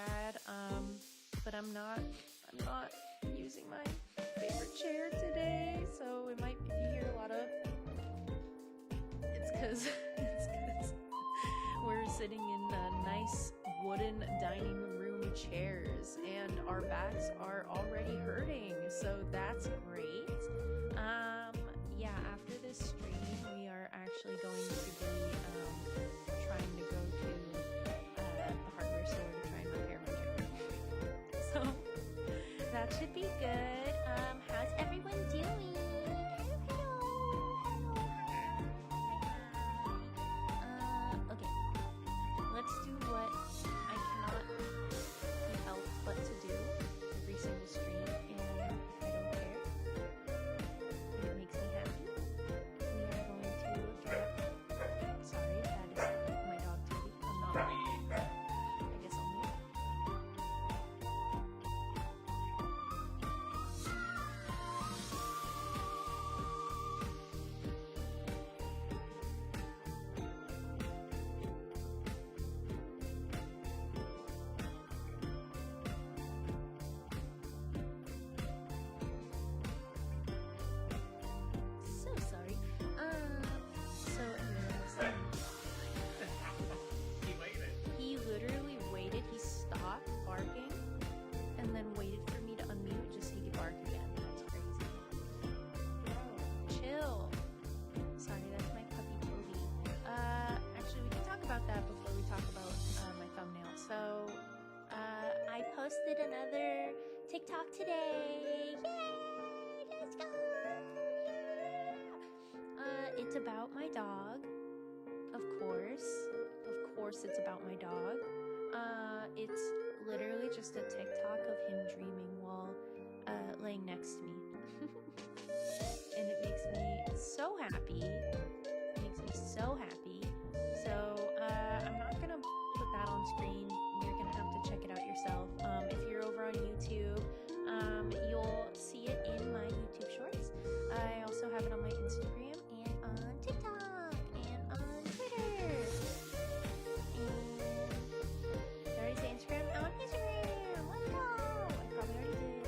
bad. But I'm not using my favorite chair today, so it might, if you hear a lot of, it's cause we're sitting in nice wooden dining room chairs and our backs are already hurting, so that's great. Yeah, after this stream we are actually going to be trying to go to the hardware store to try and repair my chair. So that should be good. How's everyone doing? Okay, let's do what I cannot be helped but to do every single stream, and I don't care. It makes me happy. We are going to get... Sorry, that is my dog Toby. I'm not... I guess I'll mute. So sorry. So anyways, he literally waited. He stopped barking and then waited for me to unmute just so he could bark again. That's crazy. Bro, chill. Sorry, that's my puppy Toby. Actually, we can talk about that before we talk about my thumbnail. So, I posted another TikTok today. Yay! Let's go! It's about my dog. Of course. Of course it's about my dog. It's literally just a TikTok of him dreaming while laying next to me. And it makes me so happy. It makes me so happy. So, I'm not gonna put that on screen. You're gonna have to check it out yourself. If you're over on YouTube, you'll see it in my YouTube shorts. I also have it on my Instagram and on TikTok and on Twitter. And did I already say Instagram? On Instagram! Let's go! I probably already did.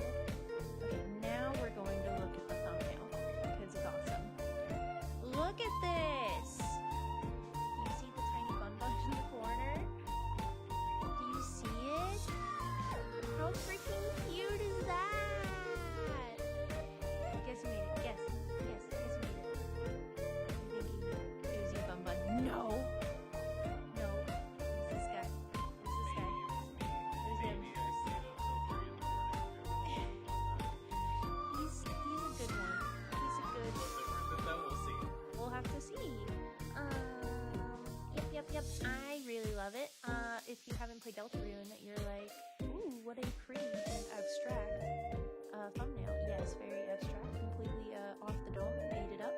Okay, now we're going to look at the thumbnail because it's awesome. Look at this! Do you see the tiny Bunbun in the corner? Do you see it? How freaking cute is that? Guess who made it? Guess who made it? I think it was you, Bunbun. No! No. It's this guy. It's this guy. There's him. He's a good one. He's a good... We'll see. We'll have to see. Yep. I really love it. If you haven't played Deltarune, you're like, ooh, what a pretty and abstract thumbnail. Yes, very abstract. Completely off the dome. Made it up.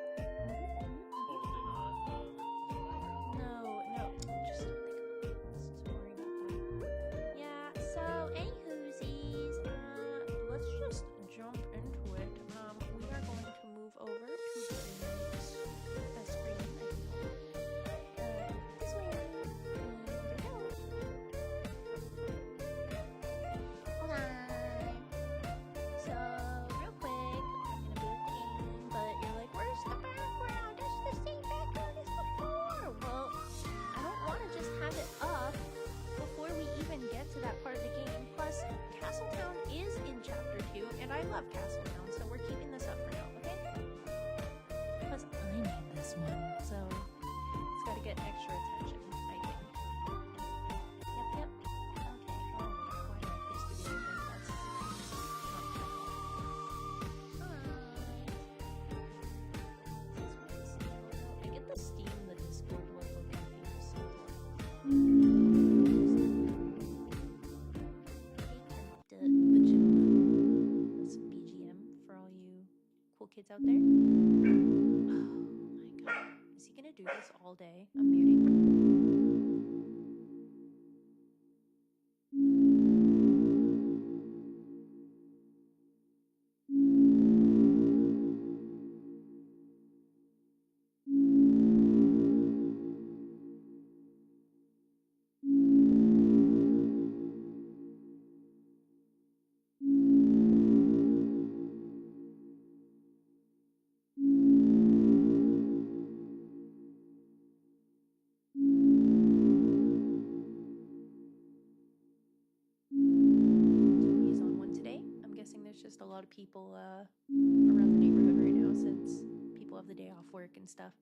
No. Just don't think about it. Let's worry about that. Yeah, so anywhoosies, let's just jump into it. We are going to move over to the next screen. This way. There we go. Hold on. So, real quick, I'm gonna build the game, but you're like, where's the background? That's the same background as before. Well, I don't want to just have it up before we even get to that part of the game. Plus, Castletown is in Chapter 2, and I love Castletown, so we're keeping this up for now, okay? Plus, I need this one, so it's got to get extra attention, I think. Yep. Okay. Oh, why did I fix the video? That's not I get the Steam, the Discord logo confused That's BGM for all you cool kids out there. Oh my god. Is he gonna do this all day? I'm muting. lot of people around the neighborhood right now since people have the day off work and stuff.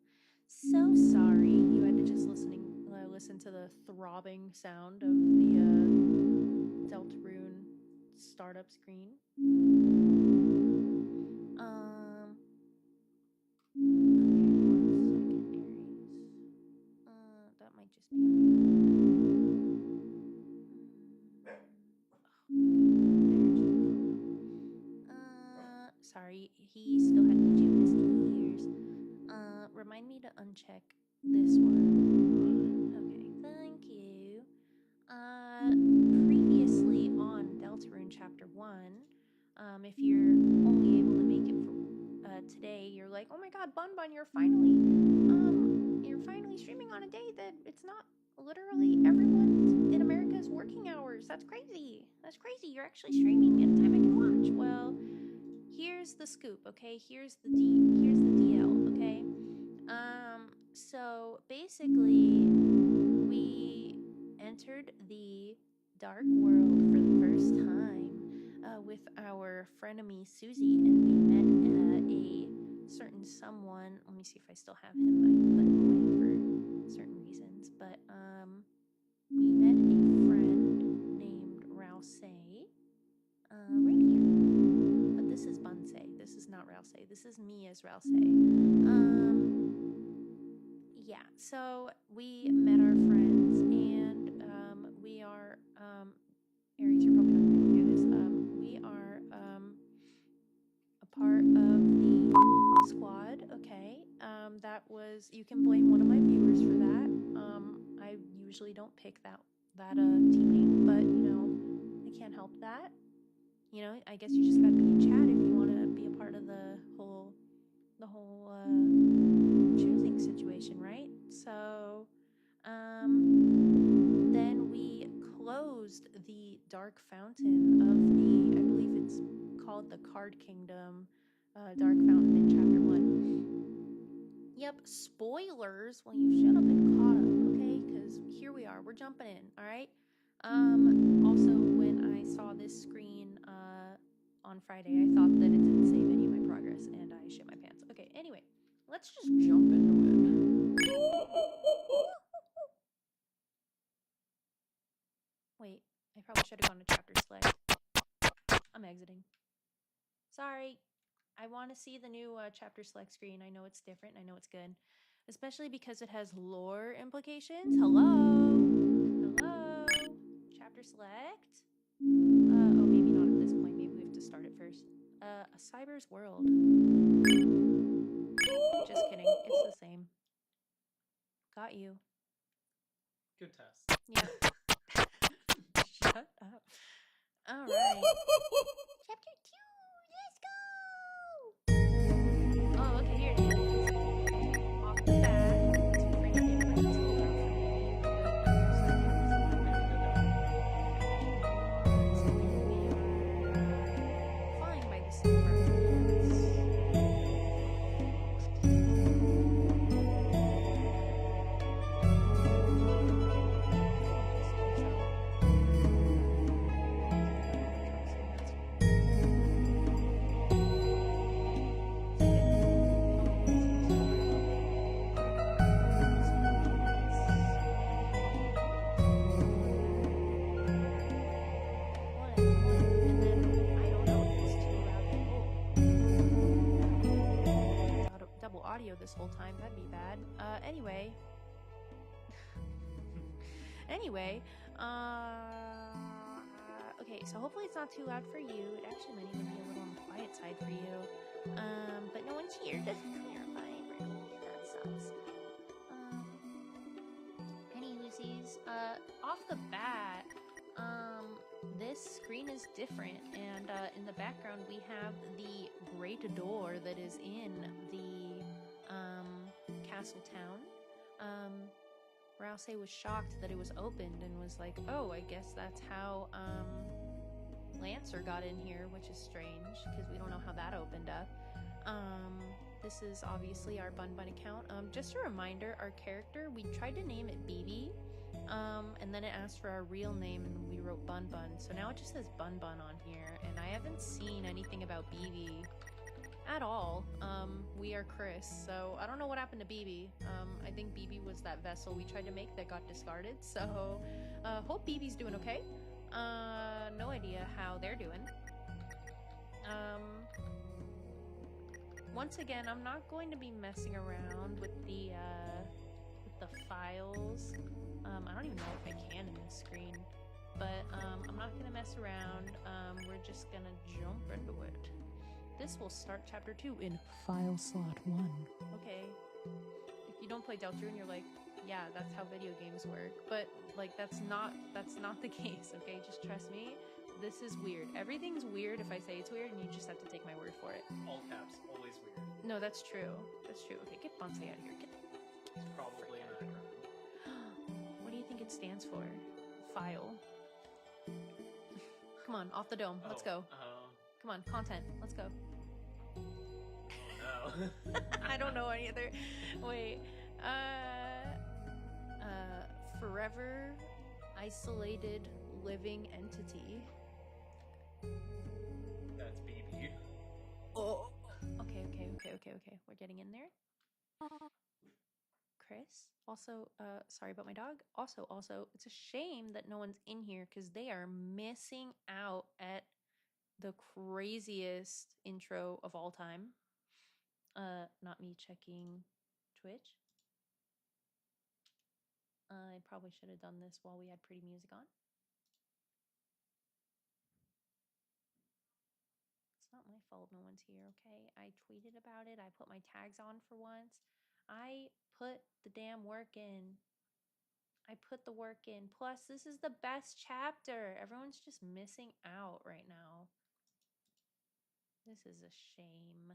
So sorry you had to just listen to the throbbing sound of the Deltarune startup screen. That might just be sorry, he still had Egypt in his ears. Remind me to uncheck this one. Okay, thank you. Previously on Deltarune Chapter 1, if you're only able to make it for today, you're like, oh my god, Bunbun, you're finally streaming on a day that it's not literally everyone in America's working hours. That's crazy. That's crazy. You're actually streaming at a time I can watch. Well, here's the scoop, okay? Here's the DL, okay? So basically, we entered the dark world for the first time with our frenemy Susie, and we met a certain someone. Let me see if I still have him. I put him away for certain reasons, but we met a friend named Rouse, right here. But this is Bunse. This is not Rouse. This is me as Rouse. Yeah, so we met our friends, and we are, Aries, you're probably not going to hear this, we are a part of the squad, okay? That was, you can blame one of my viewers for that. I usually don't pick that team name, but, you know, I can't help that. You know, I guess you just gotta be in chat if you want to be a part of the whole choosing situation, right? So, then we closed the Dark Fountain of the, I believe it's called the Card Kingdom, Dark Fountain in Chapter 1. Yep, spoilers. Well, you should have been caught up, okay? Because here we are. We're jumping in, all right? Also, when I saw this screen on Friday, I thought that it didn't save any of my progress, and I shit my pants. Okay, anyway, let's just jump into it. Wait, I probably should have gone to chapter select. I'm exiting. Sorry. I want to see the new chapter select screen. I know it's different. I know it's good. Especially because it has lore implications. Hello? Hello? Chapter select? Oh, maybe not at this point. Maybe we have to start it first. A cyber's world. Just kidding. It's the same. Got you. Good test. Yeah. Shut up. All right. Chapter 2. Let's go. Oh, okay. Here it is. Off the bat, it's pretty different. It's flying by the same birds. Audio this whole time, that'd be bad. Anyway, okay, so hopefully it's not too loud for you. It actually might even be a little on the quiet side for you. But no one's here to clarify. Really, that sucks. Anywhoosies, off the bat, this screen is different, and in the background we have the great door that is in the castle town. Rouse was shocked that it was opened and was like, oh, I guess that's how Lancer got in here, which is strange because we don't know how that opened up. This is obviously our Bunbun account. Just a reminder, our character, we tried to name it BB, And then it asked for our real name, and we wrote Bunbun. So now it just says Bunbun on here, and I haven't seen anything about BB at all. We are Chris, so I don't know what happened to BB. I think BB was that vessel we tried to make that got discarded, so hope BB's doing okay. No idea how they're doing. Once again, I'm not going to be messing around with the files. I don't even know if I can in this screen, but I'm not gonna mess around. We're just gonna jump into it. This will start chapter 2 in file slot 1. Okay. If you don't play Deltarune, you're like, yeah, that's how video games work. But like that's not the case, okay? Just trust me. This is weird. Everything's weird if I say it's weird, and you just have to take my word for it. All caps, always weird. No, that's true. That's true. Okay, get Bonsai out of here. It's probably an acronym. What do you think it stands for? File. Come on, off the dome. Let's go. Come on, content. Let's go. Oh no. I don't know any other. Wait. Forever isolated living entity. That's BB. Oh. Okay. We're getting in there. Chris. Also, sorry about my dog. Also, it's a shame that no one's in here because they are missing out at the craziest intro of all time. Not me checking Twitch. I probably should have done this while we had pretty music on. It's not my fault no one's here, okay? I tweeted about it. I put my tags on for once. I put the damn work in. I put the work in. Plus, this is the best chapter. Everyone's just missing out right now. This is a shame.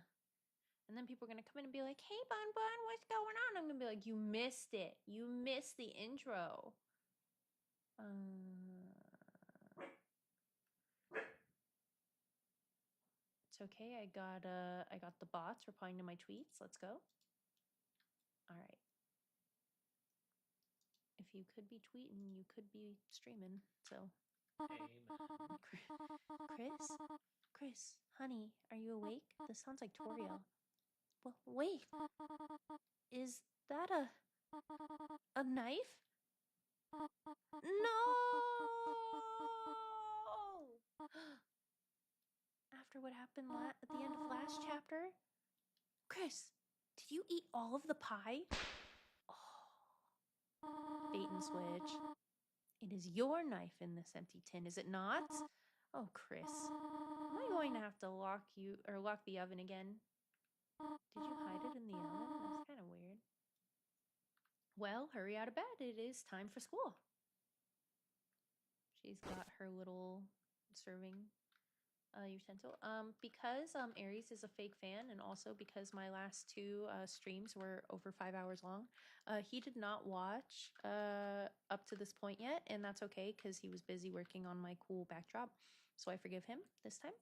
And then people are going to come in and be like, hey, Bunbun, what's going on? I'm going to be like, you missed it. You missed the intro. It's okay. I got the bots replying to my tweets. Let's go. All right. If you could be tweeting, you could be streaming. So, Chris, honey, are you awake? This sounds like Toriel. Well, wait. Is that a knife? No! After what happened at the end of last chapter? Chris, did you eat all of the pie? Oh. Bait and switch. It is your knife in this empty tin, is it not? Oh, Chris. Am I going to have to lock the oven again? Did you hide it in the oven? That's kind of weird. Well, hurry out of bed. It is time for school. She's got her little serving utensil. Because Aries is a fake fan, and also because my last two streams were over 5 hours long, he did not watch up to this point yet, and that's okay because he was busy working on my cool backdrop, so I forgive him this time.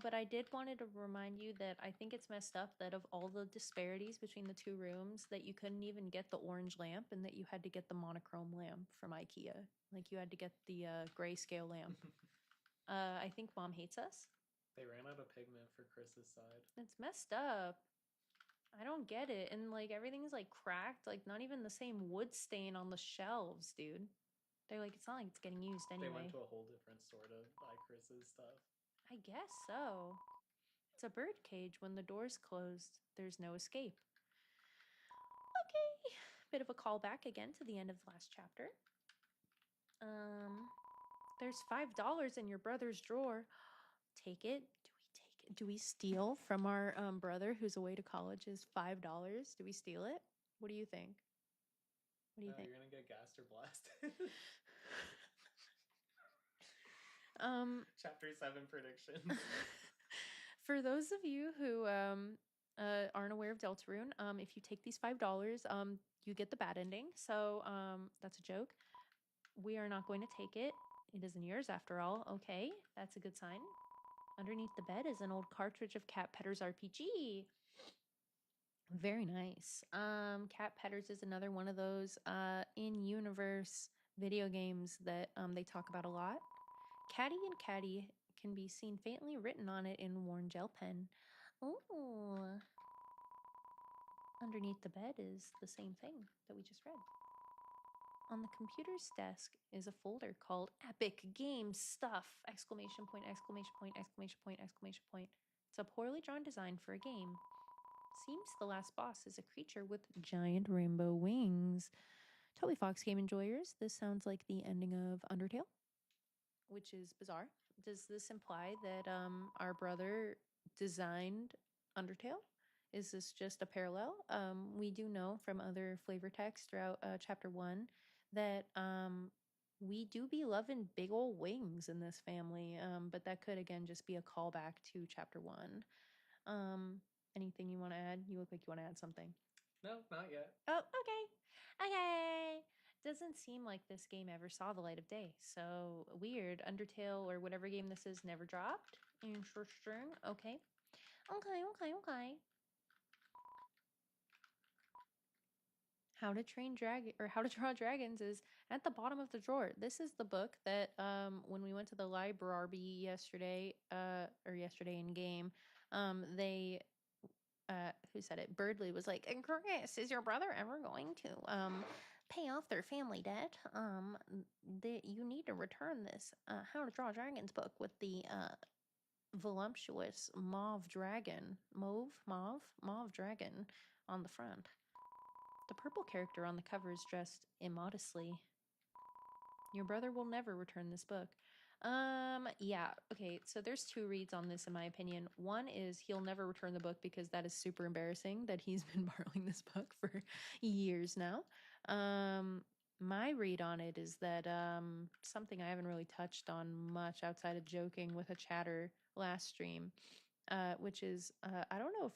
But I did wanted to remind you that I think it's messed up that of all the disparities between the two rooms, that you couldn't even get the orange lamp and that you had to get the monochrome lamp from IKEA. Like you had to get the grayscale lamp. I think Mom hates us. They ran out of pigment for Chris's side. It's messed up. I don't get it. And like everything's like cracked, like not even the same wood stain on the shelves, dude. They're like, it's not like it's getting used anyway. They went to a whole different store to buy Chris's stuff. I guess so. It's a bird cage. When the door's closed, there's no escape. Okay. Bit of a callback again to the end of the last chapter. There's $5 in your brother's drawer. Take it. Do we take it? Do we steal from our brother who's away to college is $5? Do we steal it? What do you think? What do you think? You're gonna get gassed or blasted. Chapter 7 predictions. For those of you who aren't aware of Deltarune, if you take these $5, you get the bad ending. So that's a joke. We are not going to take it. It isn't yours after all. Okay, that's a good sign. Underneath the bed is an old cartridge of Cat Petter's RPG. Very nice. Cat Petters is another one of those in-universe video games that they talk about a lot. Caddy and Caddy can be seen faintly written on it in worn gel pen. Oh, underneath the bed is the same thing that we just read. On the computer's desk is a folder called Epic Game Stuff! Exclamation point, exclamation point, exclamation point, exclamation point. It's a poorly drawn design for a game. Seems the last boss is a creature with giant rainbow wings. Toby Fox Game Enjoyers, this sounds like the ending of Undertale, which is bizarre. Does this imply that our brother designed Undertale? Is this just a parallel? We do know from other flavor text throughout chapter 1 that we do be loving big old wings in this family, but that could again just be a callback to chapter 1. Anything you want to add? You look like you want to add something. No, not yet. Oh, okay. Okay. Doesn't seem like this game ever saw the light of day. So weird. Undertale or whatever game this is never dropped. Interesting. Okay. Okay. How to Train Dragon or How to Draw Dragons is at the bottom of the drawer. This is the book that when we went to the library yesterday, in game, they who said it? Birdley was like, Chris, is your brother ever going to pay off their family debt? You need to return this How to Draw Dragons book with the voluptuous mauve dragon on the front. The purple character on the cover is dressed immodestly. Your brother will never return this book. Yeah, okay, so there's 2 reads on this in my opinion. One is he'll never return the book because that is super embarrassing that he's been borrowing this book for years now. My read on it is that something I haven't really touched on much outside of joking with a chatter last stream, which is I don't know if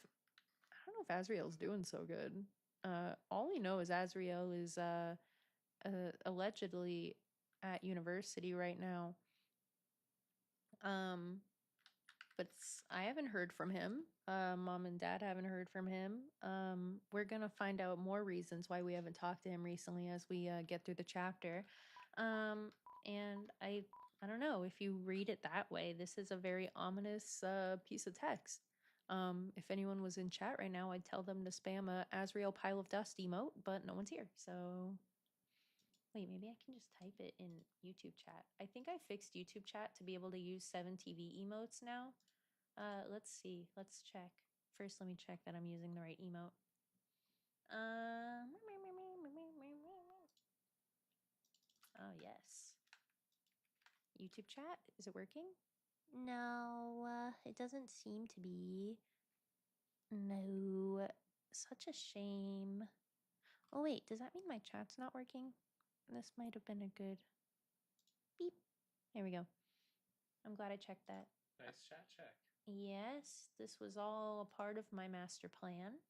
Azriel's doing so good. All we know is Azriel is allegedly at university right now. But I haven't heard from him. Mom and Dad haven't heard from him. We're gonna find out more reasons why we haven't talked to him recently as we get through the chapter. And I don't know if you read it that way. This is a very ominous piece of text. If anyone was in chat right now, I'd tell them to spam a Azrael pile of dust emote, but no one's here, so wait, maybe I can just type it in YouTube chat. I think I fixed YouTube chat to be able to use 7TV emotes now. Let's see. Let's check. First, let me check that I'm using the right emote. Oh, yes. YouTube chat, is it working? No, it doesn't seem to be. No, such a shame. Oh, wait, does that mean my chat's not working? This might have been a good beep. There we go. I'm glad I checked that. Nice chat check. Yes, this was all a part of my master plan.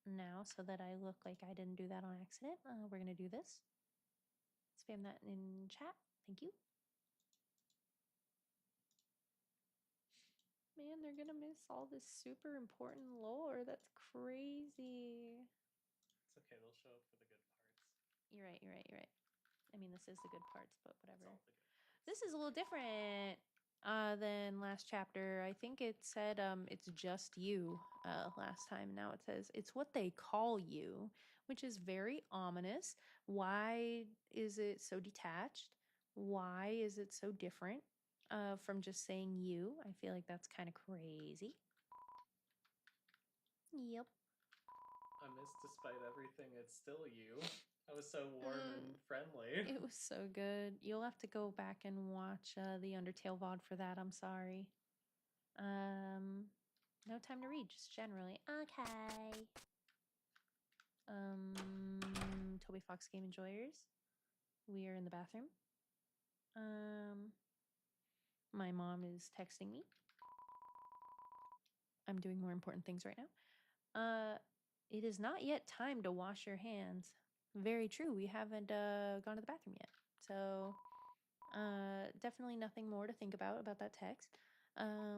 Now, so that I look like I didn't do that on accident, we're going to do this. Spam that in chat. Thank you. Man, they're going to miss all this super important lore. That's crazy. It's okay. They'll show up for the good parts. You're right. I mean, this is the good parts, but whatever. It's all the good parts. This is a little different than last chapter. I think it said it's just you last time. Now it says it's what they call you, which is very ominous. Why is it so detached? Why is it so different from just saying you? I feel like that's kind of crazy. Yep. I miss despite everything, it's still you. That was so warm and friendly. It was so good. You'll have to go back and watch the Undertale VOD for that. I'm sorry. No time to read, just generally. Okay. Toby Fox Game Enjoyers. We are in the bathroom. My mom is texting me. I'm doing more important things right now. It is not yet time to wash your hands. Very true. We haven't gone to the bathroom yet. So, definitely nothing more to think about that text. I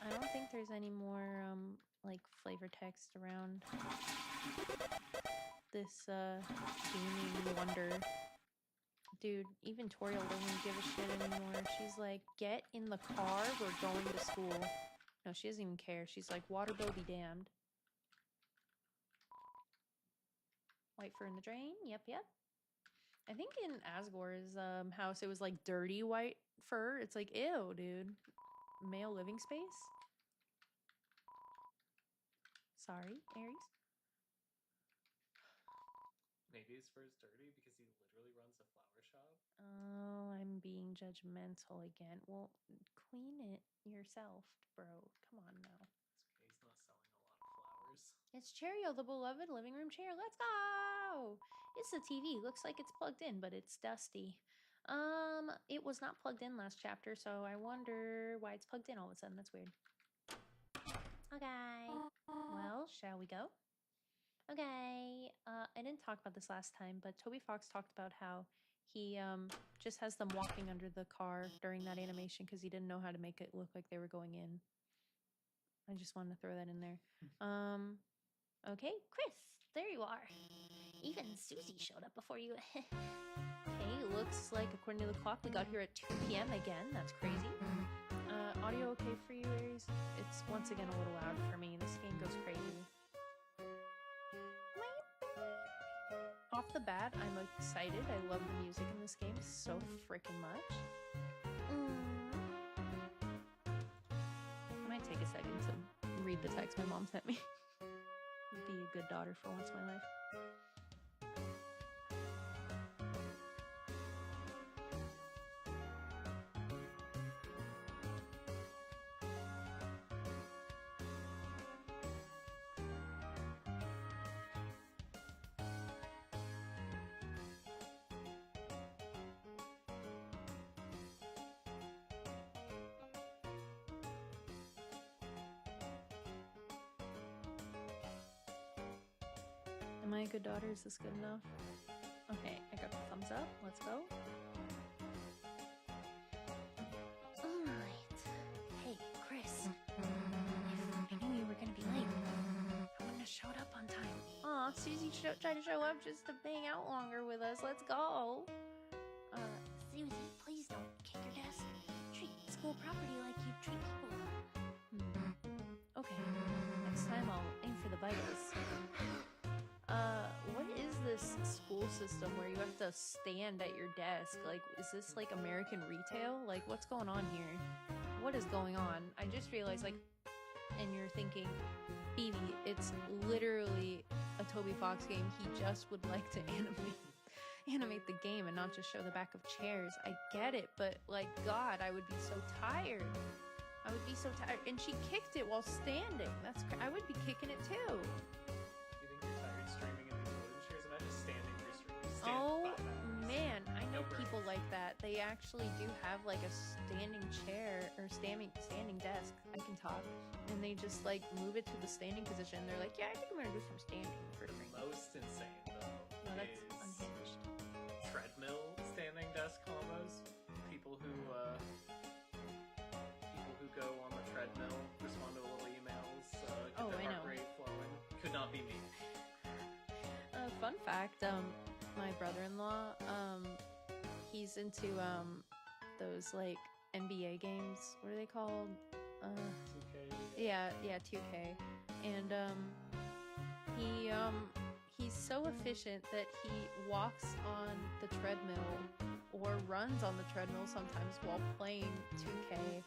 don't think there's any more like flavor text around this gaming wonder. Dude, even Toriel doesn't give a shit anymore. She's like, get in the car, we're going to school. No, she doesn't even care. She's like, water bill be damned. White fur in the drain. Yep, yep. I think in Asgore's house, it was like dirty white fur. It's like, ew, dude. Male living space? Sorry, Aries. Maybe his fur is dirty because he literally runs a flower shop. Oh, I'm being judgmental again. Well, clean it yourself, bro. Come on now. It's okay, he's not selling a lot of flowers. It's Cheerio, the beloved living room chair. Let's go! It's the TV. Looks like it's plugged in, but it's dusty. It was not plugged in last chapter, so I wonder why it's plugged in all of a sudden. That's weird. Okay. Well, shall we go? Okay. I didn't talk about this last time, but Toby Fox talked about how he just has them walking under the car during that animation because he didn't know how to make it look like they were going in. I just wanted to throw that in there. Okay, Chris, there you are. Even Susie showed up before you. Okay, looks like according to the clock, we got here at 2 p.m. again. That's crazy. Audio okay for you, Aries? It's once again a little loud for me. This game goes crazy. Off the bat, I'm excited. I love the music in this game so freaking much. I might take a second to read the text my mom sent me. Be a good daughter for once in my life. Am I a good daughter? Is this good enough? Okay, I got the thumbs up. Let's go. Alright. Hey, Chris. I knew you were gonna be late. I wouldn't have showed up on time. Aw, Susie tried to show up just to hang out longer with us. Let's go. Susie, please don't kick your desk. Treat school property like you treat people. Okay. Next time I'll aim for the vitals. What is this school system where you have to stand at your desk? Like, is this like American retail? Like, what's going on here? What is going on? I just realized, like, and you're thinking, Phoebe, it's literally a Toby Fox game. He just would like to animate the game and not just show the back of chairs. I get it, but like, God, I would be so tired. I would be so tired. And she kicked it while standing. I would be kicking it too. Oh man, I know people like that. They actually do have like a standing chair or standing desk. I can talk, and they just like move it to the standing position. They're like, yeah, I think I'm gonna do some standing for free. Most insane though. No, that's unhinged. Treadmill standing desk combos. People who go on the treadmill, respond to little emails, get their heart rate flowing. Could not be me. Fun fact, my brother-in-law, he's into those like NBA games. What are they called? 2K. Yeah, 2K. And he's so efficient that he walks on the treadmill or runs on the treadmill sometimes while playing 2K.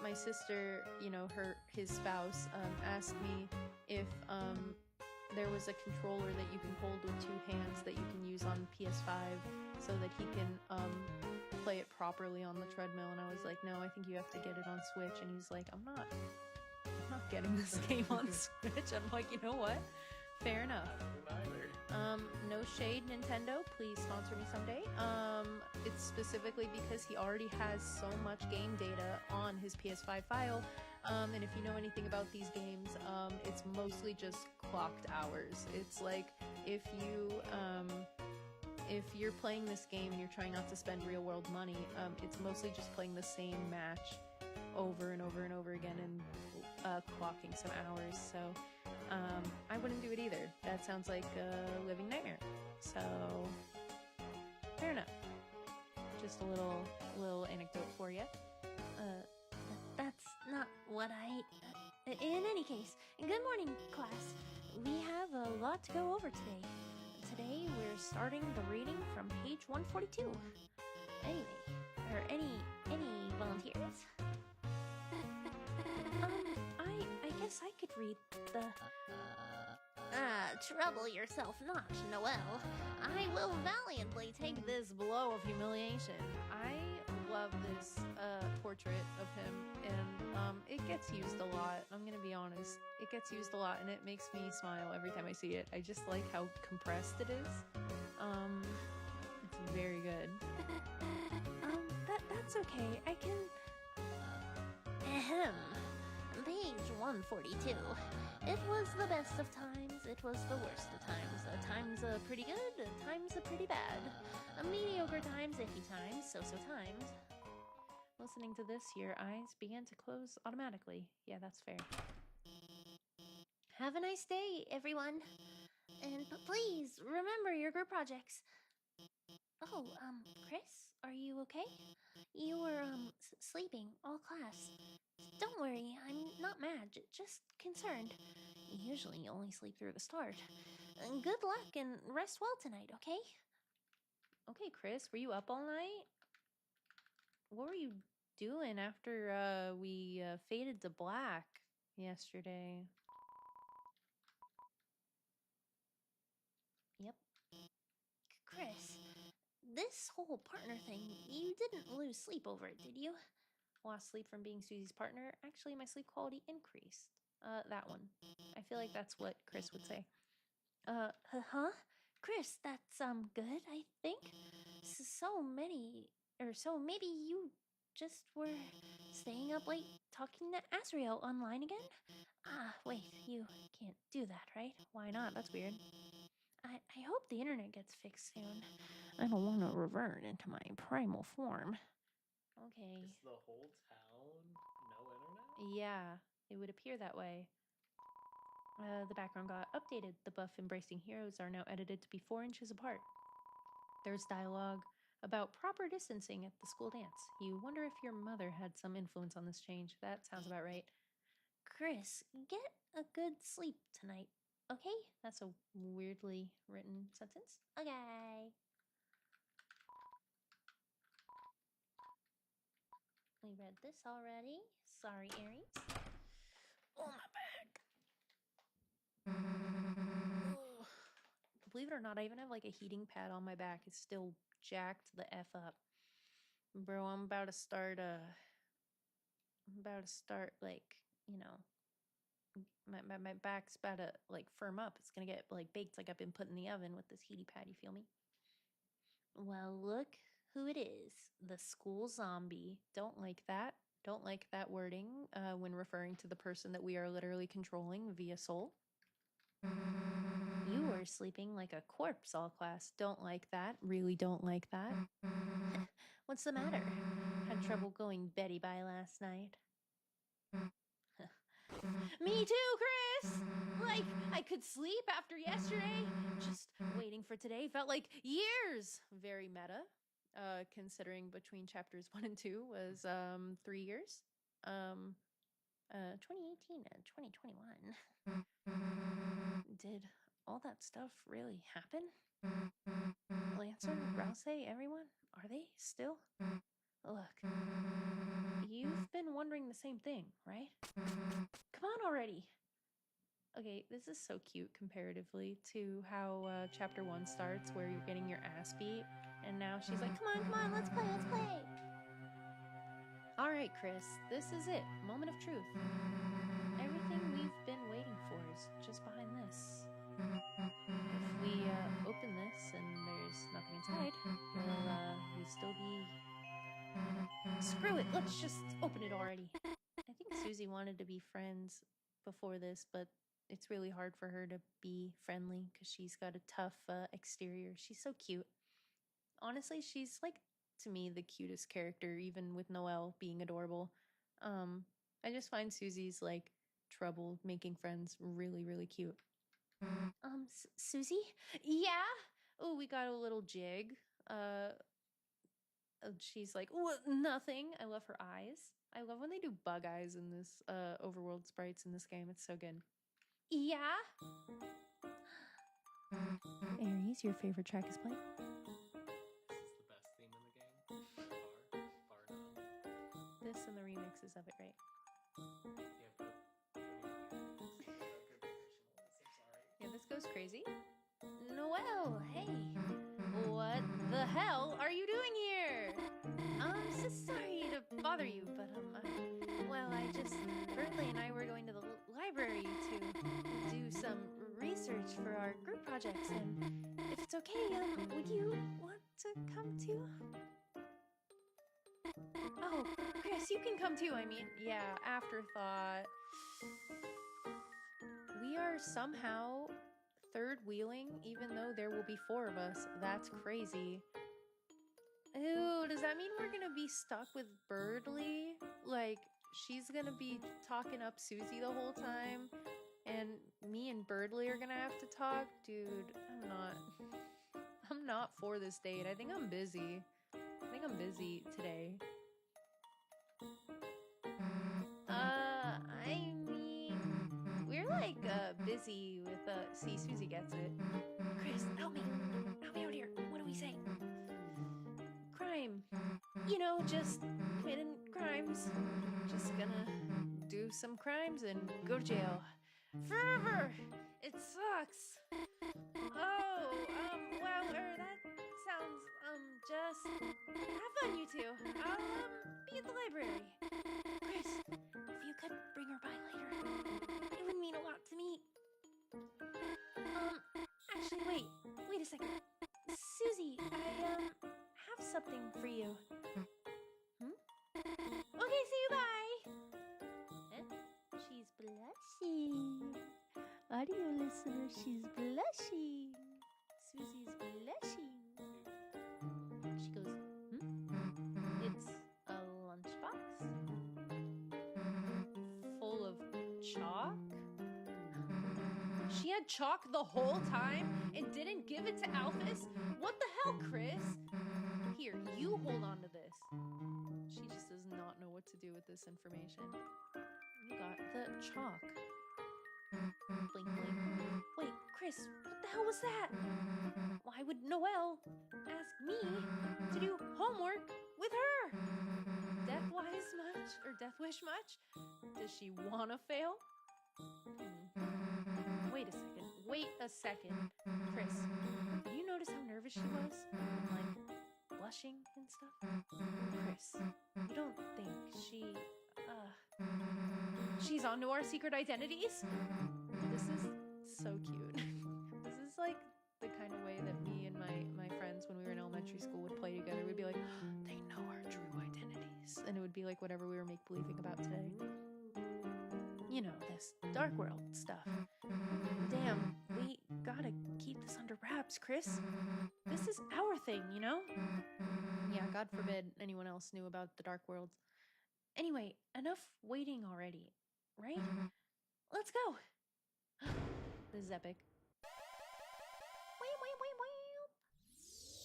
My sister, his spouse, asked me if there was a controller that you can hold with two hands that you can use on PS5 so that he can play it properly on the treadmill. And I was like, no, I think you have to get it on Switch. And he's like, I'm not getting this game on Switch. I'm like, you know what? Fair enough. No shade, Nintendo. Please sponsor me someday. It's specifically because he already has so much game data on his PS5 file. And if you know anything about these games, it's mostly just clocked hours. It's like if you're playing this game and you're trying not to spend real world money, it's mostly just playing the same match over and over and over again and clocking some hours. So I wouldn't do it either. That sounds like a living nightmare. So, fair enough. Just a little anecdote for you. That's not what I... In any case, good morning, class. We have a lot to go over today. Today, we're starting the reading from page 142. Anyway, any volunteers? I guess I could read the... Trouble yourself not, Noelle. I will valiantly take this blow of humiliation. I love this portrait of him, and it gets used a lot. I'm gonna be honest. It gets used a lot, and it makes me smile every time I see it. I just like how compressed it is. It's very good. That's okay. I can... Ahem. Page 142. It was the best of times, it was the worst of times. Times pretty good, times pretty bad. Mediocre times, iffy times, so-so times. Listening to this, your eyes began to close automatically. Yeah, that's fair. Have a nice day, everyone. And please, remember your group projects. Oh, Chris, are you okay? You were, sleeping all class. Don't worry, I'm not mad, just concerned. Usually you only sleep through the start. Good luck and rest well tonight, okay? Okay, Chris, were you up all night? What were you doing after we faded to black yesterday? Yep. Chris, this whole partner thing, you didn't lose sleep over it, did you? Lost sleep from being Susie's partner. Actually, my sleep quality increased. That one. I feel like that's what Chris would say. Huh? Chris, that's, good, I think. So maybe you just were staying up late talking to Asriel online again? Wait, you can't do that, right? Why not? That's weird. I hope the internet gets fixed soon. I don't want to revert into my primal form. Okay. Is the whole town no internet? Yeah, it would appear that way. The background got updated. The buff embracing heroes are now edited to be 4 inches apart. There's dialogue about proper distancing at the school dance. You wonder if your mother had some influence on this change. That sounds about right. Chris, get a good sleep tonight, okay? That's a weirdly written sentence. Okay. We read this already. Sorry, Aries. Oh, my back. Ugh. Believe it or not, I even have like a heating pad on my back. It's still jacked the F up. Bro, I'm about to start like, you know, my back's about to like firm up. It's gonna get like baked like I've been put in the oven with this heaty pad, you feel me? Well, look who it is. The school zombie. Don't like that. Don't like that wording when referring to the person that we are literally controlling via soul. You were sleeping like a corpse all class. Don't like that. Really don't like that. What's the matter? Had trouble going Betty by last night. Me too, Chris! Like, I could sleep after yesterday. Just waiting for today felt like years. Very meta, considering between chapters 1 and 2 was 3 years. 2018 and 2021. Did all that stuff really happen? Lancer, Rouse, everyone? Are they still? Look, you've been wondering the same thing, right? Come on already! Okay, this is so cute comparatively to how chapter 1 starts, where you're getting your ass beat, and now she's like, come on, let's play. Alright, Chris, this is it. Moment of truth. Everything we've been waiting for is just behind this. If we open this and there's nothing inside, will we still be... Screw it, let's just open it already. I think Susie wanted to be friends before this, but it's really hard for her to be friendly because she's got a tough exterior. She's so cute. Honestly, she's like, to me, the cutest character, even with Noelle being adorable. I just find Susie's like trouble making friends. Really, really cute. Susie? Yeah? Oh, we got a little jig. She's like, what? Nothing. I love her eyes. I love when they do bug eyes in this overworld sprites in this game. It's so good. Yeah? Aries, your favorite track is playing? This is the best theme in the game. Bar none. This and the remixes of it, right? Yeah, but how good the original is. I'm sorry. Yeah, this goes crazy. Noelle, hey. What the hell are you doing here? So sorry to bother you, but, Berdley and I were going to the library to do some research for our group projects, and if it's okay, would you want to come too? Oh, Chris, you can come too. I mean, yeah, afterthought. We are somehow third wheeling, even though there will be 4 of us. That's crazy. Ooh, does that mean we're gonna be stuck with Berdley? Like, she's gonna be talking up Susie the whole time, and me and Berdley are gonna have to talk? Dude, I'm not for this date. I think I'm busy. Today. I mean, We're like busy with see, Susie gets it. Chris, help me out here. What do we say? Crime. You know, Just hidden crimes. Just gonna do some crimes and go to jail. Forever! It sucks. Oh, well, that sounds, just have fun, you two. I'll, be at the library. Chris, if you could bring her by later, it would mean a lot to me. Actually, wait a second. Susie, I, have something for you. Okay, see you, bye! She's blushing. Audio listener, she's blushing. Susie's blushing. She goes, It's a lunchbox full of chalk? She had chalk the whole time and didn't give it to Alphys? What the hell, Chris? Here, you hold on to this. She just does not know what to do with this information. You got the chalk. Blink, blink. Wait, Chris, what the hell was that? Why would Noelle ask me to do homework with her? Death-wise much? Or death-wish much? Does she wanna fail? Wait a second. Chris, did you notice how nervous she was? And, like, blushing and stuff? Chris, you don't think she's onto our secret identities? This is so cute. This is like the kind of way that me and my friends when we were in elementary school would play together. We'd be like, they know our true identities. And it would be like whatever we were make-believing about today. You know, this dark world stuff. Damn, we gotta keep this under wraps, Chris. This is our thing, you know? Yeah, God forbid anyone else knew about the dark world. Anyway, enough waiting already, right? Let's go. This is epic.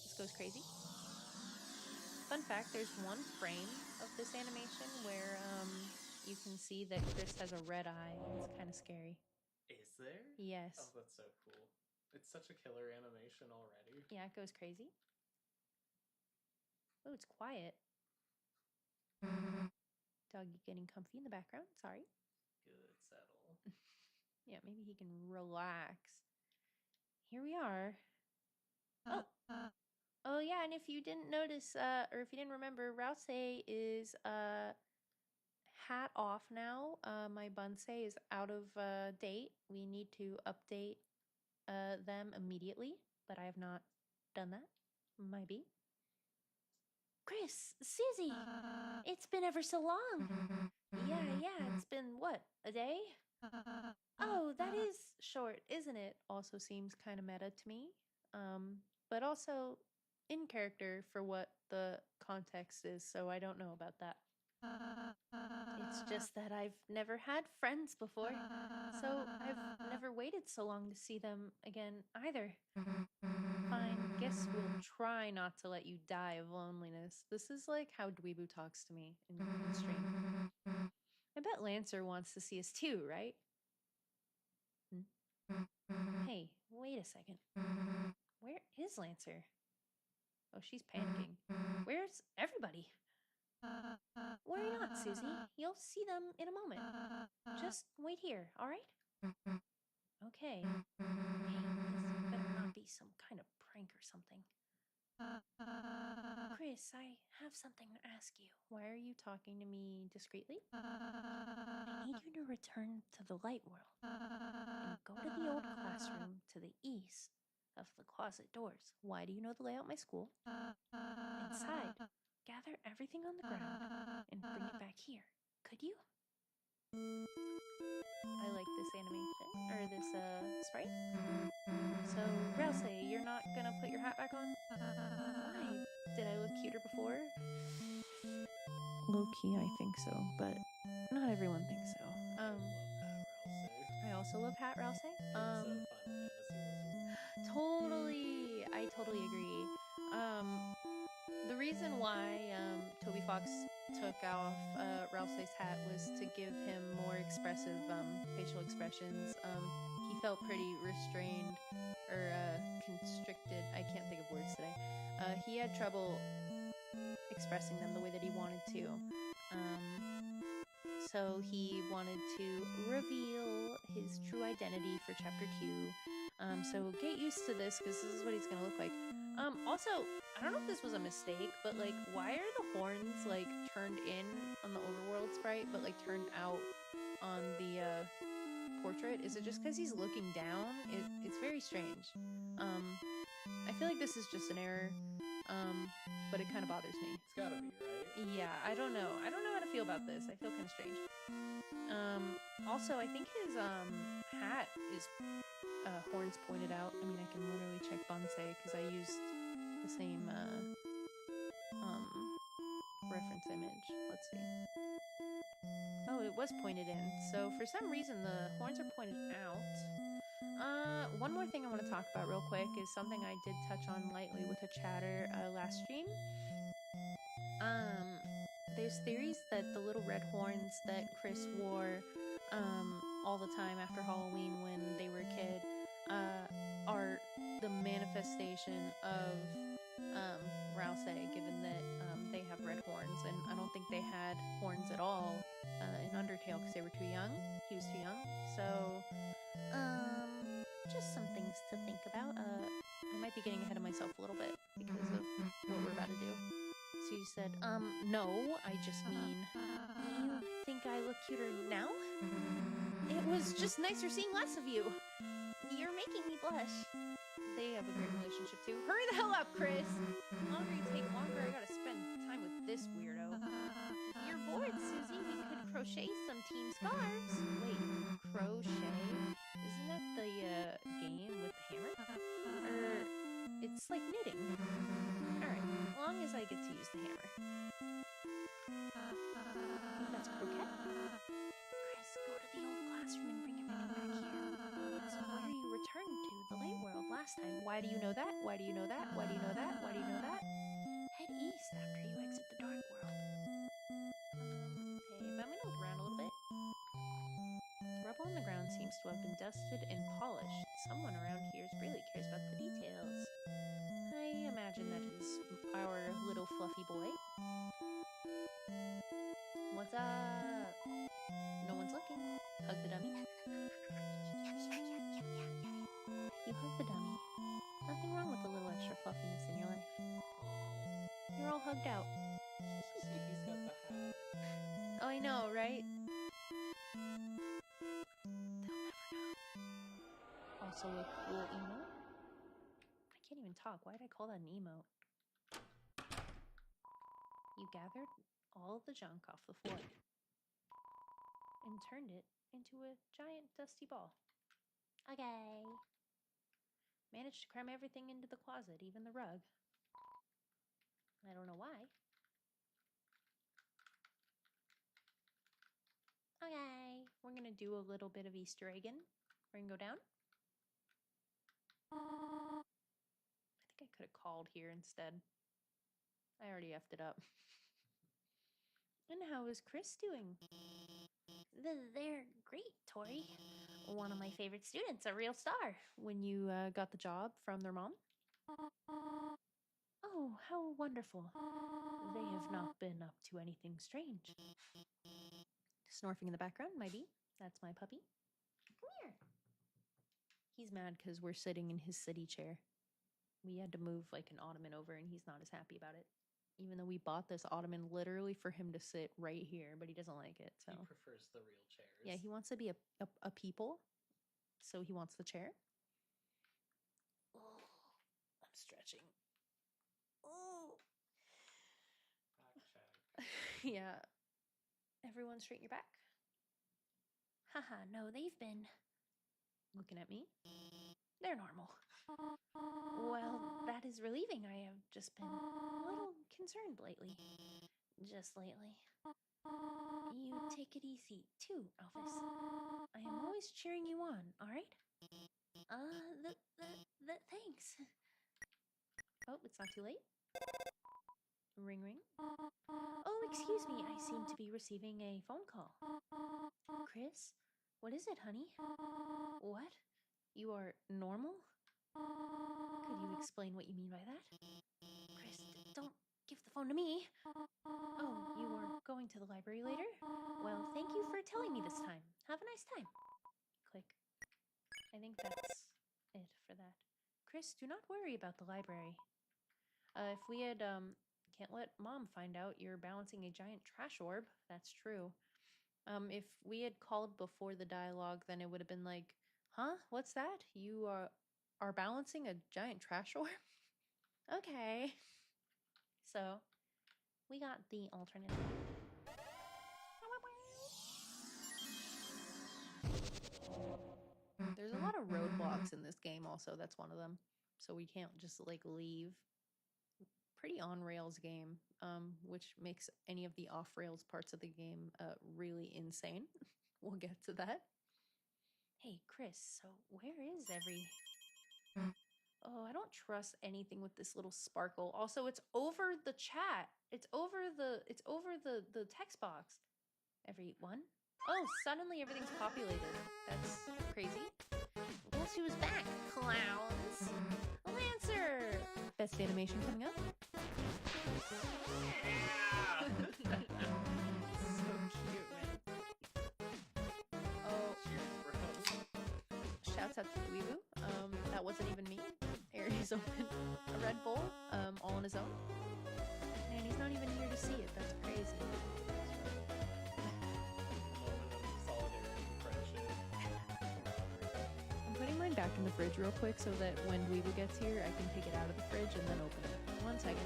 This goes crazy. Fun fact, there's one frame of this animation where you can see that Chris has a red eye. It's kind of scary. Is there? Yes. Oh, that's so cool. It's such a killer animation already. Yeah, it goes crazy. Oh, it's quiet. Doggy getting comfy in the background. Sorry. Good settle. Yeah, maybe he can relax. Here we are. Oh yeah, and if you didn't notice, or if you didn't remember, Rouse is hat off now. My Bunsei is out of date. We need to update them immediately, but I have not done that. Maybe. Chris, Susie, it's been ever so long. Yeah, it's been, what, a day? Oh, that is short, isn't it? Also seems kind of meta to me. But also in character for what the context is, so I don't know about that. It's just that I've never had friends before, so I've never waited so long to see them again either. Fine, guess we'll try not to let you die of loneliness. This is like how Dweebu talks to me in stream. I bet Lancer wants to see us too, right? Hey, wait a second. Where is Lancer? Oh, she's panicking. Where's everybody? Worry not, Susie. You'll see them in a moment. Just wait here, all right? Okay. Hey, this better not be some kind of prank or something. Chris, I have something to ask you. Why are you talking to me discreetly? I need you to return to the light world and go to the old classroom to the east of the closet doors. Why do you know the layout of my school? Inside, gather everything on the ground and bring it back here. Could you? I like this animation, or this sprite. So, Rouse, you're not gonna put your hat back on? Why? Did I look cuter before? Low-key, I think so, but not everyone thinks so. I also love Hat Rouse. Totally, I totally agree. The reason why Toby Fox took off Rousey's hat was to give him more expressive facial expressions. He felt pretty restrained or constricted. I can't think of words today. He had trouble expressing them the way that he wanted to. So he wanted to reveal his true identity for Chapter 2. So get used to this, because this is what he's going to look like. Also, I don't know if this was a mistake, but, like, why are the horns, like, turned in on the overworld sprite, but, like, turned out on the portrait? Is it just because he's looking down? It's very strange. I feel like this is just an error, but it kind of bothers me. It's gotta be, right? Yeah, I don't know. I don't know how to feel about this. I feel kind of strange. Also, I think his hat is horns pointed out. I mean, I can literally check Bonsai because I used the same reference image. Let's see. Oh, it was pointed in. So for some reason, the horns are pointed out. One more thing I want to talk about real quick is something I did touch on lightly with a chatter last stream. There's theories that the little red horns that Chris wore all the time after Halloween when they were a kid are the manifestation of Rousey, given that they have red horns, and I don't think they had horns at all in Undertale because they were too young. He was too young. So, just some things to think about. I might be getting ahead of myself a little bit because of what we're about to do. So you said, no, I just mean, you think I look cuter now? It was just nicer seeing less of you. You're making me blush. They have a great relationship too. Hurry the hell up, Chris! The longer you take, longer I gotta spend time with this weirdo. If you're bored, Susie, we could crochet some team scarves. Wait, crochet? Isn't that the game with the hammer? It's like knitting. Alright, as long as I get to use the hammer. That's croquette? Chris, go to the old classroom and bring everything back here. That's where you returned to, the light world, last time. Why do you know that? Why do you know that? Why do you know that? Why do you know that? Head east after you exit the dark world. Okay, but I'm gonna look around a little bit. Rubble on the ground seems to have been dusted and polished. Someone around here really cares about the details. I imagine that is our little fluffy boy. What's up? No one's looking. Hug the dummy. You hug the dummy. Nothing wrong with a little extra fluffiness in your life. You're all hugged out. See, he's got the hat. Oh, I know, right? They'll never know. Also a cool emote. I can't even talk. Why did I call that an emote? You gathered all the junk off the floor and turned it into a giant dusty ball. Okay. Managed to cram everything into the closet, even the rug. I don't know why. Okay, we're gonna do a little bit of Easter egging. We're gonna go down. I think I could have called here instead. I already effed it up. And how is Chris doing? They're great, Tori. One of my favorite students, a real star. When you got the job from their mom? Oh, how wonderful. They have not been up to anything strange. Snorfing in the background, my bee. That's my puppy. Come here. He's mad because we're sitting in his city chair. We had to move like an ottoman over and he's not as happy about it. Even though we bought this ottoman literally for him to sit right here, but he doesn't like it. So He prefers the real chairs. yeah, he wants to be a people. So he wants the chair. Oh, I'm stretching. Oh. Back check. Yeah. Everyone straighten your back. Haha, no, they've been Looking at me. they're normal. Well, that is relieving. I have just been a little concerned lately. Just lately. You take it easy too, Elvis. I am always cheering you on, all right? Thanks. Oh, it's not too late. Ring, ring. Oh, excuse me, I seem to be Receiving a phone call. Chris, what is it, honey? What? You are normal? Could you explain what you mean by that? Chris, don't give the phone to me. Oh, you are going to the library later? Well, thank you for telling me this time. Have a nice time. Click. I think that's it for that. Chris, do not worry about the library. If we had, can't let Mom find out you're balancing a giant trash orb. That's true. If we had called before the dialogue, then it would have been like, huh? What's that? You are balancing a giant trash orb? Okay. So, we got the alternate. There's a lot of roadblocks in this game also. That's one of them. So we can't just like leave. Pretty on rails game, which makes any of the off rails parts of the game really insane. We'll get to that. Hey, Chris, so where is every... Oh, I don't trust anything with this little sparkle. Also, it's over the chat. It's over the text box. Everyone? Oh, suddenly everything's populated. That's crazy. Guess who's back, clowns? Lancer! Best animation coming up. So cute, man. Oh, Cheers, bro. shouts out to Weeboo. That wasn't even me. Aries opened a Red Bull, all on his own. And he's not even here to see it. That's crazy. Solidarity, friendship, camaraderie. I'm putting mine back in the fridge real quick so that when Weeboo gets here, I can take it out of the fridge and then open it. 1 second.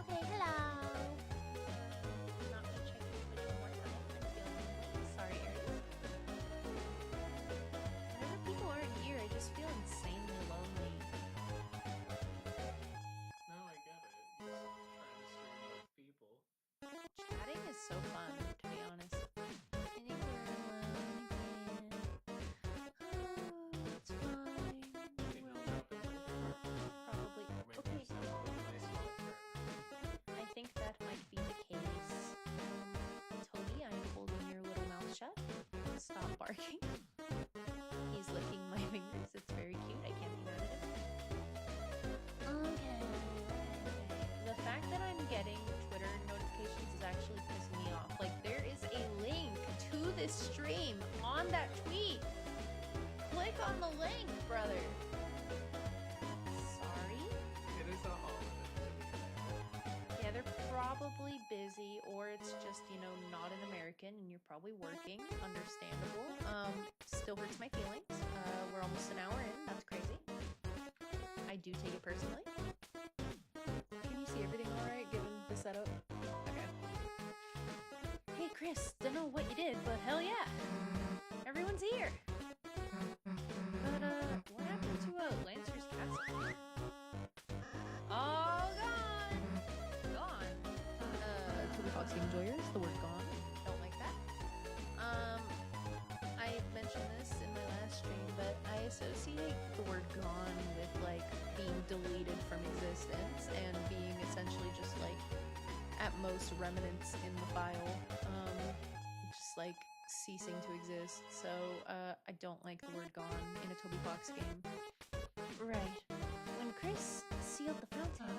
Okay, hello. Not gonna check your Twitch one more time. I'm feeling lonely. Sorry, Aries. Whenever people aren't here, I just feel insanely lonely. No, I get it. You're trying to stream with people. Chatting is so fun, to be honest. I think we're alone again. Oh, it's fine. Maybe We'll I'll drop it later. probably. Or maybe Okay, just have a nice little prayer. I think that might be the case. Toby, I am holding your little mouth shut. Stop barking. He's licking my fingers. It's very cute. I can't be mad at him. Okay. The fact that I'm getting Twitter notifications is actually pissing me off. Like, there is a link to this stream on that tweet. click on the link, brother. Sorry? It is a holiday. Yeah, they're probably busy, or it's just, you know, not an American and you're probably working. Understandable. Still hurts my feelings. We're almost an hour in. That's crazy. I do take it personally. Can you see everything alright given the setup? Okay. Hey, Chris, don't know what you did, but hell yeah. Everyone's here. But, what happened to Lancer's castle? All gone. Gone. Toby Fox enjoyers, the word gone. Don't like that. I mentioned this in my last stream, but I associate the word gone with, like, being deleted from existence and being essentially just, like, at most remnants in the file. Just, like, ceasing to exist. So, I don't like the word gone in a Toby Fox game. Right. When Chris sealed the fountain,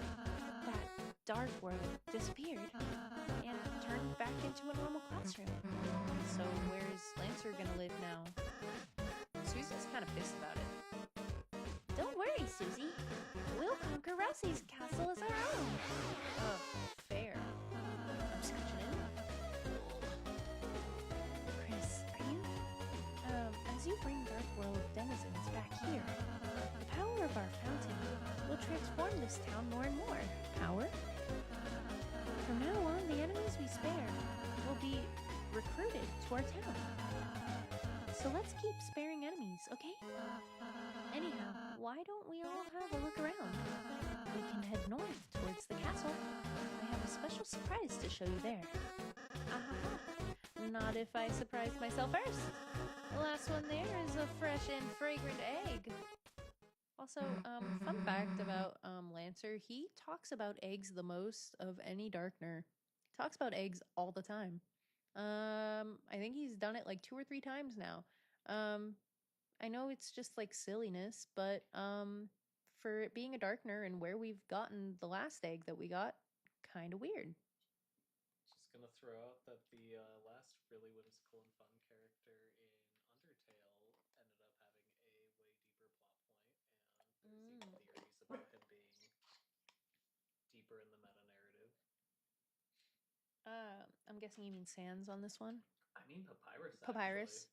that dark world disappeared and turned back into a normal classroom. So where's Lancer gonna live now? Susie's kind of pissed about it. Don't worry, Susie. We'll conquer Rousey's castle as our own. Oh, fair. I'm scratching in. Chris, are you? As you bring Dark World denizens back here, the power of our fountain will transform this town more and more. Power? From now on, the enemies we spare will be recruited to our town. So let's keep sparing enemies, okay? Anyhow, why don't we all have a look around? We can head north towards the castle. I have a special surprise to show you there. Not if I surprise myself first. The last one there is a fresh and fragrant egg. Also, fun fact about Lancer, he talks about eggs the most of any Darkner. He talks about eggs all the time. I think he's done it like 2 or 3 times now. I know it's just like silliness, but for it being a Darkner and where we've gotten the last egg that we got, kind of weird. Just gonna throw out that the last really whimsical and fun character in Undertale ended up having a way deeper plot point, and there's even theories about him being deeper in the meta-narrative. I'm guessing you mean Sans on this one? I mean Papyrus, Papyrus.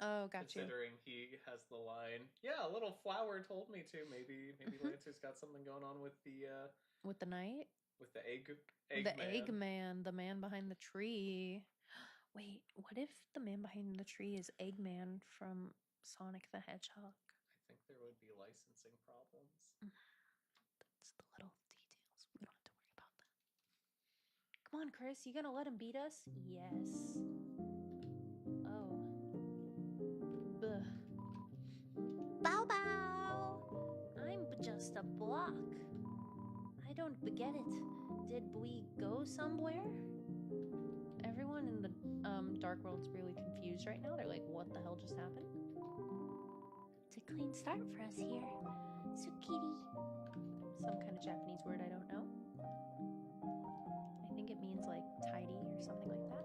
actually. Oh, got you. Considering he has the line, yeah, a little flower told me to. Maybe Lancer's got something going on with the knight? With the egg Eggman, the man behind the tree. Wait, what if the man behind the tree is Eggman from Sonic the Hedgehog? I think there would be licensing problems. That's the little details. We don't have to worry about that. Come on, Chris, you gonna let him beat us? Yes. Oh. Ugh. Bow bow! I'm just a block. I don't get it. Did we go somewhere? Everyone in the Dark World's really confused right now. They're like, what the hell just happened? It's a clean start for us here. Tsukiri. Some kind of Japanese word I don't know. I think it means like tidy or something like that.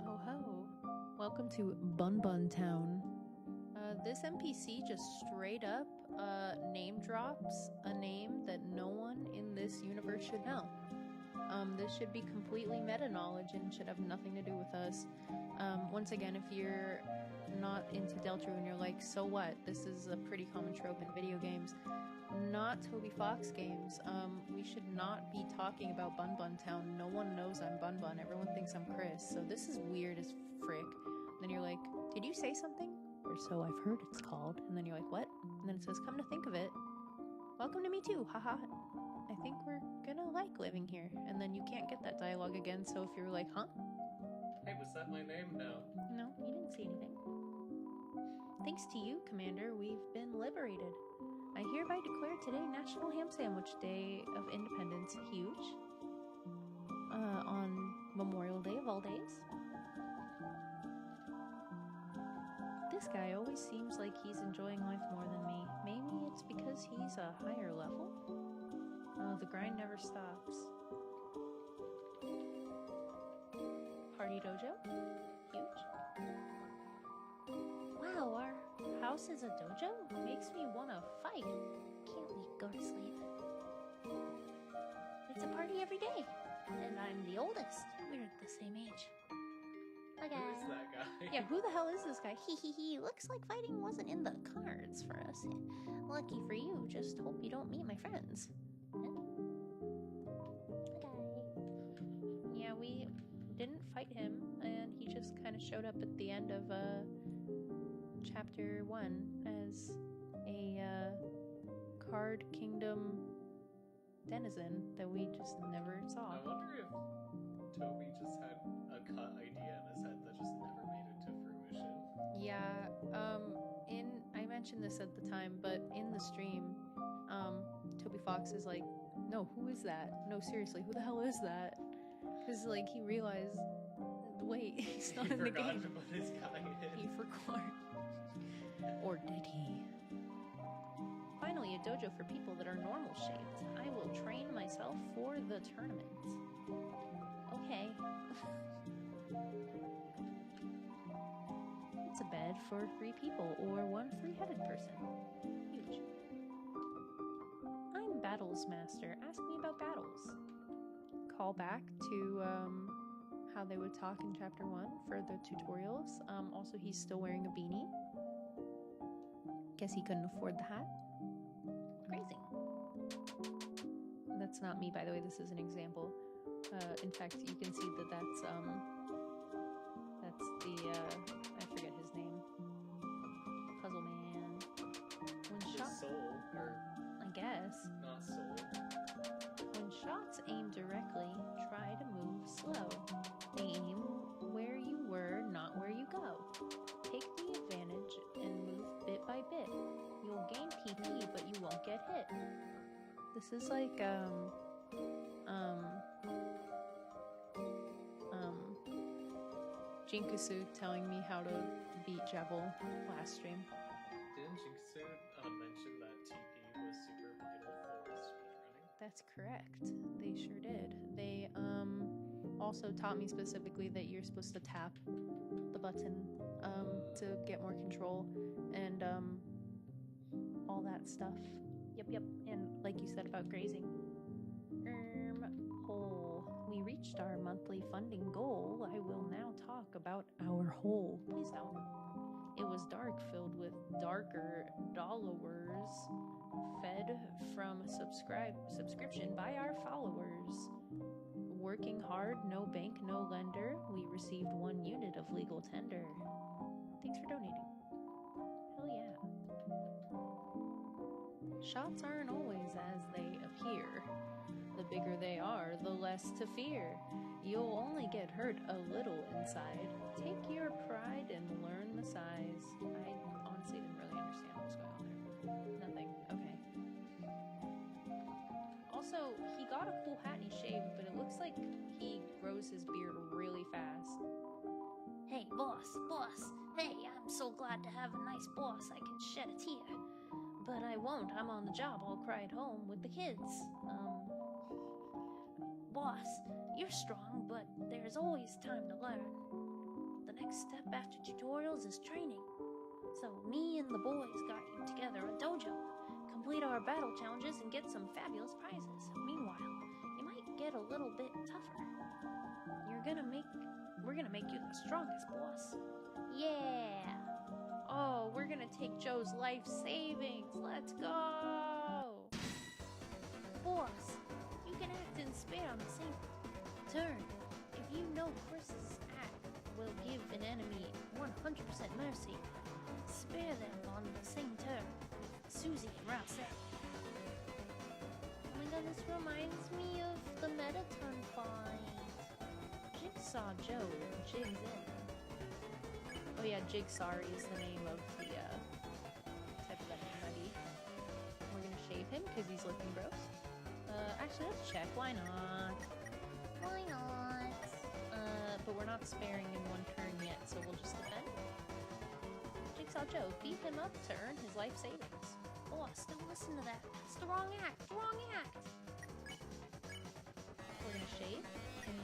Oh ho. Welcome to Bunbun Town. This NPC just straight up name drops a name that no one in this universe should know. This should be completely meta knowledge and should have nothing to do with us. Once again, if you're not into Deltarune and you're like, so what? This is a pretty common trope in video games. Not Toby Fox games. We should not be talking about Bunbun Town. No one knows I'm Bunbun. Everyone thinks I'm Chris. So this is weird as frick. And then you're like, did you say something? Or so I've heard it's called. And then you're like, what? And then it says, come to think of it, welcome to me too, haha. I think we're gonna like living here. And then you can't get that dialogue again, so if you're like, huh? Hey, was that my name? No. No, you didn't see anything. Thanks to you, Commander, we've been liberated. I hereby declare today National Ham Sandwich Day of Independence. Huge. On Memorial Day of all days. This guy always seems like he's enjoying life more than me. Maybe it's because he's a higher level? Oh, the grind never stops. Party dojo? Huge. house is a dojo? Makes me wanna fight. Can't we go to sleep? It's a party every day, and I'm the oldest. We're the same age. Okay. Who is that guy? Yeah, who the hell is this guy? He looks like fighting wasn't in the cards for us. Lucky for you, just hope you don't meet my friends. Yeah, we didn't fight him, and he just kind of showed up at the end of chapter 1 as a Card Kingdom denizen that we just never saw. I wonder if Toby just had a cut idea in his head that just never made it to fruition. Yeah, I mentioned this at the time, but in the stream, Toby Fox is like, no, who is that? No, seriously, who the hell is that? Because, like, he realized, wait, he's not in the game. He forgot to put his guy in. He forgot. Or did he? Finally, a dojo for people that are normal shaped. I will train myself for the tournament. Okay. It's a bed for 3 people or 1 free-headed person. Huge. I'm Battles Master. Ask me about battles. Call back to how they would talk in chapter 1 for the tutorials. Also, he's still wearing a beanie. Guess he couldn't afford the hat. Grazing. That's not me, by the way. This is an example. In fact, you can see that that's the I forget his name. Puzzle Man. When shot, Soul, or I guess. not soul. When shots aim directly, try to move slow. They aim where you were, not where you go. Take the advantage and move bit by bit. You'll gain PP, but you won't get hit. This is like, Jinkusu telling me how to beat Jebel last stream. Didn't Jinxu mention that TP was super vital for speedrunning? That's correct. They sure did. They also taught me specifically that you're supposed to tap the button to get more control and all that stuff. Yep. And like you said about grazing. Hole. We reached our monthly funding goal. I will now talk about our hole. Please don't. It was dark, filled with darker dollars, fed from subscription by our followers. Working hard, no bank, no lender. We received 1 unit of legal tender. Thanks for donating. Hell yeah. Shots aren't always as they appear. The bigger they are, the less to fear. You'll only get hurt a little inside. Take your pride and learn the size. I honestly didn't really understand what was going on there. Nothing. Okay. Also, he got a cool hat and he shaved, but it looks like he grows his beard really fast. Hey, boss. Hey, I'm so glad to have a nice boss I can shed a tear. But I won't. I'm on the job. I'll cry at home with the kids. Boss, you're strong, but there's always time to learn. The next step after tutorials is training. So me and the boys got you together a dojo. Complete our battle challenges and get some fabulous prizes. Meanwhile, you might get a little bit tougher. We're gonna make you the strongest, boss. Yeah! Oh, we're gonna take Joe's life savings. Let's go! Boss, you can act and spare on the same turn. If you know Chris's act will give an enemy 100% mercy, spare them on the same turn. Susie and Rousette. Oh my god, this reminds me of the Metaton fight. Jigsaw Joe jigs in. Oh yeah, Jigsaw is the name of the type of buddy. We're gonna shave him because he's looking gross. Actually, let's check. Why not? Why not? But we're not sparing in 1 turn yet, so we'll just defend. Jigsaw Joe, beat him up to earn his life savings. Boss, don't listen to that. It's the wrong act. Wrong act. We're gonna shave and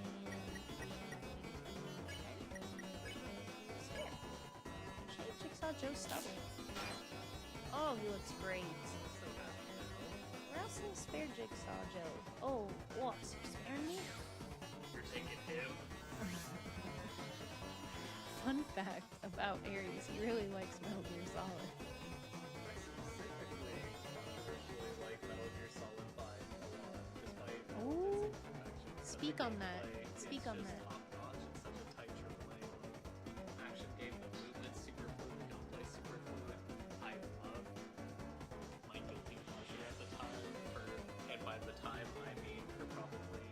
shave Jigsaw Joe's stubble. Oh, he looks great. So happy now. Where else is spare Jigsaw Joe? Oh, what? You sparing me? You're taking him. Fun fact about Aries, he really likes Metal Gear Solid. I specifically controversially like Metal Gear Solid 5 a lot, despite all of Ooh. its imperfections. The Speak on gameplay, that. Speak it's on just that. top notch. It's such a tight AAA action game. The movement's super fluid, the gunplay super fluid. I love my guilty pleasure at the time and by the time I mean for probably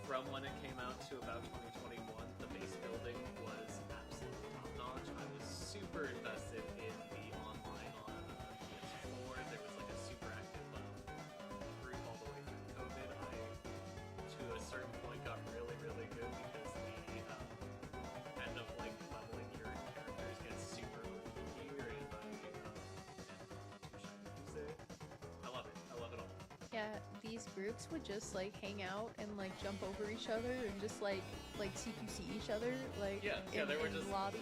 from when it came out to about 2021, the base building was absolutely top notch. I was super invested in the online on PS4. There was like a super active group all the way through COVID. I, to a certain point, got really, really good because the end of like leveling your characters gets super gear and I love it. I love it all. Yeah, these groups would just like hang out and like jump over each other and just like CQC each other like Yeah, they were in just lobbies.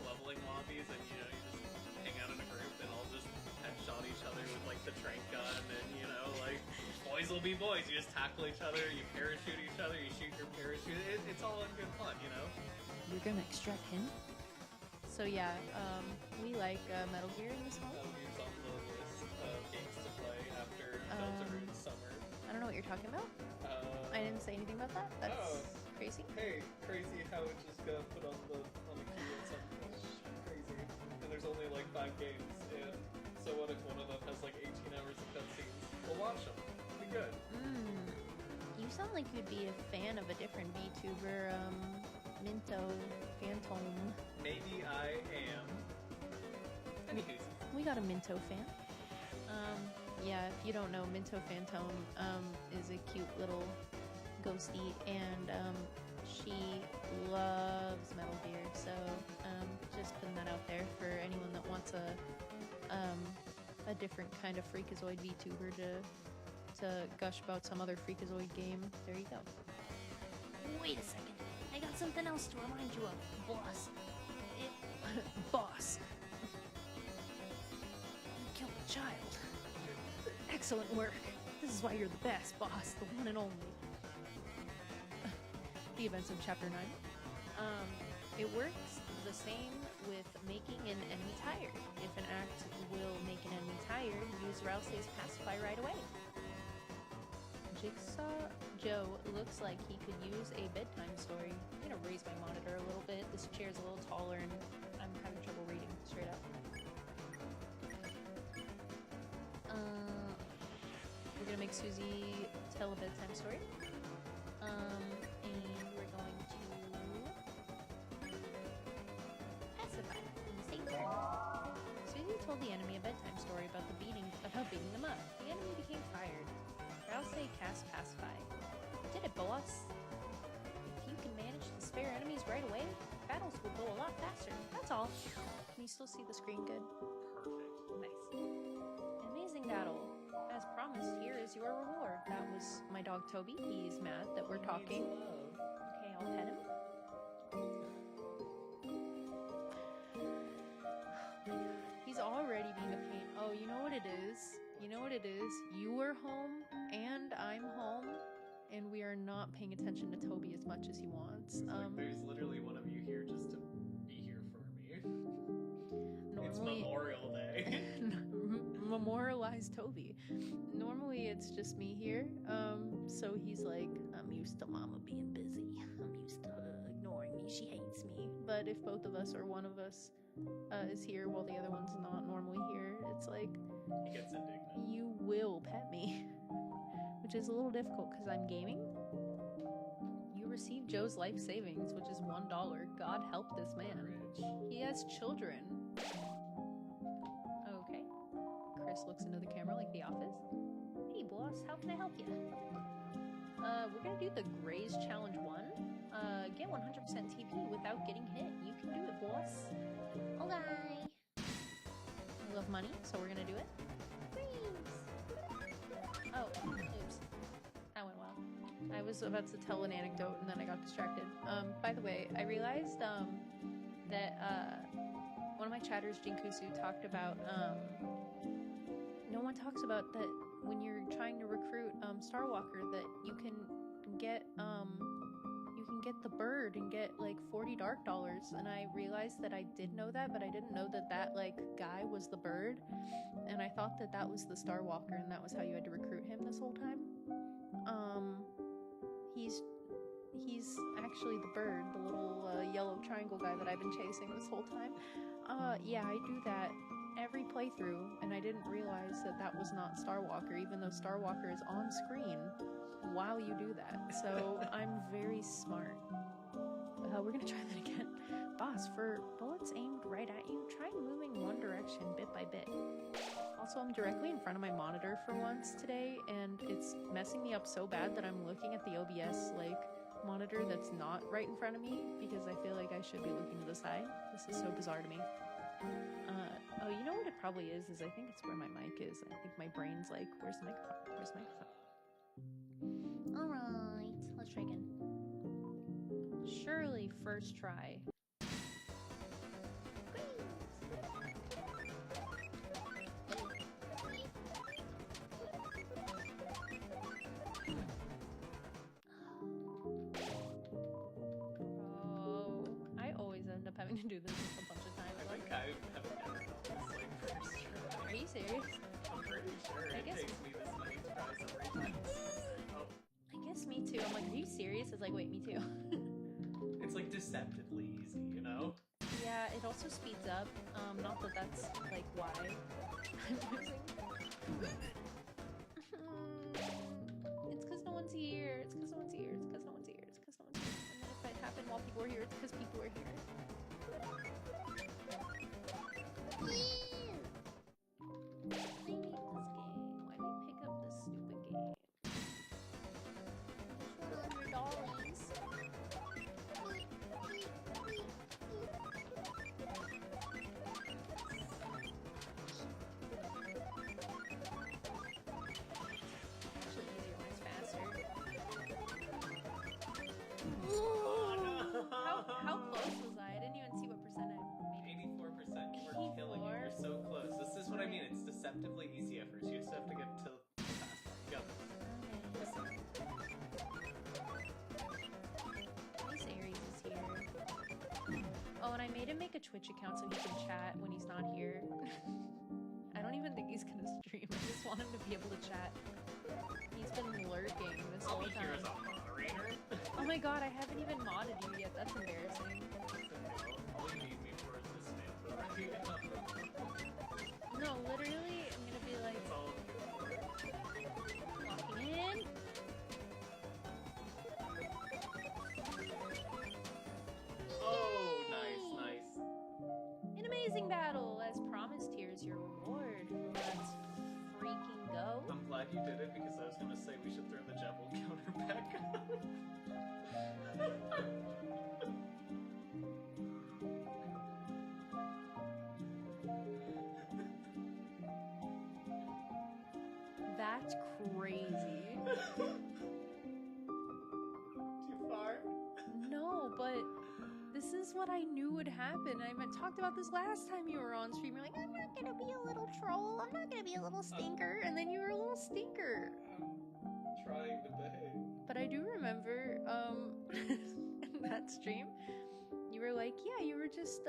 leveling lobbies, and you know, you just hang out in a group and all just headshot each other with like the trank gun, and you know, like boys will be boys. You just tackle each other, you parachute each other, you shoot your parachute. It's all in good fun, you know. You're gonna extract him. So yeah, we like Metal Gear in this home. Metal Gear's on the list of games to play after Deltarune's Summer. I don't know what you're talking about. I didn't say anything about that. That's crazy. Hey, crazy how it just got put on the queue at some point. Crazy. And there's only like 5 games, and so what if one of them has like 18 hours of cutscenes? We'll watch them. It'll be good. You sound like you'd be a fan of a different VTuber, Minto Phantom. Maybe I am. Anywho. We got a Minto fan. Yeah, if you don't know, Minto Phantom is a cute little ghosty, and she loves Metal Gear. So just putting that out there for anyone that wants a different kind of Freakazoid VTuber to gush about some other Freakazoid game. There you go. Wait a second. I got something else to remind you of, boss. Boss. You killed a child. Excellent work. This is why you're the best, boss. The one and only. The events of Chapter 9. It works the same with making an enemy tired. If an act will make an enemy tired, use Rousey's Pacify right away. Jigsaw Joe looks like he could use a bedtime story. I'm gonna raise my monitor a little bit. This chair's a little taller and I'm having trouble reading straight up. We're gonna make Susie tell a bedtime story. And we're going to pacify in the same turn. Susie told the enemy a bedtime story about beating them up. The enemy became tired. Rousey cast Pacify. Did it, boss? If you can manage to spare enemies right away, battles will go a lot faster. That's all. Can you still see the screen good? Perfect. Nice. Amazing battle. As promised, here is your reward. That was my dog Toby. He's mad that we're talking. Okay, I'll pet him. He's already being a pain. Oh, you know what it is? You know what it is? You are home and I'm home, and we are not paying attention to Toby as much as he wants. It's like there's literally one of you here just to be here for me. It's Memorial Day. Memorialize Toby. Normally it's just me here, so he's like, I'm used to Mama being busy. I'm used to ignoring me. She hates me. But if both of us or one of us is here while the other one's not normally here, it's like, He gets indignant. you will pet me. Which is a little difficult because I'm gaming. You receive Joe's life savings, which is $1. God help this man. Rich. He has children. Okay. Chris looks into the camera like The Office. Hey, boss, how can I help you? We're gonna do the Graze Challenge 1. Get 100% TP without getting hit. You can do it, boss. Okay. I love money, so we're gonna do it. Oh, oops. That went well. I was about to tell an anecdote and then I got distracted. By the way, I realized that one of my chatters, Jinkusu, talked about, no one talks about that when you're trying to recruit Starwalker, that you can get the bird and get like 40 dark dollars. And I realized that I did know that, but I didn't know that that like guy was the bird, and I thought that that was the Starwalker, and that was how you had to recruit him this whole time. He's actually the bird, the little yellow triangle guy that I've been chasing this whole time. Yeah, I do that every playthrough, and I didn't realize that that was not Starwalker, even though Starwalker is on screen while you do that. So I'm very smart. We're gonna try that again. Boss, for bullets aimed right at you, try moving one direction bit by bit. Also, I'm directly in front of my monitor for once today, and it's messing me up so bad that I'm looking at the OBS like monitor that's not right in front of me, because I feel like I should be looking to the side. This is so bizarre to me. Oh, you know what it probably is I think it's where my mic is. I think my brain's like, where's the microphone? Where's the microphone? Alright, let's try again. Surely first try. Oh, I always end up having to do this a bunch of times. I think I have never done this like first try. Are you serious? I'm pretty sure I it guess- takes me this many tries every time. Oh, I guess me too. I'm like, are you serious? It's like, wait, me too. it's like deceptively easy, you know? Yeah, it also speeds up. Not that that's like why I'm losing. It's because no one's here. It's because no one's here. It's because no one's here. It's because no one's here. And then if it happened while people were here, it's because people were here. I need this game. Why did we pick up this stupid game? $100. Actually easier when it's faster. Oh no! How close was I? I didn't even see what percent I made. 84%. You were killing it. You're so close. This is what I mean. It's deceptively easy at first. You just have to get to the fast part. Go. At least Aries is here. Oh, and I made him make a Twitch account so he can chat when he's not here. I don't even think he's gonna stream. I just want him to be able to chat. He's been lurking this I'll whole be here as time. a moderator. Oh my god, I haven't even modded you yet. That's embarrassing. All you need me for is this man. No, literally, I'm gonna be like That's all I'm here for. walking in. Oh, Yay! nice. An amazing battle, as promised. Here's your reward. Let's freaking go. I'm glad you did it because I was gonna say we should throw the Jebel counter back up. That's crazy. Too far? No, but this is what I knew would happen. I talked about this last time you were on stream. You're like, I'm not gonna be a little troll. I'm not gonna be a little stinker. And then you were a little stinker. I'm trying to behave. But I do remember, in that stream, you were like, yeah, you were just,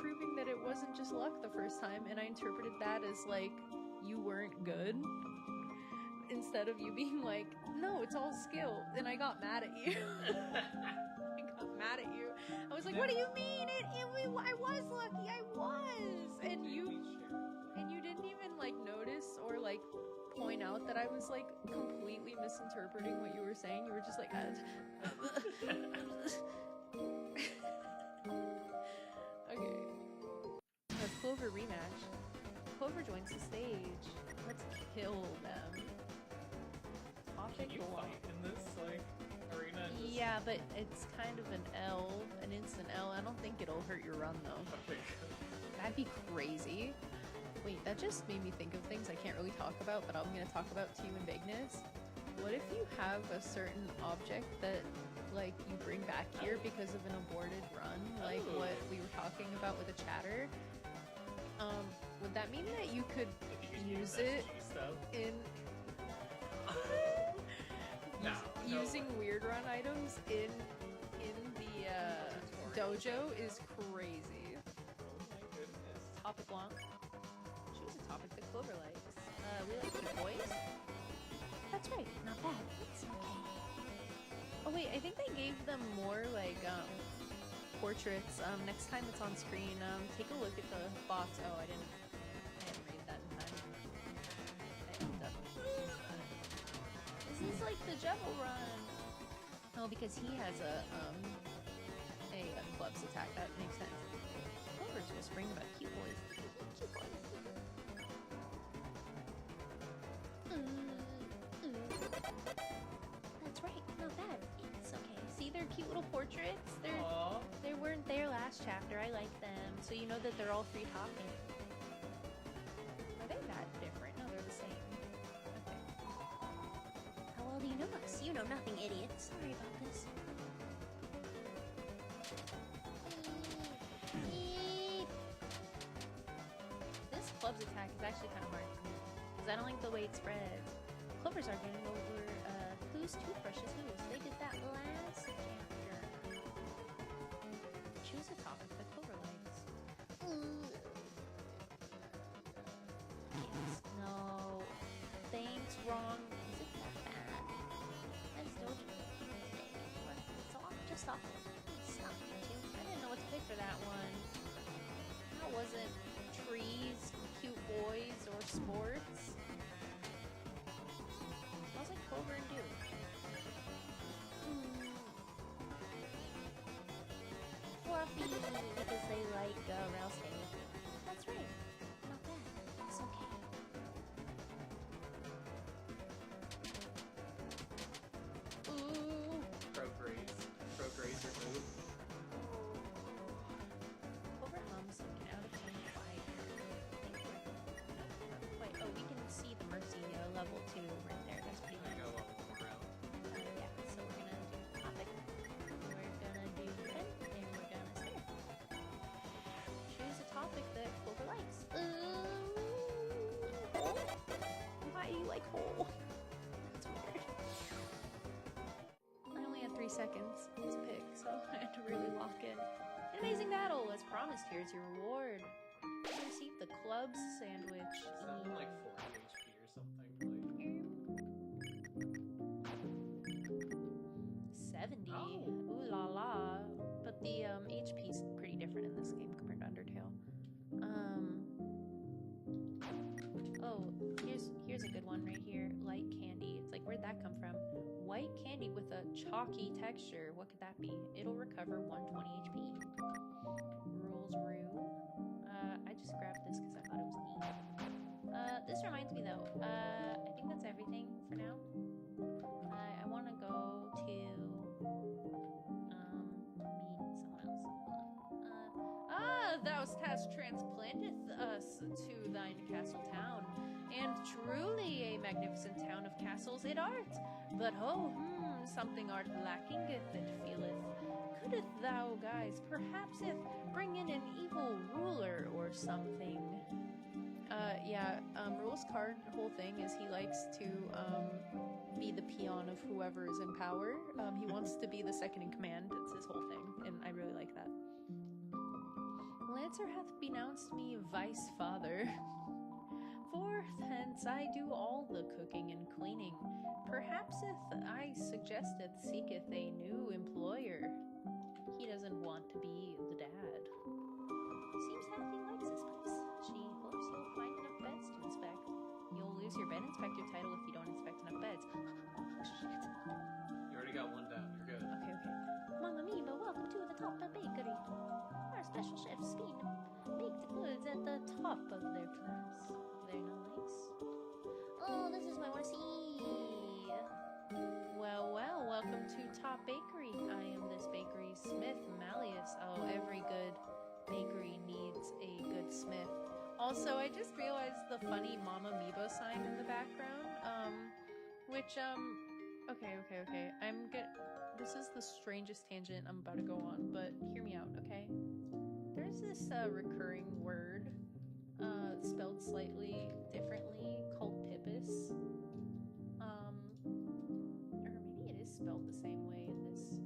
proving that it wasn't just luck the first time. And I interpreted that as, like, you weren't good. Instead of you being like, no, it's all skill. And I got mad at you. I got mad at you. I was like, what do you mean? I was lucky. I was. And you didn't even like notice or like point out that I was like completely misinterpreting what you were saying. You were just like, okay. Clover rematch. Clover joins the stage. Let's kill them. Can you fight in this like arena? Just... Yeah, but it's kind of an L, an instant L. I don't think it'll hurt your run though. Okay, good. That'd be crazy. Wait, that just made me think of things I can't really talk about, but I'm gonna talk about to you in vagueness. What if you have a certain object that like you bring back here because of an aborted run, like what we were talking about with the chatter. Would that mean that you could use it in using weird run items in the dojo is crazy. Oh my goodness. Topic one. Choose a topic that Clover likes. We like cute boys. That's right, not bad. It's okay. Oh wait, I think they gave them more like portraits. Next time it's on screen, take a look at the box. Oh, I didn't read that in time. I ended up. This is like the Jebel run. Oh, because he has a clubs attack. That makes sense. Clover's whispering about cute boys. Cute boys. That's right, not bad. It's okay. See their cute little portraits? They weren't there last chapter. I like them. So you know that they're all free talking. Are they that different? No, they're the same. Okay. How well do you know us? You know nothing, idiot. Sorry about this. This club's attack is actually kind of hard for me because I don't like the way it spreads. Clover's arguing over whose toothbrush is whose. They did that last chapter. Choose a topic that Clover likes. Yes. No. Thanks. Wrong. Is it that bad? That's dojo. So I'll just stop it. Stop you two. I didn't know what to pick for that one. That wasn't trees, cute boys, or sports. Smells like Clover and Dew. Fluffy, because they like Rouse Day. That's right. Not bad. It's okay. Ooh. Pro-grazer move. Clover hums like an out-of-tune choir. Wait, oh, we can see the Mercy level 2 right there. That's pretty I nice. go level 4 out. Yeah, so we're gonna do topic. We're gonna do Ben, and we're gonna say it. Choose a topic that Clover likes. Hole? Why do you like hole? That's weird. I only had 3 seconds to pick, so I had to really lock in. An amazing battle! As promised, here's your reward. You received the club's sandwich. Is that one like 40 HP or something? Like 70. Oh. Ooh la la. But the HP's pretty different in this game compared to Undertale. Oh, here's a good one right here. Light candy. It's like, where'd that come from? White candy with a chalky texture. What could that be? It'll recover 120 HP. Rules rue. I just grabbed this because I thought it was neat. This reminds me though. I think that's everything for now. I want to go to meet someone else. Thou hast transplanteth us to thine castle town, and truly a magnificent town of castles it art. But something art lacking it feeleth. Couldst thou guys perhaps bring in an evil ruler or something? Rule's card whole thing is he likes to be the peon of whoever is in power. He wants to be the second in command. It's his whole thing, and I really like that. Lancer hath denounced me vice father. For hence I do all the cooking and cleaning. Perhaps if I suggesteth seeketh a new employer. He doesn't want to be the dad. Seems Hathy likes this place. She hopes you'll find enough beds to inspect. You'll lose your bed inspector title if you don't inspect enough beds. Oh, shit. you already got one down. You're good. Okay. Mamma Mia, welcome to the Top Bakery. Our special chef Speed baked the goods at the top of their class. Very nice. Oh, this is what I want to see. Well, welcome to Top Bakery. I am this bakery's Smith Malleus. Oh, every good bakery needs a good smith. Also, I just realized the funny Mama Meebo sign in the background, okay. this is the strangest tangent I'm about to go on, but hear me out, okay? There's this recurring word spelled slightly differently called Pippus. Or maybe it is spelled the same way in this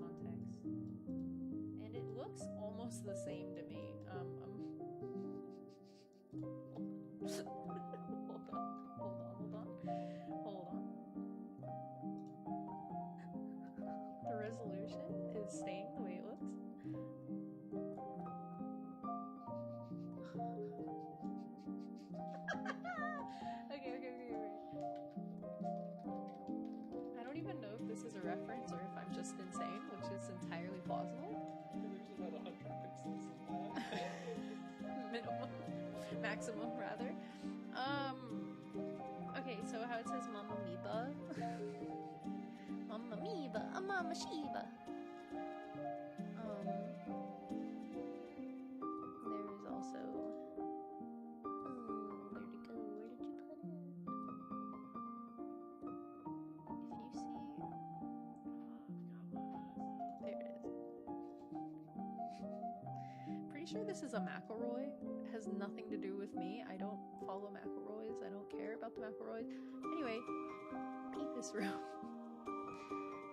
context. And it looks almost the same to me. Hold on. The resolution is staying the way it looks. Okay. I don't even know if this is a reference or if I'm just insane, which is entirely plausible. There's about 100 pixels in that. Minimum. Maximum, rather. Okay, so how it says Mama Miba. Mama Miba, a Mama Shiba. There is also... where'd it go? Where did you put it? If you see... there it is. Pretty sure this is a McElroy. It has nothing to do with me. I don't follow McElroys. I don't care about the McElroys. Anyway, peep this room.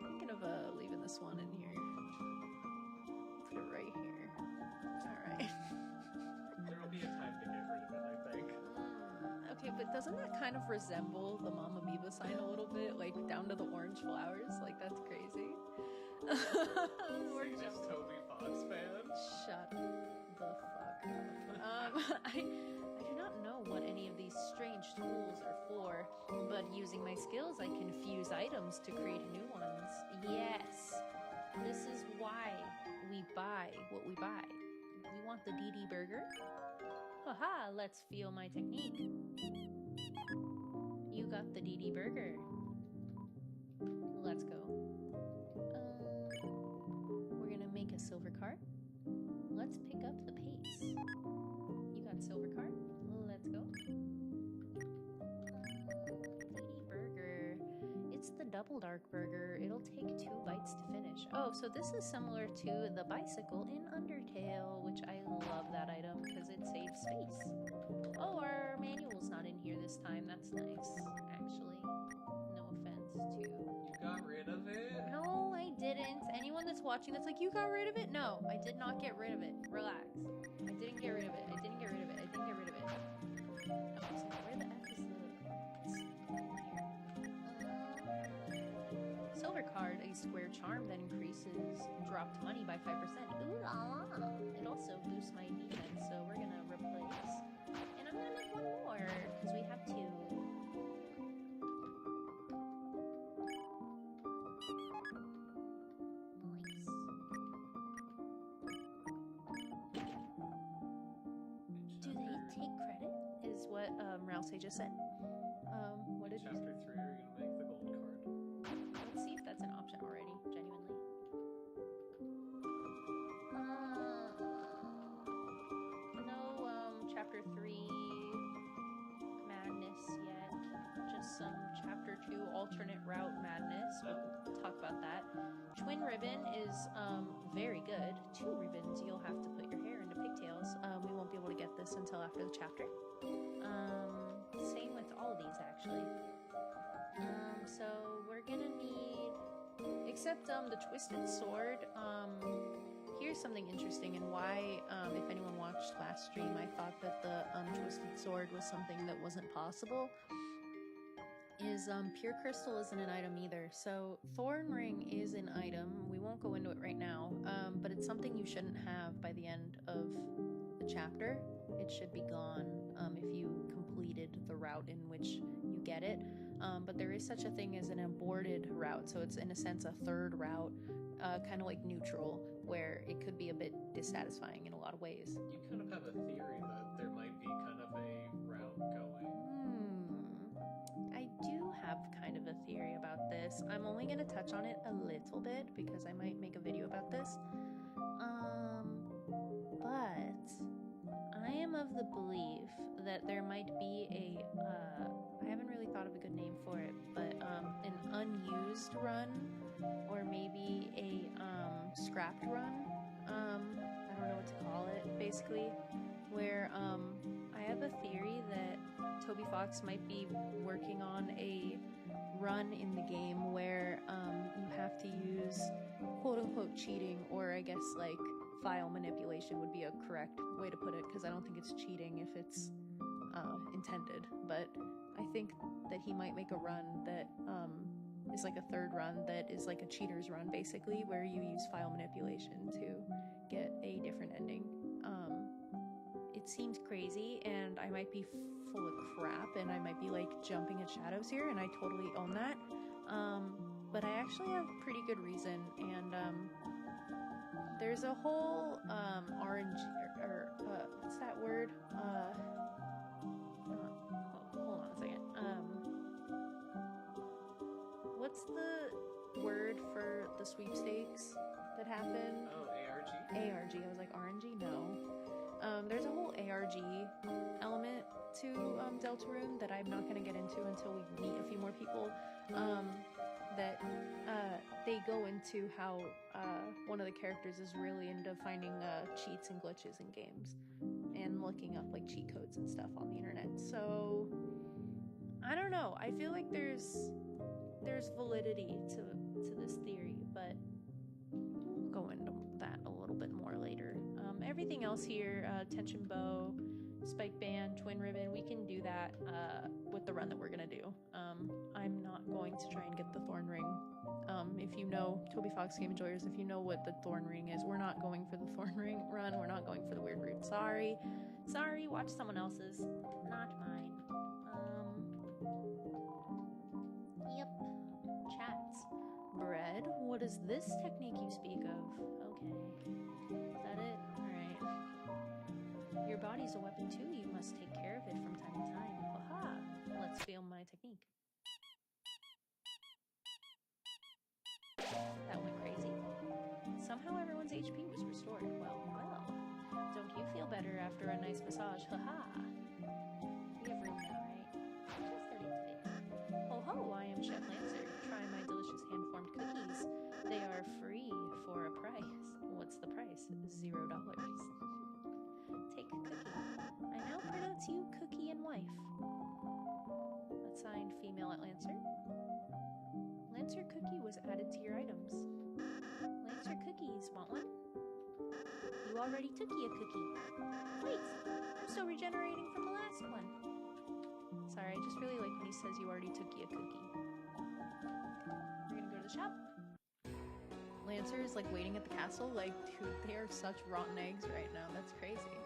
Thinking of leaving this one in here. Put it right here. Alright. There'll be a time to get rid of it, I think. Okay, but doesn't that kind of resemble the Mama Miba sign a little bit? Like, down to the orange flowers? Like, that's crazy. We're This Toby Fox fan. Shut the fuck up. I do not know what any of these strange tools are for, but using my skills I can fuse items to create new ones. Yes, this is why we buy what we buy. You want the DD burger? Haha, let's feel my technique. You got the DD burger. Let's go. We're gonna make a silver card. Let's pick up the pace. You got silver card? Let's go. DD burger. It's the double dark burger. It'll take 2 bites to finish. Oh, so this is similar to the bicycle in Undertale, which I love that item because it saves space. Oh, our manual's not in here this time. That's nice, actually. No offense to... You got rid of it? No, I didn't. Anyone that's watching that's like, you got rid of it? No, I did not get rid of it. Relax. I didn't get rid of it. I didn't get rid of it. I didn't get rid of it. Okay, so where the F is the... Silver card, a square charm that increases dropped money by 5%. Ooh la la. It also boosts my defense, so we're gonna replace. And I'm gonna make one more, because we have 2. Do they take credit? Is what Rousey just said. What did you Chapter 3, are you gonna make the gold card? Let's see if that's an option already, genuinely. No, chapter 3 madness yet. Just some chapter 2 alternate route madness. We'll talk about that. Twin ribbon is very good. 2 ribbons, you'll have to put your hair into pigtails. We won't be able to get this until after the chapter. Same with all of these, actually. So we're gonna need, except the twisted sword. Here's something interesting, and why, if anyone watched last stream, I thought that the twisted sword was something that wasn't possible. Is pure crystal isn't an item either. So thorn ring is an item. We won't go into it right now, but it's something you shouldn't have by the end of the chapter. It should be gone if you completed the route in which you get it. But there is such a thing as an aborted route, so it's in a sense a third route, kind of like neutral, where it could be a bit dissatisfying in a lot of ways. You kind of have a theory that there might be kind of a route going. I do have kind of a theory about this. I'm only going to touch on it a little bit because I might make a video about this. But I am of the belief that there might be a, I haven't really thought of a good name for it, but an unused run, or maybe a scrapped run. I don't know what to call it, basically, where I have a theory that Toby Fox might be working on a run in the game where you have to use quote-unquote cheating, or I guess like file manipulation would be a correct way to put it, because I don't think it's cheating if it's intended, but I think that he might make a run that is like a third run that is like a cheater's run, basically, where you use file manipulation to get a different ending. It seems crazy, and I might be full of crap, and I might be like jumping at shadows here, and I totally own that. But I actually have pretty good reason, and there's a whole RNG or what's that word? Hold on a second. What's the word for the sweepstakes that happen? Oh, ARG? ARG. I was like, RNG? No. There's a whole ARG element to Deltarune that I'm not going to get into until we meet a few more people. That they go into how one of the characters is really into finding cheats and glitches in games and looking up like cheat codes and stuff on the internet. So I don't know. I feel like there's validity to this theory, but we'll go into that a little bit more later. Everything else here, tension bow, spike band, twin ribbon, we can do that with the run that we're gonna do. I'm not going to try and get the thorn ring. If you know, Toby Fox Game Enjoyers, if you know what the thorn ring is, we're not going for the thorn ring run. We're not going for the weird route. Sorry, watch someone else's, not mine. Yep. Chats. Bread, what is this technique you speak of? Okay. Is that it? Alright. Your body's a weapon too. You must take care of it from time to time. Haha. Let's film my technique. That went crazy. Somehow everyone's HP was restored. Well. Don't you feel better after a nice massage? Haha. We have room now, right? Just 30 today. Ho ho, I am Chef Lancer. Try my delicious hand-formed cookies. They are free for a price. What's the price? $0. Take cookie. I now pronounce you Cookie and Wife. Assigned female at Lancer. Lancer Cookie was added to your items. Lancer Cookies, want one? You already took a cookie. Wait, I'm still regenerating from the last one. Sorry, I just really like when he says you already took a cookie. We're gonna go to the shop. Lancer is like waiting at the castle. Like, dude, they are such rotten eggs right now. That's crazy.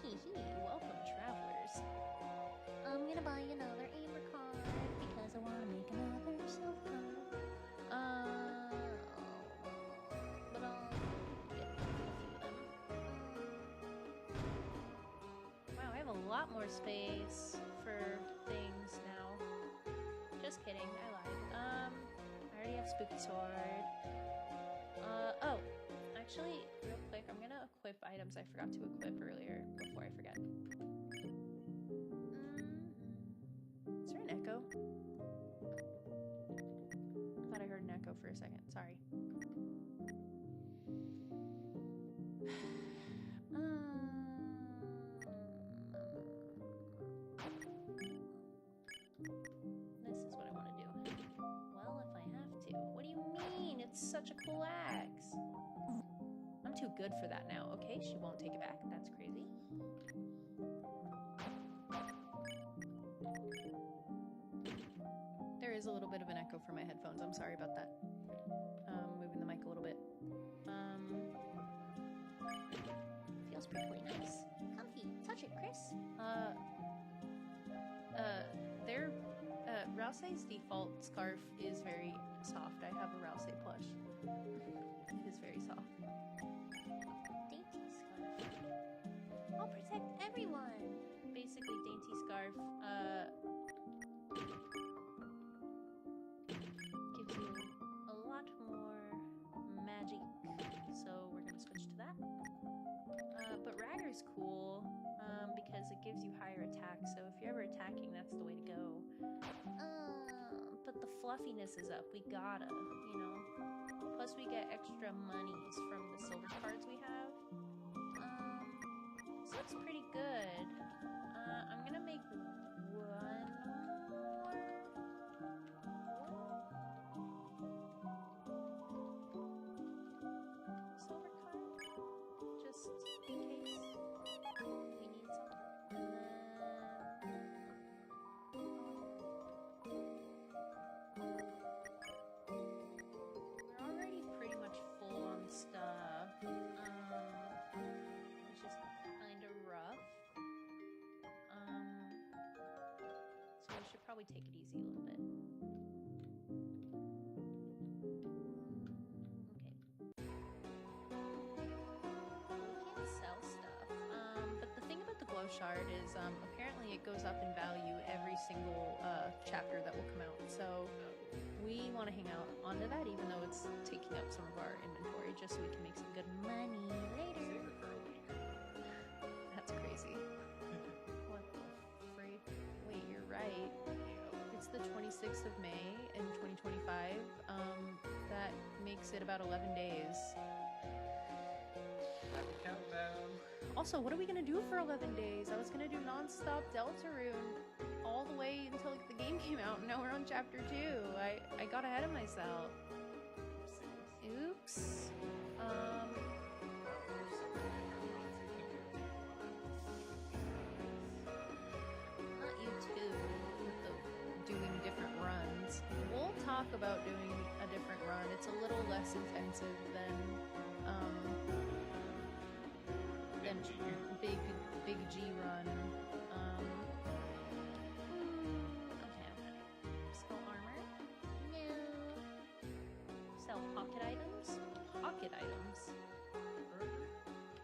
Hee hee, welcome travelers. I'm gonna buy another Amber card because I want to make another self card. But I'll get a few of them. Wow, I have a lot more space for things now. Just kidding, I lied. I already have Spooky Sword. Oh, actually, real quick, I'm gonna equip items I forgot to equip earlier before I forget. Is there an echo? I thought I heard an echo for a second. Sorry. This is what I want to do. Well, if I have to. What do you mean? It's such a cool axe. I'm too good for that now. Okay, she won't take it back. That's crazy. There is a little bit of an echo from my headphones. I'm sorry about that. Moving the mic a little bit. Feels pretty nice. Comfy. Touch it, Chris. Rousey's default scarf is very soft. I have a Rousey plush. It is very soft. Dainty scarf. I'll protect everyone. Basically, dainty scarf gives you a lot more magic. So we're gonna switch to that. But Ragger's cool. gives you higher attack. So if you're ever attacking, that's the way to go. But the fluffiness is up. We gotta, you know. Plus, we get extra monies from the silver cards we have. So it's pretty good. I'm gonna make one more silver card, just in case we need something. We're already pretty much full on stuff, which is kind of rough. So we should probably take it easy a little bit. Shard is apparently it goes up in value every single chapter that will come out, so we want to hang out onto that even though it's taking up some of our inventory just so we can make some good money later. That's crazy. What the freak? Wait, you're right. It's the 26th of May in 2025. That makes it about 11 days. Happy countdown. Also, what are we gonna do for 11 days? I was gonna do non-stop Deltarune all the way until the game came out, and now we're on chapter 2. I got ahead of myself. Oops. Not you too, with the doing different runs. We'll talk about doing a different run. It's a little less intensive than big G run. Okay, I'm ready. Sell armor? No. Sell pocket items? Pocket items?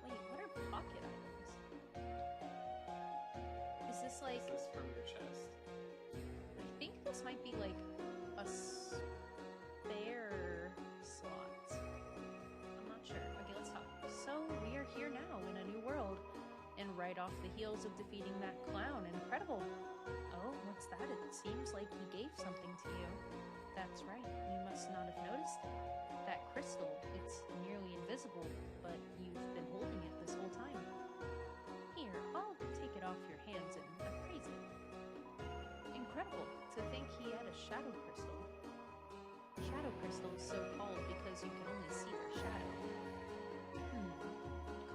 Wait, what are pocket items? Is this like... This is from your chest. I think this might be like a spare slot. I'm not sure. Okay, let's talk. So we are here now in a new world. And right off the heels of defeating that clown. Incredible. Oh, what's that? It seems like he gave something to you. That's right. You must not have noticed it. That crystal, it's nearly invisible, but you've been holding it this whole time. Here, I'll take it off your hands and appraise it. Incredible. To think he had a shadow crystal. Shadow crystal is so called because you can only see their shadow.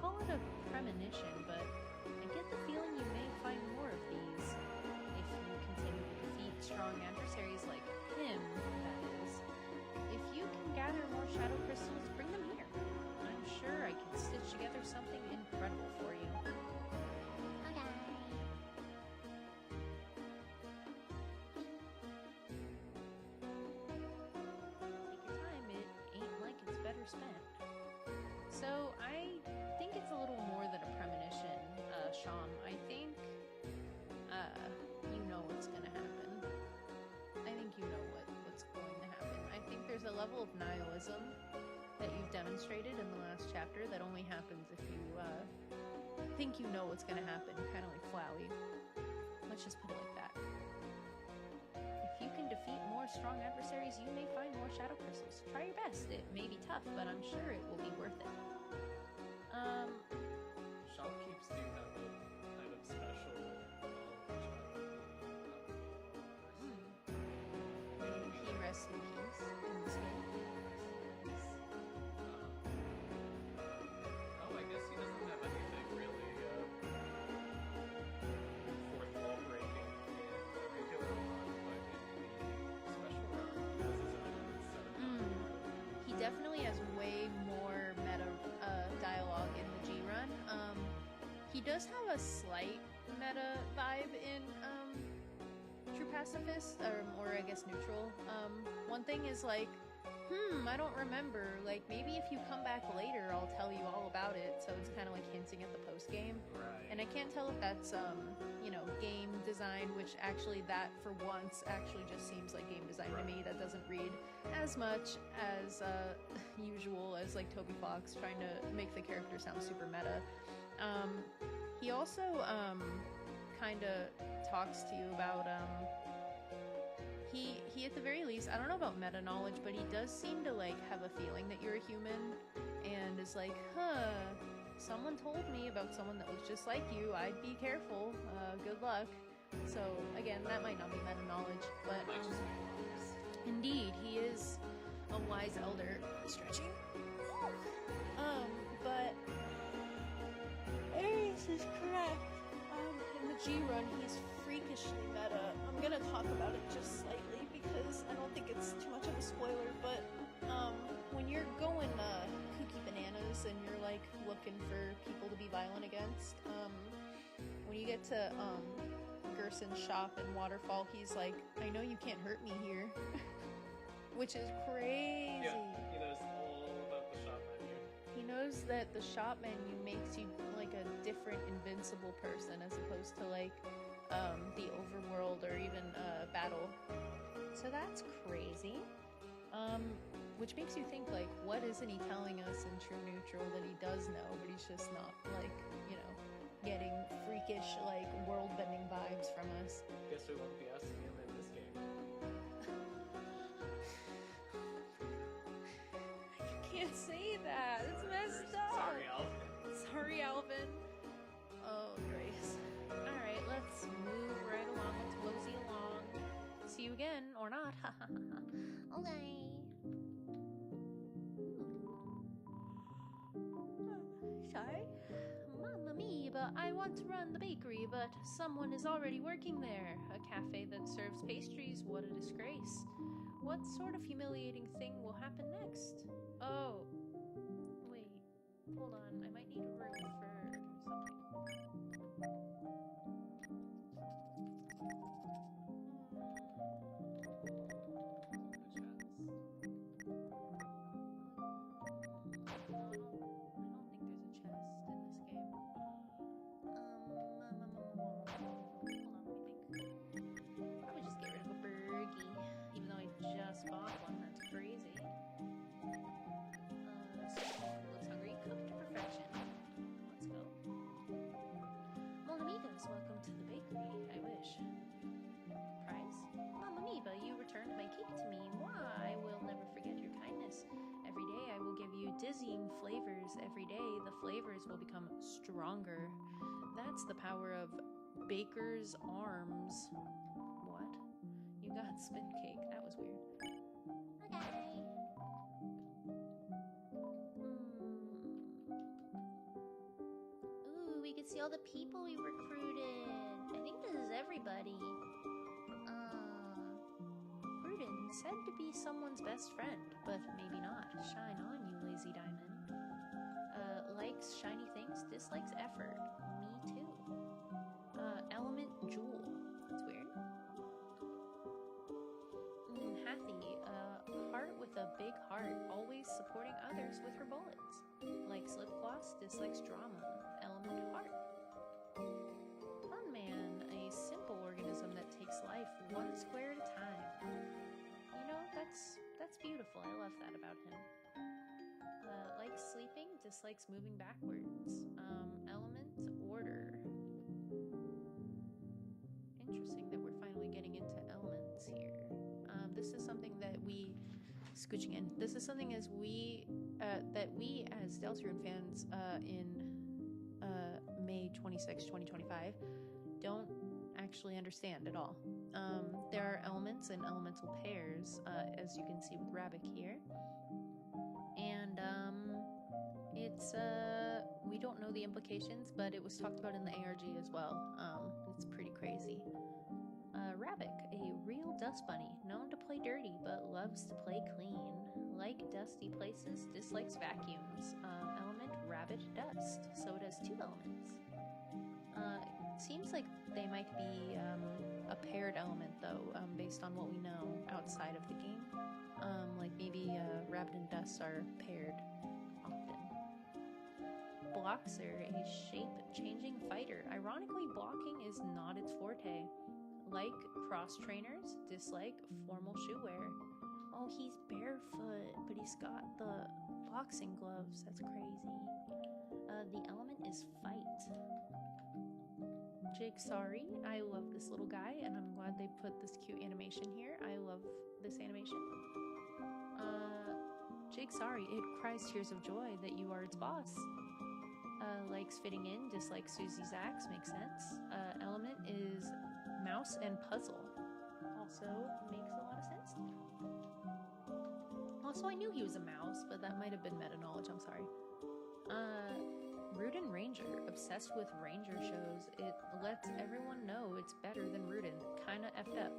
Call it a premonition, but I get the feeling you may find more of these. If you continue to defeat strong adversaries like him, that is. If you can gather more shadow crystals, bring them here. I'm sure I can stitch together something incredible for you. Okay. Take your time, it ain't like it's better spent. So, I think it's a little more than a premonition, Sham. I think, you know what's gonna happen. I think you know what's going to happen. I think there's a level of nihilism that you've demonstrated in the last chapter that only happens if you, think you know what's gonna happen, kind of like Flowey. Let's just put it like that. If you can defeat more strong adversaries, you may find more shadow crystals. Try your best. It may be tough, but I'm sure it will be worth it. Shopkeeps do have a kind of special knowledge of May he rest in peace in this game. I guess he doesn't have anything really fourth wall breaking in the regular run, but in the special run, he has his own 7 He definitely has way more meta dialogue in the G run. He does have a slight meta vibe in True Pacifist, or I guess Neutral. One thing is like, I don't remember. Like, maybe if you come back later, I'll tell you all about it. So it's kind of like hinting at the post game. Right. And I can't tell if that's, game design, which actually that for once actually just seems like game design to me. That doesn't read as much as usual as like Toby Fox trying to make the character sound super meta. He also, kind of talks to you about he at the very least, I don't know about meta knowledge, but he does seem to like have a feeling that you're a human, and is like, someone told me about someone that was just like you. I'd be careful. Good luck. So again, that might not be meta knowledge, but indeed, he is a wise elder. Stretching. But Aries is correct. In the G run, he's freakishly meta. I'm gonna talk about it just slightly because I don't think it's too much of a spoiler. But when you're going kooky bananas and you're like looking for people to be violent against, when you get to Gerson's shop in Waterfall, he's like, "I know you can't hurt me here," which is crazy. Yeah, he knows all about the shop menu. He knows that the shop menu makes you like a different invincible person as opposed to like the overworld or even battle. So that's crazy. Which makes you think like, what isn't he telling us in True Neutral that he does know, but he's just not like, you know, getting freakish like world-bending vibes from us. Guess we won't be asking him in this game. You can't say that. It's messed up. Sorry, Alvin. Sorry, Alvin. Oh, Grace. Alright, let's move right along. Let's mosey along. See you again, or not. Okay. Sorry? Mamma mia, but I want to run the bakery, but someone is already working there. A cafe that serves pastries, what a disgrace. What sort of humiliating thing will happen next? Oh. Wait. Hold on. I might need a room for something. Welcome to the bakery. I wish. Prize? Mamma mia, you returned my cake to me. Why? I will never forget your kindness. Every day I will give you dizzying flavors. Every day the flavors will become stronger. That's the power of baker's arms. What? You got spin cake. That was weird. Okay. Ooh, we can see all the people we recruited. I think this is everybody. Rudin, said to be someone's best friend, but maybe not. Shine on, you lazy diamond. Likes shiny things, dislikes effort. Me too. Element jewel. That's weird. Hathy, heart with a big heart, always supporting others with her bullets. Likes lip gloss, dislikes drama. Element heart. Bunman, a simple organism that takes life one square at a time. You know, that's beautiful. I love that about him. Likes sleeping, dislikes moving backwards. Element order. Interesting that we're finally getting into elements here. This is something that we scooching in. This is something as that we as Deltarune fans in May 26, 2025 don't actually understand at all. There are elements and elemental pairs, as you can see with Rabbit here, and it's we don't know the implications, but it was talked about in the ARG as well. It's pretty crazy. Rabbit, a real dust bunny, known to play dirty but loves to play clean. Like dusty places, dislikes vacuums. Element rabbit dust, so it has two elements. It seems like they might be a paired element though, based on what we know outside of the game. Like maybe rabbit and dust are paired often. Bloxer, a shape-changing fighter. Ironically, blocking is not its forte. Like cross trainers, dislike formal shoe wear. Oh, he's barefoot, but he's got the boxing gloves. That's crazy. The element is fight. Jigsaw. I love this little guy, and I'm glad they put this cute animation here. I love this animation. Jigsaw, it cries tears of joy that you are its boss. Likes fitting in, dislikes Susie's axe, makes sense. Element is mouse and puzzle. Also makes a lot of sense to me. Also, I knew he was a mouse, but that might have been meta knowledge, I'm sorry. Rudin Ranger, obsessed with ranger shows. It lets everyone know it's better than Rudin. Kinda effed up.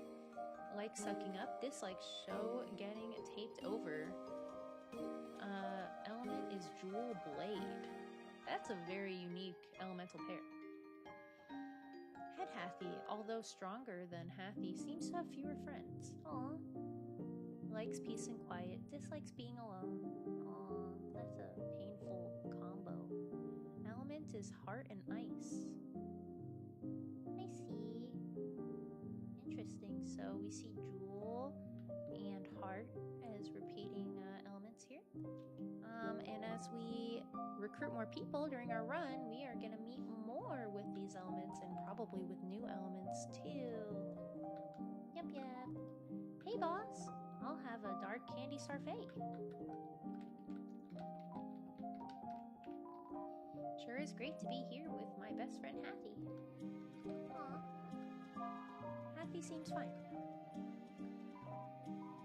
Like sucking up, dislike show getting taped over. Element is Jewel Blade. That's a very unique elemental pair. Head Hathy, although stronger than Hathy, seems to have fewer friends. Aww. Likes peace and quiet, dislikes being alone. Aww, that's a painful combo. Element is heart and ice. I see. Interesting. So we see Jewel and heart as repeating elements here. And as we recruit more people during our run, we are going to meet more with these elements and probably with new elements too. Yep. Hey boss, I'll have a dark candy parfait. Sure is great to be here with my best friend Hathy. Aw. Hathy seems fine.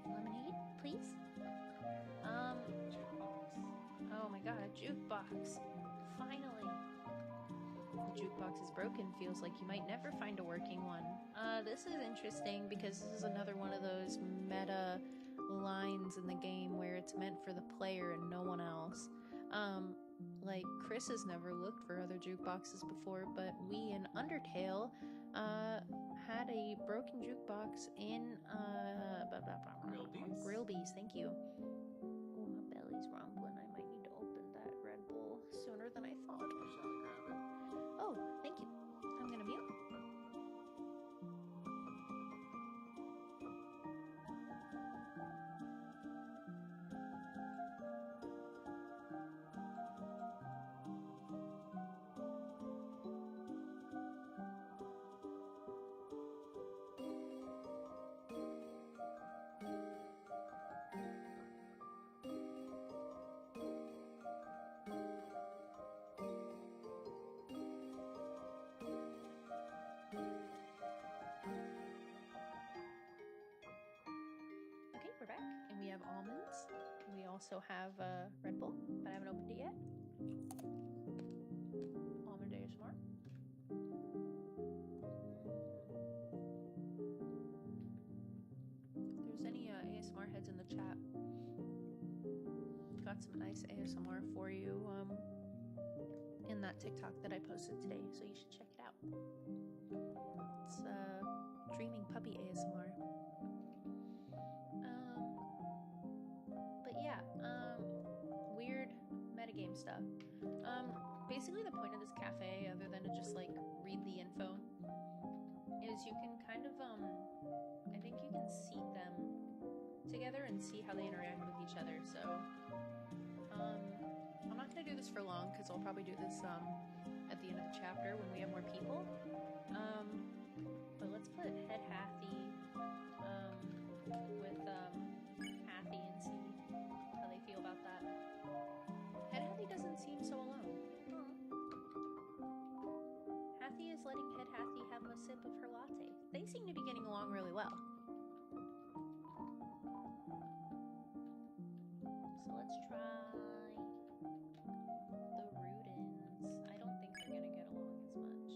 Lemonade, please? Oh my god, a jukebox. Finally. The jukebox is broken. Feels like you might never find a working one. This is interesting because this is another one of those meta lines in the game where it's meant for the player and no one else. Like, Chris has never looked for other jukeboxes before, but we in Undertale had a broken jukebox in Grillby's, thank you. Oh, my belly's rumbling. I might need to open that Red Bull sooner than I thought. Oh, thank you. I'm gonna mute. We're back, and we have almonds. We also have Red Bull, but I haven't opened it yet. Almond ASMR. If there's any ASMR heads in the chat, got some nice ASMR for you in that TikTok that I posted today, so you should check it out. It's Dreaming Puppy ASMR. Weird metagame stuff. Basically the point of this cafe, other than to just like read the info, is you can kind of I think you can seat them together and see how they interact with each other. So I'm not gonna do this for long because I'll probably do this at the end of the chapter when we have more people. But let's put Head Hathy with Hathy and see how they feel about that. Head Hathy doesn't seem so alone. Hathy is letting Head Hathy have a sip of her latte. They seem to be getting along really well. So let's try the Rudins. I don't think they're gonna get along as much.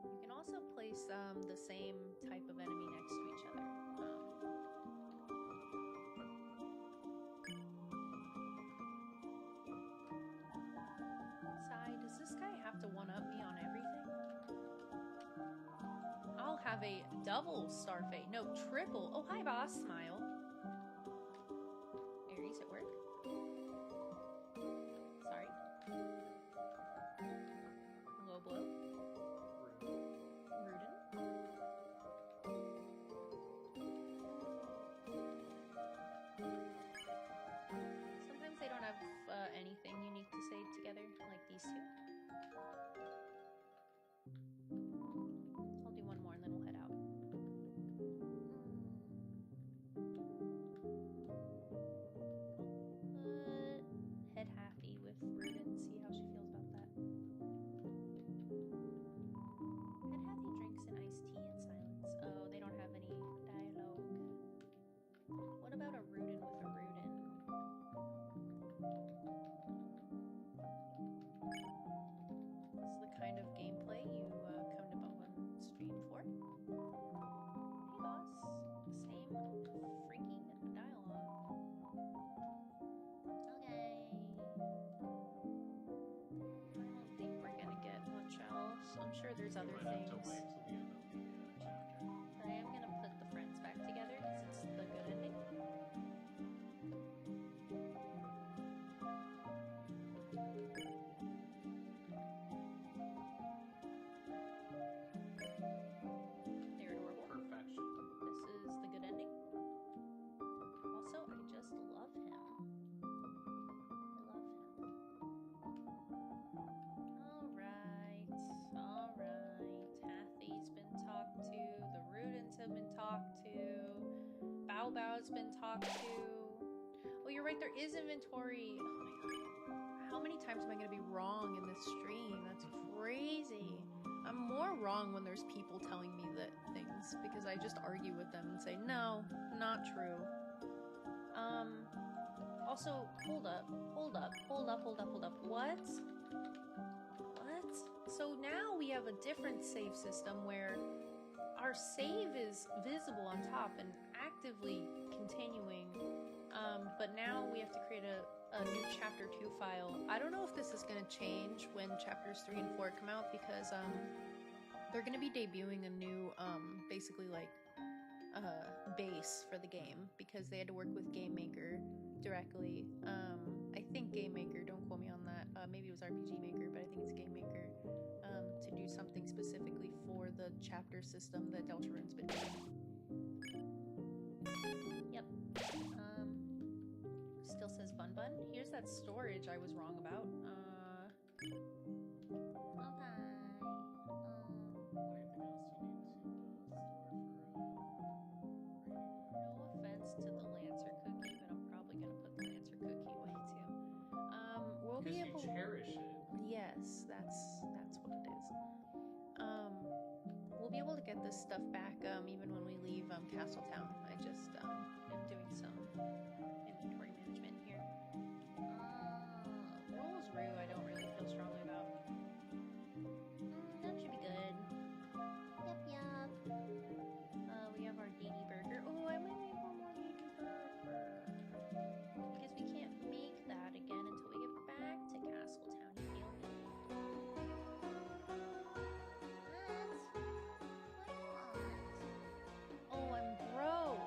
You can also place the same type of enemy next to each other. Does this guy have to one-up me on everything? I'll have a double starfait. No, triple. Oh, hi, boss. Smile. Aries at work. Sorry. Low blow. Rudin. Sometimes they don't have anything unique to say together, like these two. there's We other might have to things. wait till the end of the chapter. But I am gonna put the friends back together because it's the good ending. They're adorable. Perfection. This is the good ending. Also, I just love him. I love him. Alright. Hathy's been talked to. The Rudins have been talked to. Bao Bao's been talked to. Oh, you're right, there is inventory. Oh my god. How many times am I going to be wrong in this stream? That's crazy. I'm more wrong when there's people telling me that things because I just argue with them and say, no, not true. Also, hold up. What? So now we have a different save system where our save is visible on top and actively continuing. But now we have to create a new chapter 2 file. I don't know if this is going to change when chapters 3 and 4 come out because they're going to be debuting a new basically like base for the game because they had to work with Game Maker directly. I think Game Maker, don't quote me on that. Maybe it was RPG Maker, but I think it's Game Maker to do something specifically for the chapter system that Deltarune's been doing. Yep. Still says Bunbun. Here's that storage I was wrong about. Anything else you need to store for No offense to the Lancer cookie, but I'm probably gonna put the Lancer cookie away too. We'll be because able. you cherish it. Yes, that's what it is. We'll be able to get this stuff back even when we leave Castletown. I just am doing some inventory management here. Rules Rue, I don't really feel strongly about. That should be good. Yup. We have our DD burger. Oh, I might make one more DD burger. Because we can't make that again until we get back to Castletown, you feel me? Oh, I'm broke.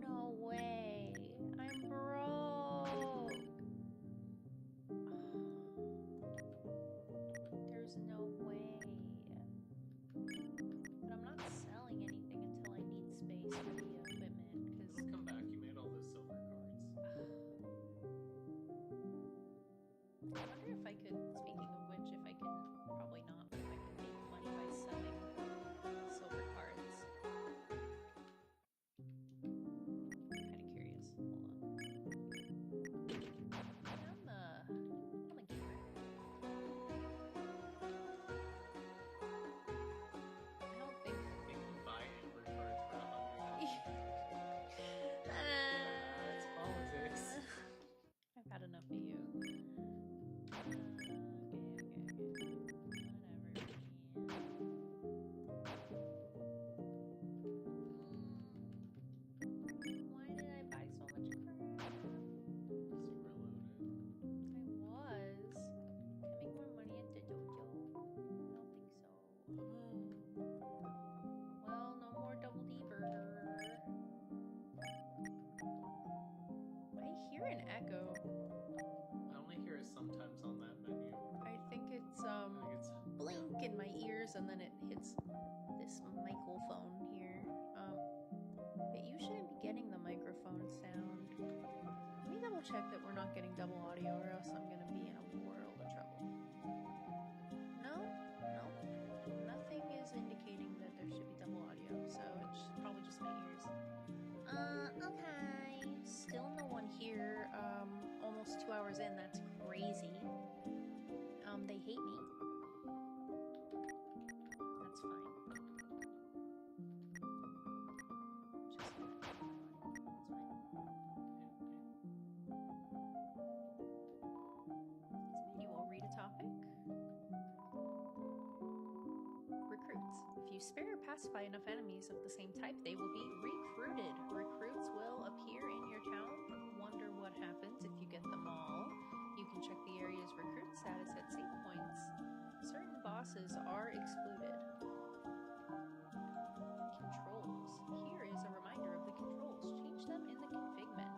No way. I'm broke. There's no way. But I'm not selling anything until I need space for the equipment because It'll come back. You made all those silver cards. I wonder if I could, speaking of which, if I can, probably not, but if I could make money by selling silver cards. I'm kind of curious. Hold on. I'm a gamer. I don't think. I think you buy Amber cards for $100. That's politics. I've had enough of you. Okay. Why did I buy so much crap? Because you were loaded. I was. Can I make more money at the dojo? I don't think so. Well, no more double D burger. I hear an echo. I only hear it sometimes on that menu. I think it's I think it's blink in my ears and then it hits this microphone here. But you shouldn't be getting the microphone sound. Let me double check that we're not getting double audio or else I'm gonna be in a world of trouble. No, nothing is indicating that there should be double audio, so it's probably just my ears. Okay. Still no one here. Almost 2 hours in, that's crazy. They hate me. That's fine. Just gonna that's fine. Manual, read a topic. Recruits. If you spare or pacify enough enemies of the same type, they will be recruited. Recruits will appear in your town. Wonder what happens if you get them all. You can check the area's recruit status at save points. bosses are excluded. Controls. Here is a reminder of the controls. Change them in the config menu.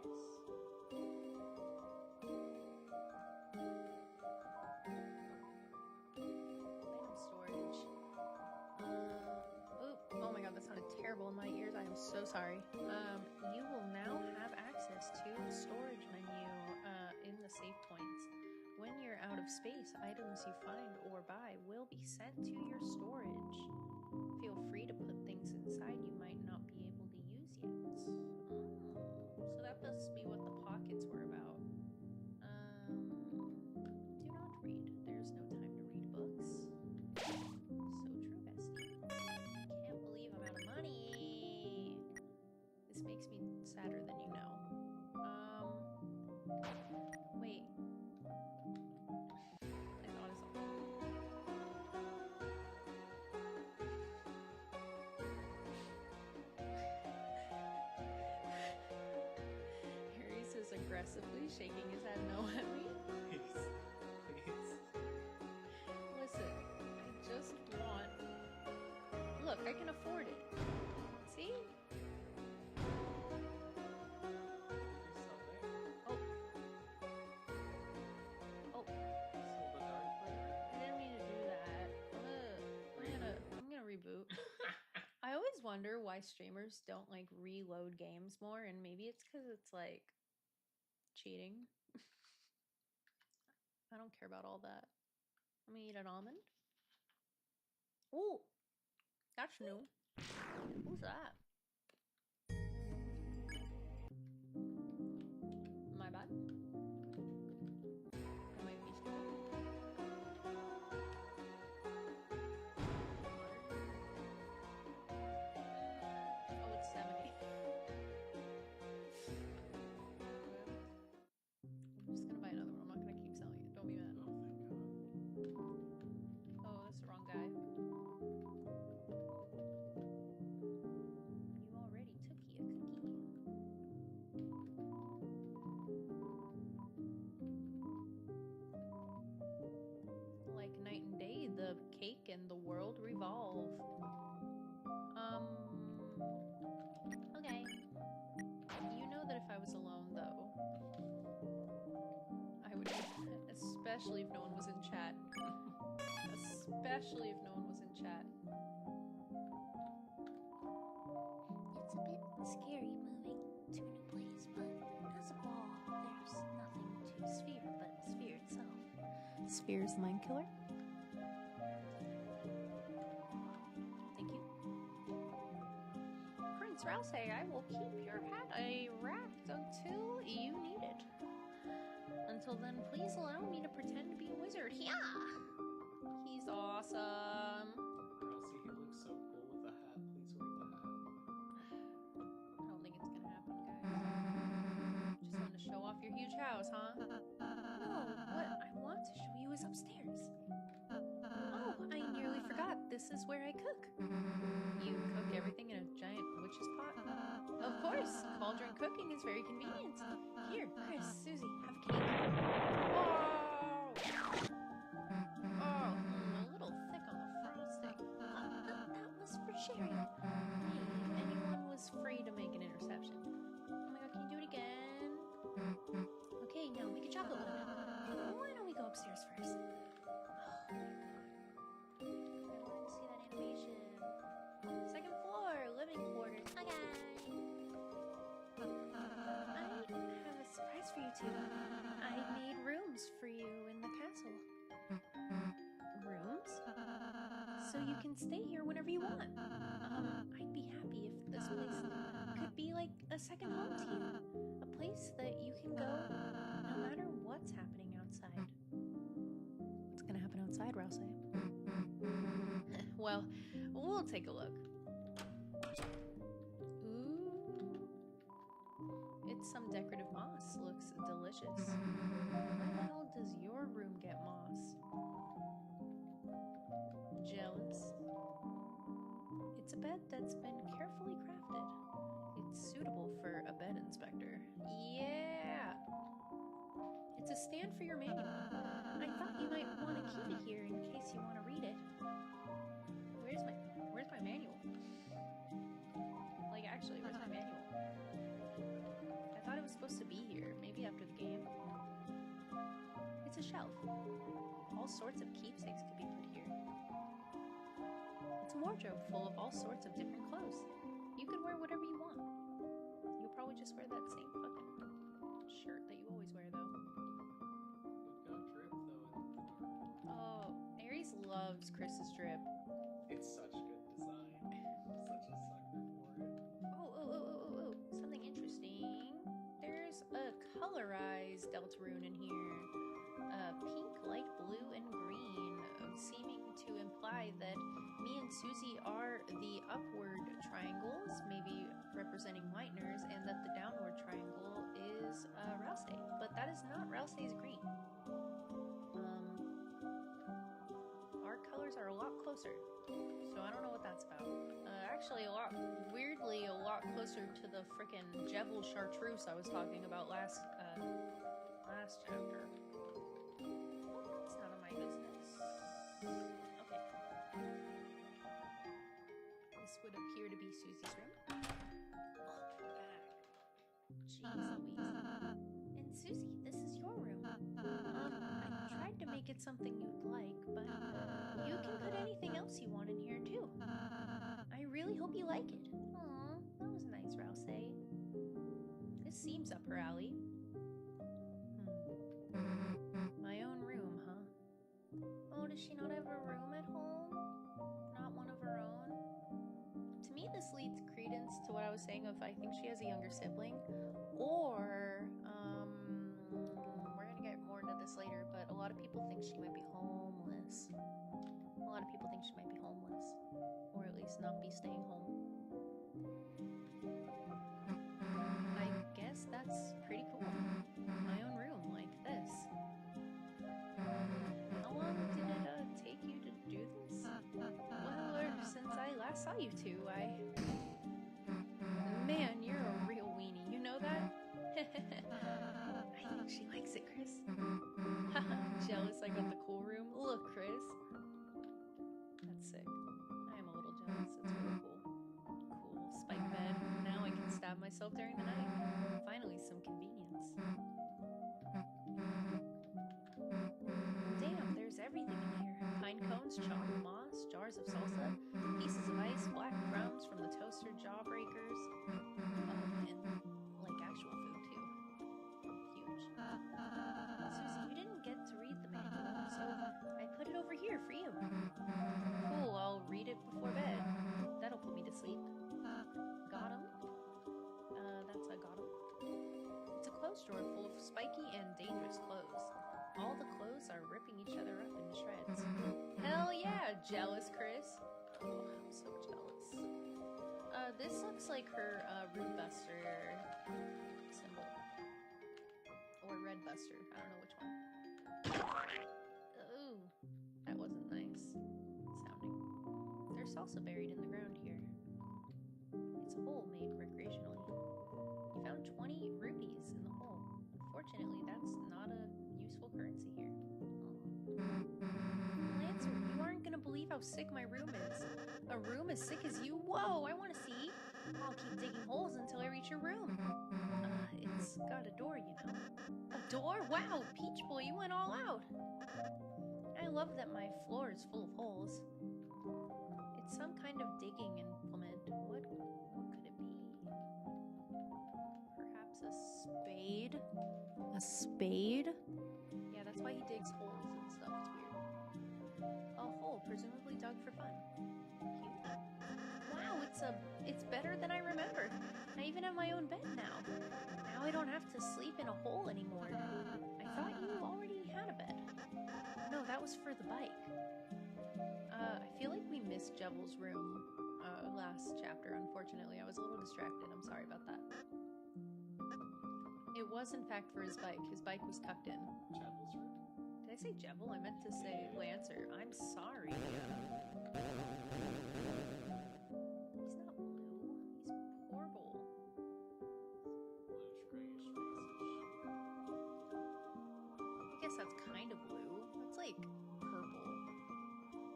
Yes, yes. Item storage. Oh my god, that sounded terrible in my ears. I am so sorry. You will now have access to the storage menu in the save points. When you're out of space, items you find or buy will be sent to your storage. Feel free to put things inside you might not be able to use yet. So that must be what the pockets were about. Do not read. There's no time to read books. So true, bestie. Can't believe I'm out of money. This makes me sadder than you know. Wait. I thought of something. Harry's is aggressively shaking his head no at me. Please. Please. Listen, I just want... Look, I can afford it. See? Oh. Oh. I didn't mean to do that. I'm gonna reboot. I always wonder why streamers don't like reload games more, and maybe it's because it's like cheating. I don't care about all that. Let me eat an almond. Ooh, that's new. Who's that? My bad. I might be stupid. Oh, it's 70. I'm just gonna buy another one. I'm not gonna keep selling it. Don't be mad. Oh, that's the wrong guy. You already took a cookie. Like night and day, the cake and the world revolve. Okay. You know that if I was alone, though, I would, especially if no one was in chat. Especially if no one was in chat. It's a bit scary moving to a new place, but as a whole, there's nothing to Sphere but Sphere itself. Sphere is the mind killer. Thank you. Prince Rouse, I will keep your hat wrapped until you need it. Until then, please allow me to pretend to be a wizard. Yeah! He's awesome. Rousey, he looks so cool with the hat. Please wear the hat. I don't think it's gonna happen, guys. Just wanted to show off your huge house, huh? No, what I want to show you is upstairs. Oh, I nearly forgot. This is where I cook. You cook everything in a giant witch's pot? Of course, cauldron cooking is very convenient. Here, Chris, Susie, have a cake. Oh! Oh, a little thick on the frosting. That was for sharing. Hey, if anyone was free to make an interception. Oh my god, can you do it again? Okay, now make a chocolate one. Why don't we go upstairs first? Oh my god. I wanted to see that animation. Second floor, living quarters. Okay. I have a surprise for you two. I made rooms for you in the castle. Rooms? So you can stay here whenever you want. I'd be happy if this place could be like a second home to you. A place that you can go no matter what's happening outside. What's gonna happen outside, Rouse? Well, we'll take a look. Ooh. It's some decorative moss. Looks delicious. Where the hell does your room get moss? Jealous? It's a bed that's been carefully crafted. It's suitable for a bed inspector. Yeah! It's a stand for your manual. I thought you might want to keep it here in case you want to read it. Where's my manual? Like, actually, where's my manual? I thought it was supposed to be here, maybe after the game. It's a shelf. All sorts of keepsakes could be put here. It's a wardrobe full of all sorts of different clothes. You could wear whatever you want. You'll probably just wear that same fucking shirt that you always wear, though. We've got drip, though, in the dark. Oh, Aries loves Chris's drip. It's such good design. I'm such a sucker for it. Oh, something interesting. There's a colorized Deltarune in here. Pink, light blue, and green, seeming to imply that me and Susie are the upward triangles, maybe representing Lightners, and that the downward triangle is Rousey. But that is not Rousey's green. Our colors are a lot closer, so I don't know what that's about. Actually, weirdly, a lot closer to the frickin' Jevil Chartreuse I was talking about last chapter. It's none of my business. Okay. This would appear to be Susie's room. Oh, back. Jeez Louise. And Susie, this is your room. I tried to make it something you'd like, but you can put anything else you want in here, too. I really hope you like it. Aw, that was nice, Rousey. This seems up her alley. My own room, huh? Oh, does she not have a room at home? Not one of her own? To me, this leads credence to what I was saying of I think she has a younger sibling. Or, we're gonna get more into this later, but a lot of people think she might be homeless. A lot of people think she might be homeless. Or at least not be staying home. I guess that's pretty cool. My own room, like this. How long did it take you to do this? Well, since I last saw you two, Man, you're a real weenie, you know that? I think she likes it, Chris. Haha, jealous I got the cool room? Look, Chris. That's sick. I am a little jealous, it's really cool. Cool, spike bed. Now I can stab myself during the night. Finally, some convenience. Damn, there's everything in here. Pine cones, chalk, moss, jars of salsa, pieces of ice, black crumbs from the toaster jawbreakers. Oh, and like actual food too. Huge. Susie, you didn't get to read the manual, so I put it over here for you. Cool, I'll read it before bed. That'll put me to sleep. Got 'em? That's a got 'em. It's a clothes drawer full of spiky and dangerous clothes. All the clothes are ripping each other up into shreds. Hell yeah, jealous Chris. Oh, I'm so jealous. This looks like her Root Buster symbol. Or Red Buster, I don't know which one. Ooh, that wasn't nice sounding. There's salsa buried in the ground here. It's a hole made recreationally. You found 20 rupees in the hole. Unfortunately, that's not a useful currency here. Lancer, you aren't gonna believe how sick my room is. A room as sick as you? Whoa, I want to see. I'll keep digging holes until I reach your room. It's got a door, you know. A door? Wow, Peach Boy, you went all out. I love that my floor is full of holes. It's some kind of digging implement. What could it be? Perhaps a spade? A spade? Yeah, that's why he digs holes and stuff. It's weird. A hole, presumably dug for fun. Cute. Wow, it's better than I remembered. I even have my own bed now. Now I don't have to sleep in a hole anymore. I thought you already had a bed. No, that was for the bike. I feel like we missed Jevil's room last chapter, unfortunately. I was a little distracted. I'm sorry about that. It was, in fact, for his bike. His bike was tucked in. Chapel's room? Did I say Jevil? I meant to say Lancer. I'm sorry. He's not blue. He's purple. Bluish, grayish, I guess that's kind of blue. It's like purple.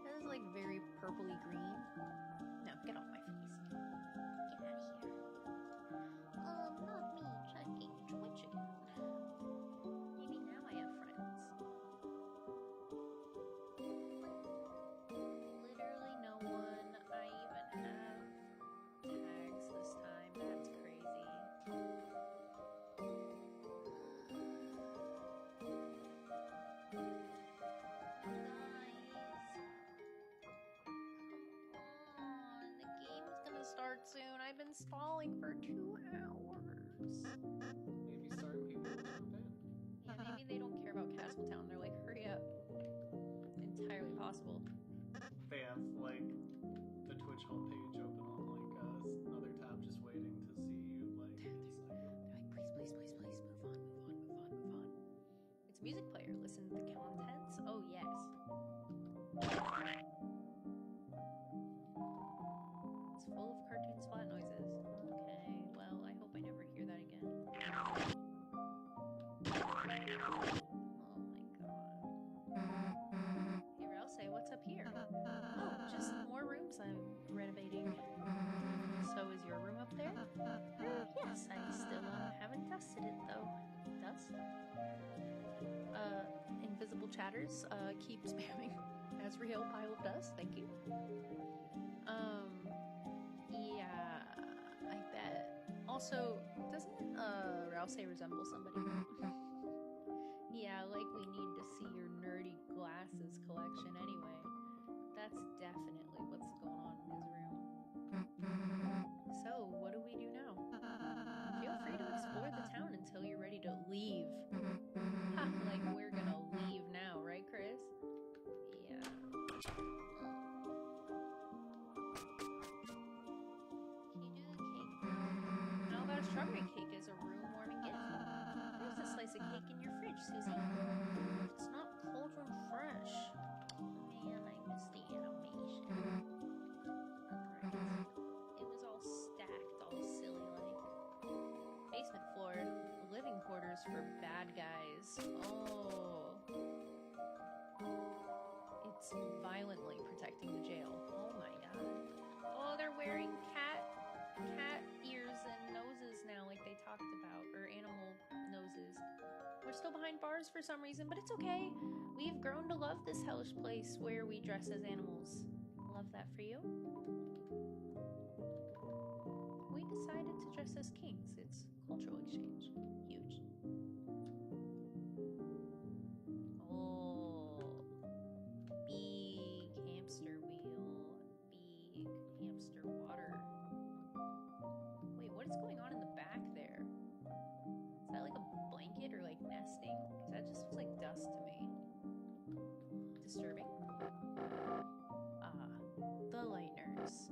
That is like very purpley green. No, get off my face. Get out of here. Not me checking Twitch again. Maybe now I have friends. Literally no one. I even have tags this time. That's crazy. The game's gonna start soon. I've been stalling for 2 hours. Maybe starting people will jump in. Yeah, maybe they don't care about Castletown. They're like, hurry up. Entirely possible. They have like the Twitch homepage open on like another tab, just waiting to see you like inside. They're like, please, move on. It's a music player. Listen to the contents. Oh yes. It's full of cartoon splat noises. Okay, well, I hope I never hear that again. Oh my god. Hey, Rouse, what's up here? Oh, just more rooms I'm renovating. So is your room up there? Yes, I still haven't dusted it though. Dust? Invisible chatters, keep spamming Azrael pile of dust, thank you. Yeah, I bet. Also, doesn't Rouse resemble somebody? Yeah, like we need to see your nerdy glasses collection anyway. That's definitely what's going on in his room. So, what do we do now? Feel free to explore the town until you're ready to leave. Ha, like we're gonna leave now, right, Chris? Yeah. Can you do the cake? How about a strawberry cake as a room-warming gift? There's a slice of cake in your fridge, Susie. It's not cold and fresh. Man, I miss the animation. Alright. It was all stacked, all silly like. Basement floor, living quarters for bad guys. Oh. It's violently protecting the jail. Oh my god. Oh, they're wearing cat ears and noses now like they talked about, or animal noses. We're still behind bars for some reason, but it's okay. We've grown to love this hellish place where we dress as animals. Love that for you. We decided to dress as kings. It's cultural exchange. Huge. Oh. Big hamster wheel. Big hamster water. Wait, what is going on in the back there? Is that like a blanket or like nesting? Because that just looks like dust to me. Disturbing. Ah, the Lightners.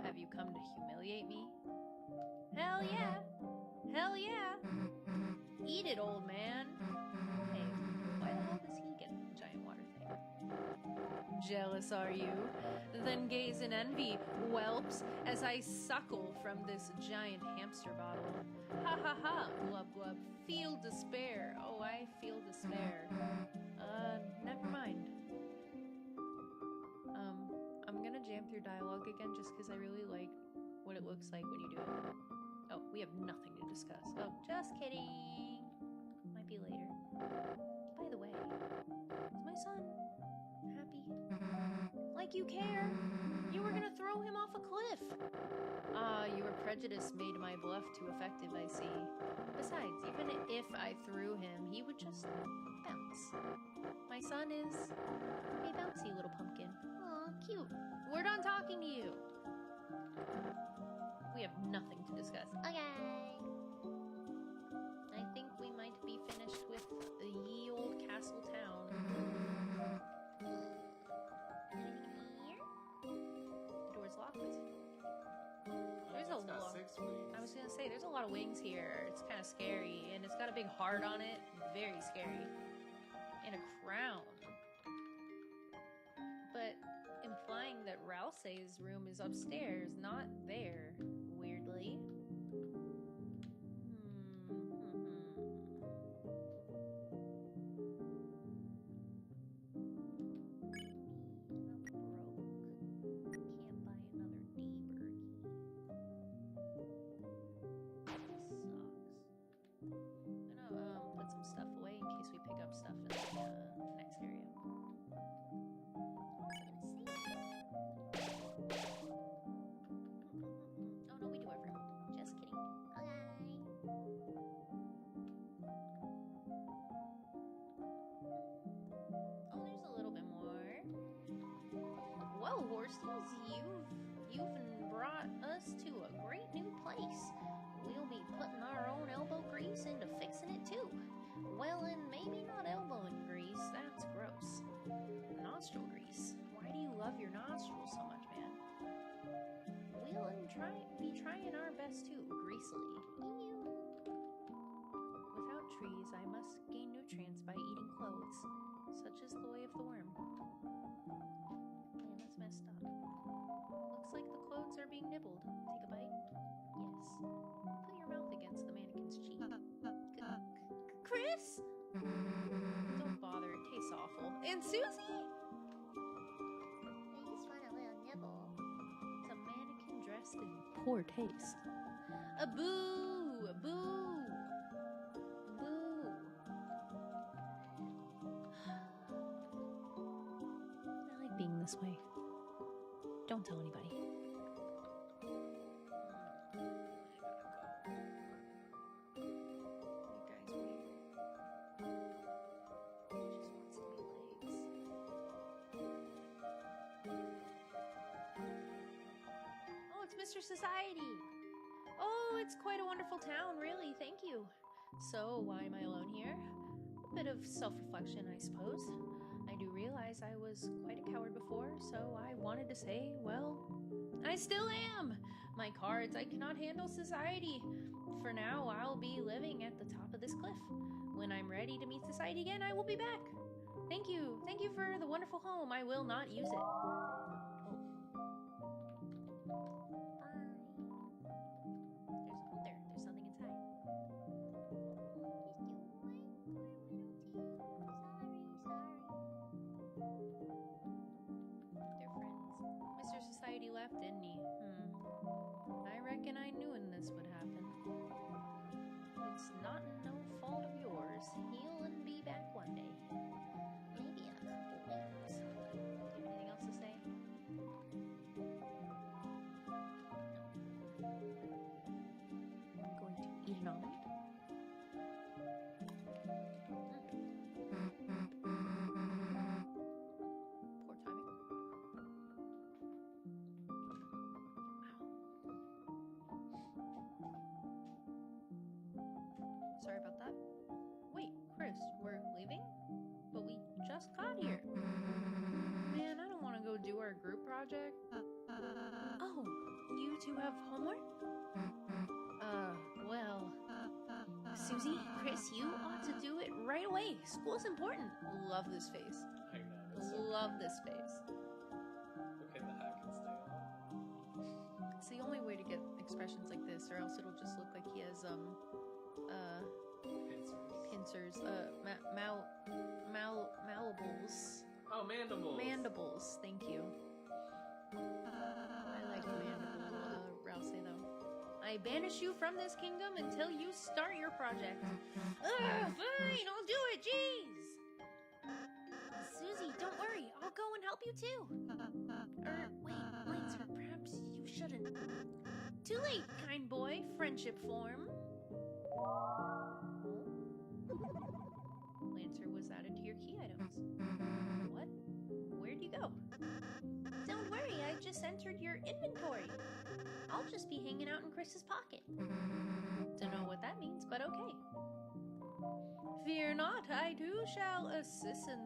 Have you come to humiliate me? Hell yeah! Hell yeah! Eat it, old man! Hey, why the hell does he get a giant water thing? Jealous are you? Then gaze in envy, whelps, as I suckle from this giant hamster bottle. Ha ha ha, glub glub, feel despair. Oh, I feel despair. Never mind. I'm gonna jam through dialogue again just because I really like what it looks like when you do it. Oh, we have nothing to discuss. Oh, just kidding. Might be later. By the way, is my son happy? Like you care? You were gonna throw him off a cliff. Ah, your prejudice made my bluff too effective, I see. Besides, even if I threw him, he would just bounce. My son is a bouncy little pumpkin. Aw, cute. We're done talking to you. We have nothing to discuss. Okay. I think we might be finished with the ye old castle town. Anything here? The door's locked. There's It's got 6 wings. I was gonna say, there's a lot of wings here. It's kind of scary, and it's got a big heart on it. Very scary. And a crown. But implying that Rousey's room is upstairs, not there, weirdly. horsties, you've brought us to a great new place. We'll be putting our own elbow grease into fixing it too. Well, and maybe not elbow grease, that's gross. Nostril grease. Why do you love your nostrils so much, man? We'll be trying our best too, greasily. Without trees, I must gain nutrients by eating clothes. Such is the way of the worm. Man, that's messed up. Looks like the clothes are being nibbled. Take a bite? Yes. Put your mouth against the mannequin's cheek. Chris? Don't bother, it tastes awful. And Susie? I just want a little nibble. It's a mannequin dressed in poor taste. A boo! A boo! Boo! I like being this way. Don't tell anybody. Mr. Society! Oh, it's quite a wonderful town, really, thank you. So, why am I alone here? A bit of self-reflection, I suppose. I do realize I was quite a coward before, so I wanted to say, well, I still am! My cards, I cannot handle society. For now, I'll be living at the top of this cliff. When I'm ready to meet society again, I will be back. Thank you for the wonderful home. I will not use it. Left, didn't he? I reckon I knew this would happen. It's not no fault of yours. He'll be back one day. Maybe in a couple weeks. Do you have anything else to say? No. I'm going to eat an almond. Sorry about that. Wait, Chris, we're leaving? But we just got here. Man, I don't want to go do our group project. Oh, you two have homework? Well. Susie, Chris, you ought to do it right away. School's important. Love this face. I know. So love this face. Okay, the hat can stay on. It's the only way to get expressions like this, or else it'll just look like he has, pincers, malables. Oh, mandibles. Mandibles, thank you. I like mandible, Rousey, though. I banish you from this kingdom until you start your project. Fine, I'll do it, jeez! Susie, don't worry, I'll go and help you too. Wait, Lancer, perhaps you shouldn't. Too late, kind boy, friendship form. Lancer was added to your key items. What? Where'd you go? Don't worry, I just entered your inventory. I'll just be hanging out in Chris's pocket. Don't know what that means, but okay. Fear not, I too shall assist in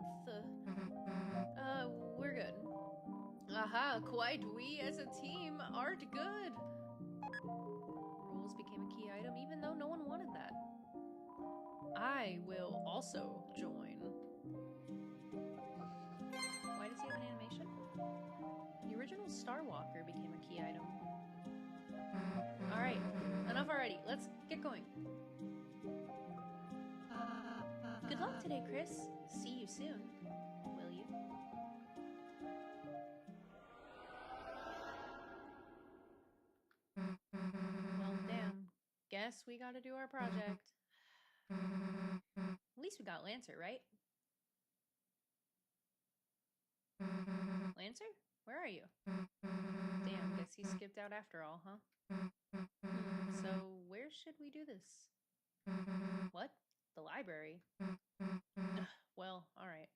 we're good. Aha, quite, we as a team art good. Rules became a key item even though no one wanted that. I will also join. Why does he have an animation? The original Star Walker became a key item. Alright, enough already. Let's get going. Good luck today, Chris. See you soon. Will you? Well, damn. Guess we gotta do our project. At least we got Lancer, right? Lancer? Where are you? Damn, guess he skipped out after all, huh? So, where should we do this? What? The library? Well, alright.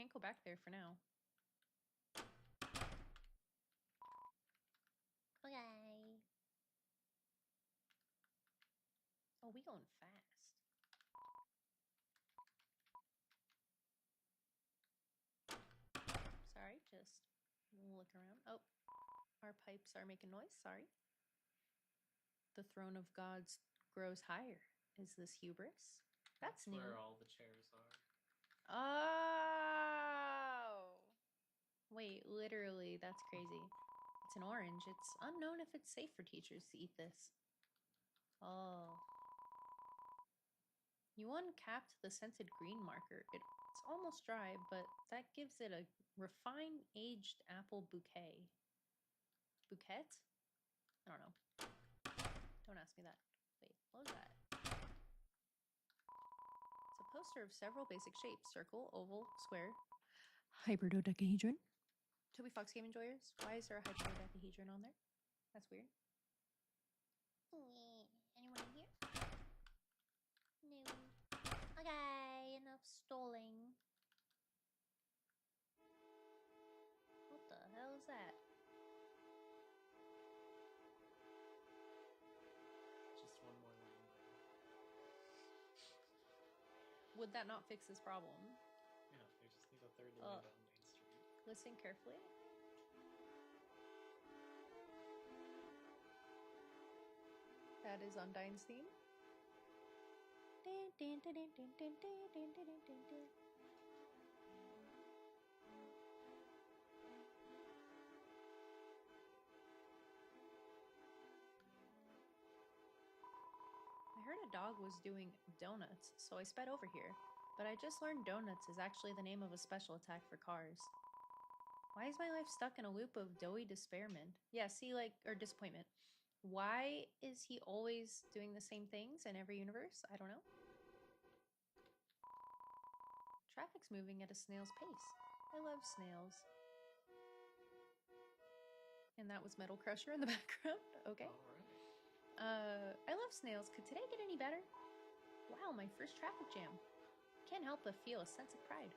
can't go back there for now. Okay. Oh, we going fast. Sorry, just look around. Oh, our pipes are making noise. Sorry. The throne of gods grows higher. Is this hubris? That's new. Where all the chairs are. Oh! Wait, literally, that's crazy. It's an orange. It's unknown if it's safe for teachers to eat this. Oh. You uncapped the scented green marker. It's almost dry, but that gives it a refined aged apple bouquet. Bouquet? I don't know. Don't ask me that. Wait, what was that? It's a poster of several basic shapes. Circle, oval, square. Hybridodecahedron. Toby Fox Game Enjoyers, why is there a hybridodecahedron on there? That's weird. Anyone in here? No. Okay, enough stalling. What the hell is that? Just one more lane there. Would that not fix this problem? Yeah, they just need a third lane down Main Street. Listen carefully. That is Undyne's theme. I heard a dog was doing donuts, so I sped over here. But I just learned donuts is actually the name of a special attack for cars. Why is my life stuck in a loop of doughy despairment? Yeah, see, like, or disappointment. Why is he always doing the same things in every universe? I don't know. Traffic's moving at a snail's pace. I love snails. And that was Metal Crusher in the background. Okay. Alright. I love snails. Could today get any better? Wow, my first traffic jam. Can't help but feel a sense of pride.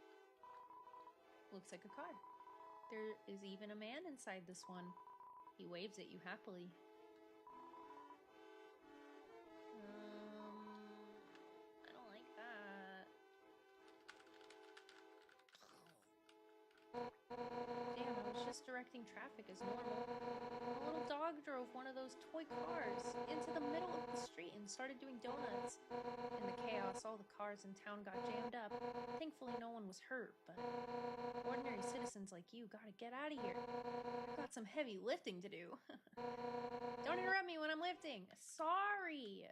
Looks like a car. There is even a man inside this one. He waves at you happily. I don't like that. Damn, I was just directing traffic as normal. A little dog drove one of those toy cars into the middle of the street and started doing donuts. In the chaos, all the cars in town got jammed up. Thankfully, no one was hurt, but ordinary citizens like you gotta get out of here. I've got some heavy lifting to do. Don't interrupt me when I'm lifting. Sorry.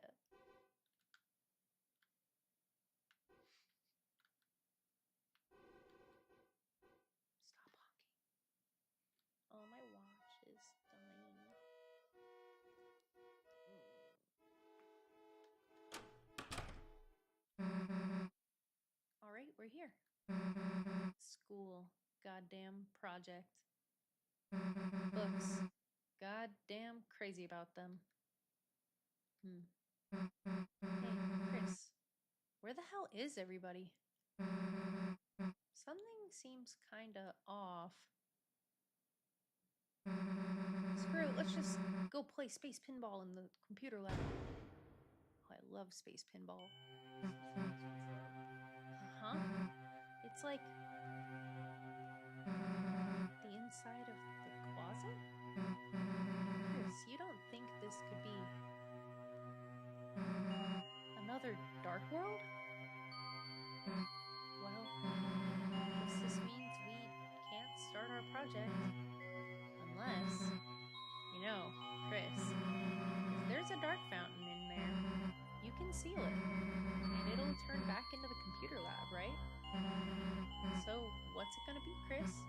Stop honking. Oh, my watch is dying. All right, we're here. School. Goddamn project. Books. Goddamn crazy about them. Hey, Chris. Where the hell is everybody? Something seems kinda off. Screw it, let's just go play space pinball in the computer lab. Oh, I love space pinball. Huh? It's like the inside of the closet? Chris, you don't think this could be another dark world? Well, guess this means we can't start our project unless, you know, Chris, if there's a dark fountain in there, you can seal it, and it'll turn back into the computer lab, right? So, what's it gonna be, Chris?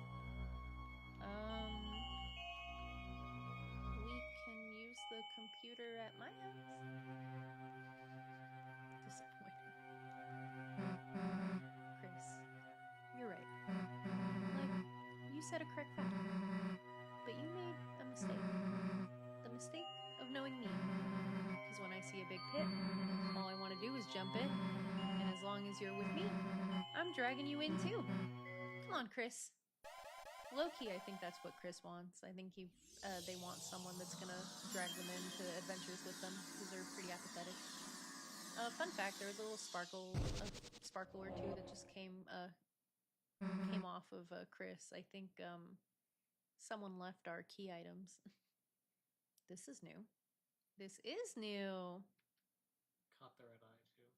We can use the computer at my house? Disappointed. Chris, you're right. Like, you said a correct fact. But you made a mistake. The mistake of knowing me. Because when I see a big pit, all I want to do is jump in. And as long as you're with me, I'm dragging you in too. Come Come on, Chris. Low-key, I think that's what Chris wants. I think they want someone that's gonna drag them into adventures with them, because they're pretty apathetic. Fun fact, there was a little sparkle or two that just came off of Chris. I think someone left our key items. This is new. This is new. Caught the red eye too.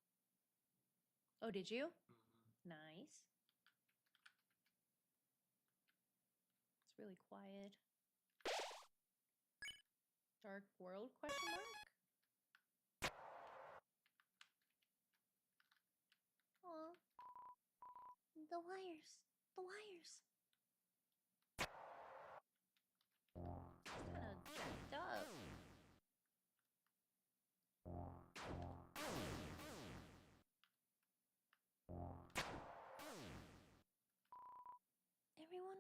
Oh, did you? Mm-hmm. Nice. It's really quiet. Dark world, question mark? Aw. The wires. The wires. Kinda jacked up. Everyone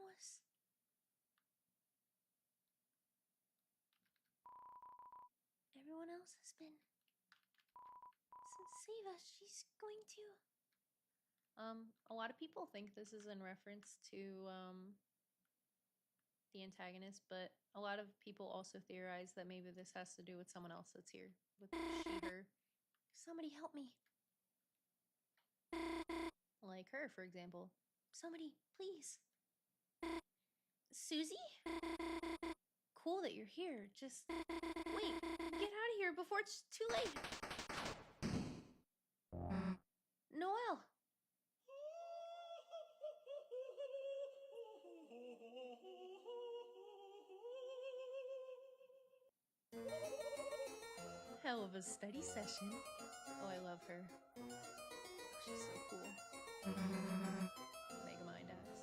else has been. Save us. She's going to. A lot of people think this is in reference to the antagonist, but a lot of people also theorize that maybe this has to do with someone else that's here, with she, her. Somebody help me. Like her, for example. Somebody, please. Susie? Cool that you're here. Just wait. Get out of here before it's too late. Noelle. Hell of a study session. Oh, I love her. She's so cool. Megamind asks,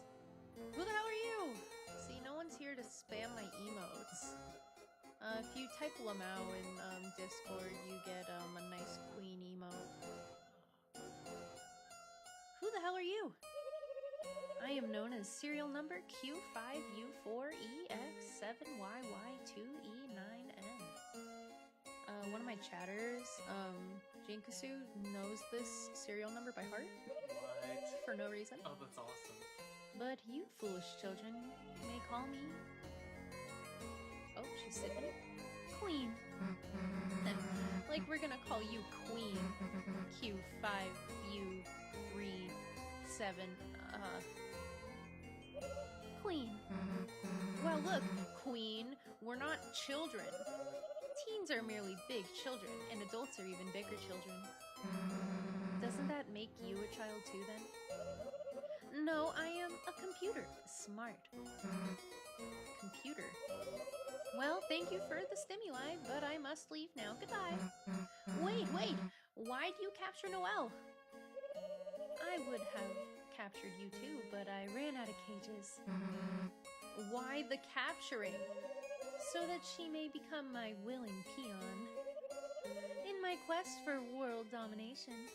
"Who the hell are you?" See, no one's here to spam my emotes. If you type Lamau in Discord, you get a nice queen emote. Who the hell are you? I am known as serial number Q5U4EX7YY2E9N. One of my chatters, Jinkusu, knows this serial number by heart. What? For no reason. Oh, that's awesome. But you foolish children may call me... Oh, she's sipping it? Queen. Like we're gonna call you Queen. Q5U37, Queen. Well, look, Queen, we're not children. Teens are merely big children, and adults are even bigger children. Doesn't that make you a child too, then? No, I am a computer. Smart. Computer. Well, thank you for the stimuli, but I must leave now. Goodbye. Wait! Why do you capture Noelle? I would have captured you too, but I ran out of cages. Why the capturing? So that she may become my willing peon. In my quest for world domination.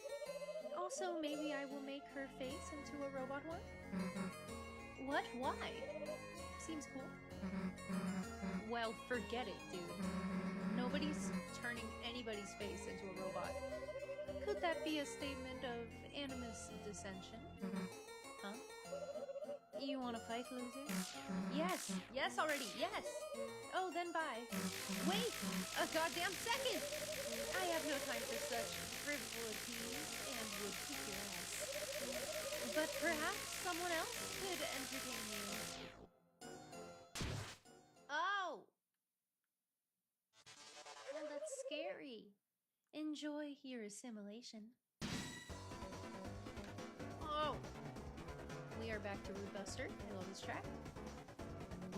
Also, maybe I will make her face into a robot one? What? Why? Seems cool. Well, forget it, dude. Nobody's turning anybody's face into a robot. Could that be a statement of animus dissension? Huh? You wanna fight, loser? Yes! Yes already! Yes! Oh, then bye. Wait! A goddamn second! I have no time for such frivolities and would kick your ass. But perhaps someone else could entertain you. Oh! Well, that's scary. Enjoy your assimilation. Oh! We are back to Root Buster. I love this track.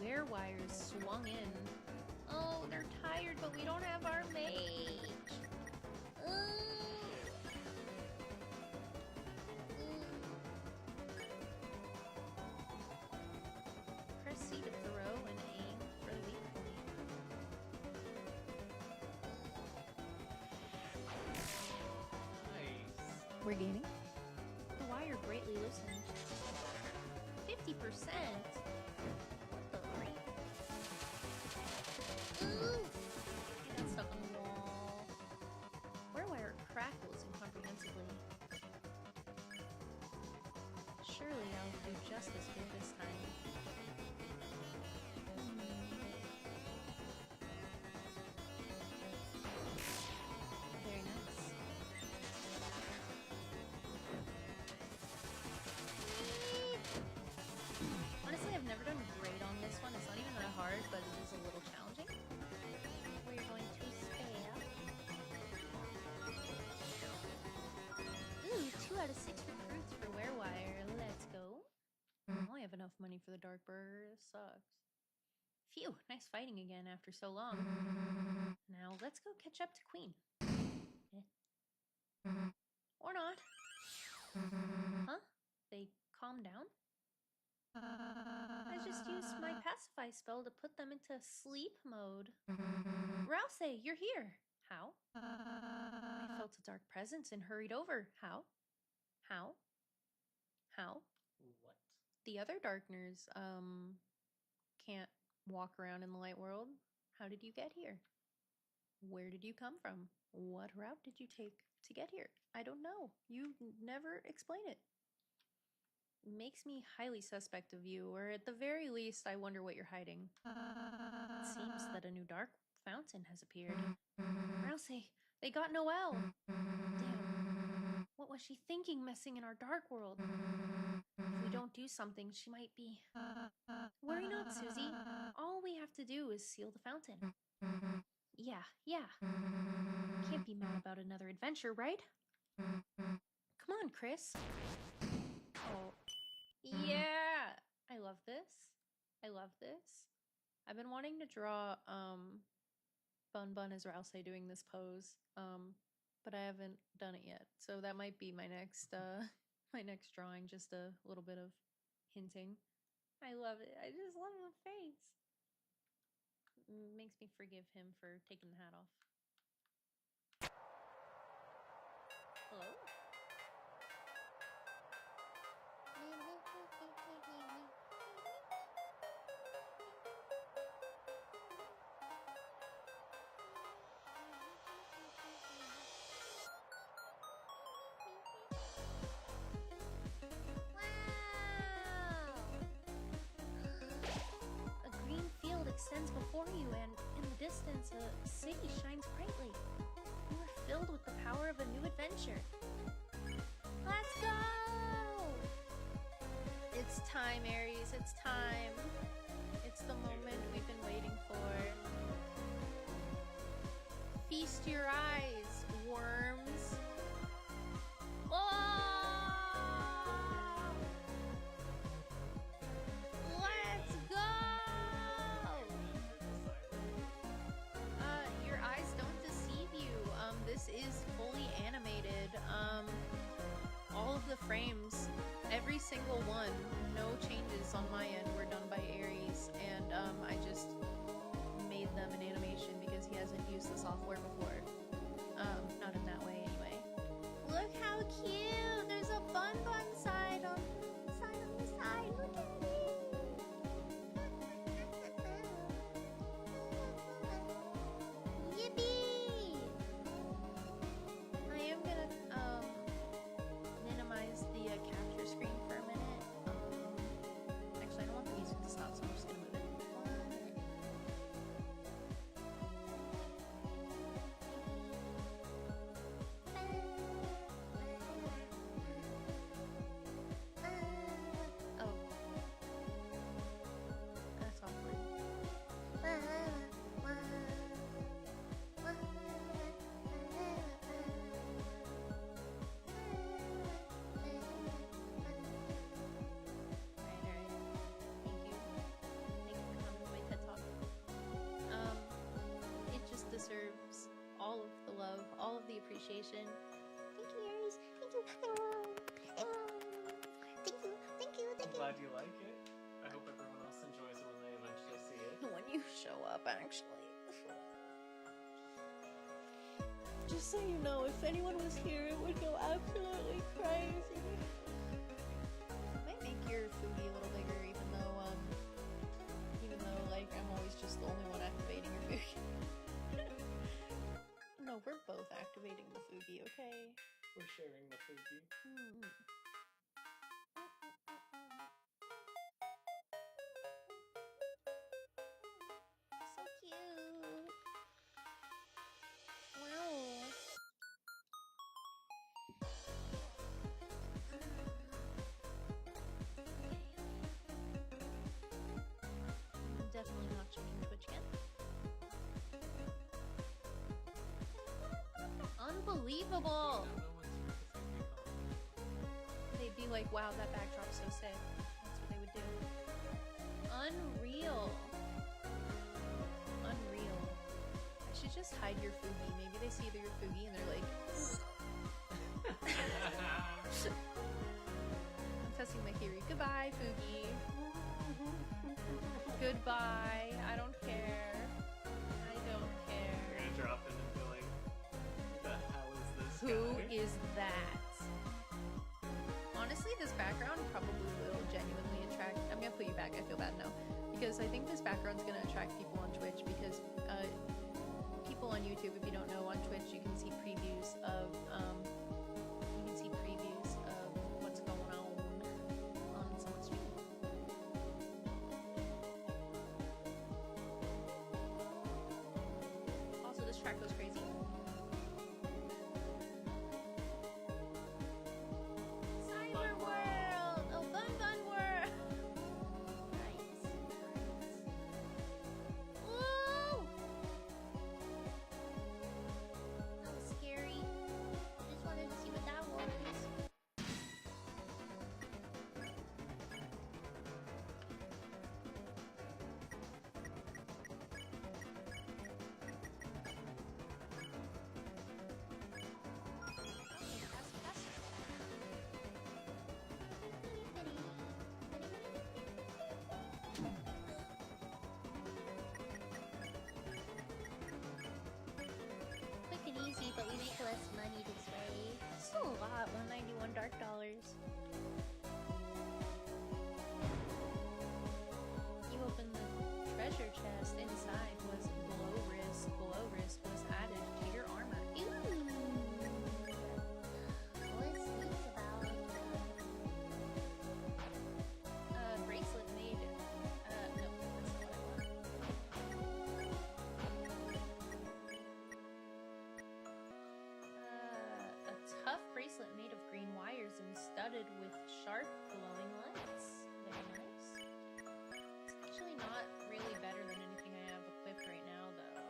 Werewires swung in. Oh, they're tired, but we don't have our mage. Press C to throw and aim for the weak point. Nice. We're gaining. The wire greatly loosened. 50%? What the freak? Ooh! I got stuck on the wall. Wire crackles incomprehensibly. Surely I'll do just as good this time. Very nice. Honestly, I've never done great on this one. It's not even that hard, but it is a little challenging. We're going to spare. Ooh, 2 out of 6 recruits for Werewire. Let's go. I only have enough money for the Dark Burger. This sucks. Phew, nice fighting again after so long. Now let's go catch up to Queen. Or not. Huh? They calmed down? I just used my pacify spell to put them into sleep mode. Rouse, you're here. How? I felt a dark presence and hurried over. How? How? How? What? The other Darkners, can't walk around in the light world. How did you get here? Where did you come from? What route did you take to get here? I don't know. You never explain it. Makes me highly suspect of you, or at the very least, I wonder what you're hiding. It seems that a new dark fountain has appeared. Rouse, they got Noelle. Damn. What was she thinking messing in our dark world? If we don't do something, she might be... Worry not, Susie. All we have to do is seal the fountain. Yeah. Can't be mad about another adventure, right? Come on, Chris. Oh. Yeah! I love this. I've been wanting to draw Bunbun as Rouse doing this pose, but I haven't done it yet. So that might be my next my next drawing, just a little bit of hinting. I love it. I just love the face. Makes me forgive him for taking the hat off. Hello? Extends before you, and in the distance, a city shines brightly. You are filled with the power of a new adventure. Let's go! It's time, Aries. It's time. It's the moment we've been waiting for. Feast your eyes, worms. Oh! This is fully animated. All of the frames, every single one, no changes on my end were done by Aries, and I just made them in animation because he hasn't used the software before. Not in that way anyway. Look how cute! There's a Bunbun side on the side. Look at me! Deserves all of the love, all of the appreciation. Thank you, Aries. Thank you. Thank you. I'm glad you like it. I hope everyone else enjoys it when they eventually see it. When you show up, actually. Just so you know, if anyone was here, it would go absolutely crazy. Might make your foodie a little bigger, even though like I'm always just the only one activating your food. No, we're both activating the Fugi, okay? We're sharing the Fugi. definitely not checking Twitch again. Unbelievable! No one's They'd be like, wow, that backdrop's so sick. That's what they would do. Unreal. Unreal. I should just hide your Fugi. Maybe they see your Fugi and they're like, I'm testing my theory. Goodbye, Fugi. Goodbye. I don't care. I don't care. You're gonna drop in and be like, the hell is this Who guy? is that? Honestly, this background probably will genuinely attract. I'm gonna put you back. I feel bad now because I think this background's gonna attract people on Twitch because people on YouTube, if you don't know, on Twitch you can see previews of what's going on someone's stream. Also, this track goes crazy. Cyber World! Oh, Bunbun World! Nice. Woo! That was scary. I just wanted to see what that was. Quick and easy, but we make less money this way. Still a lot, 191 dark dollars. You open the treasure chest. Inside was Blowris. Blowris was added to your armor. What's this about? Bracelet made. No, that's not what I want. A tough bracelet made of green wires and studded with sharp glowing lights. Very nice. It's actually not really better than anything I have equipped right now, though.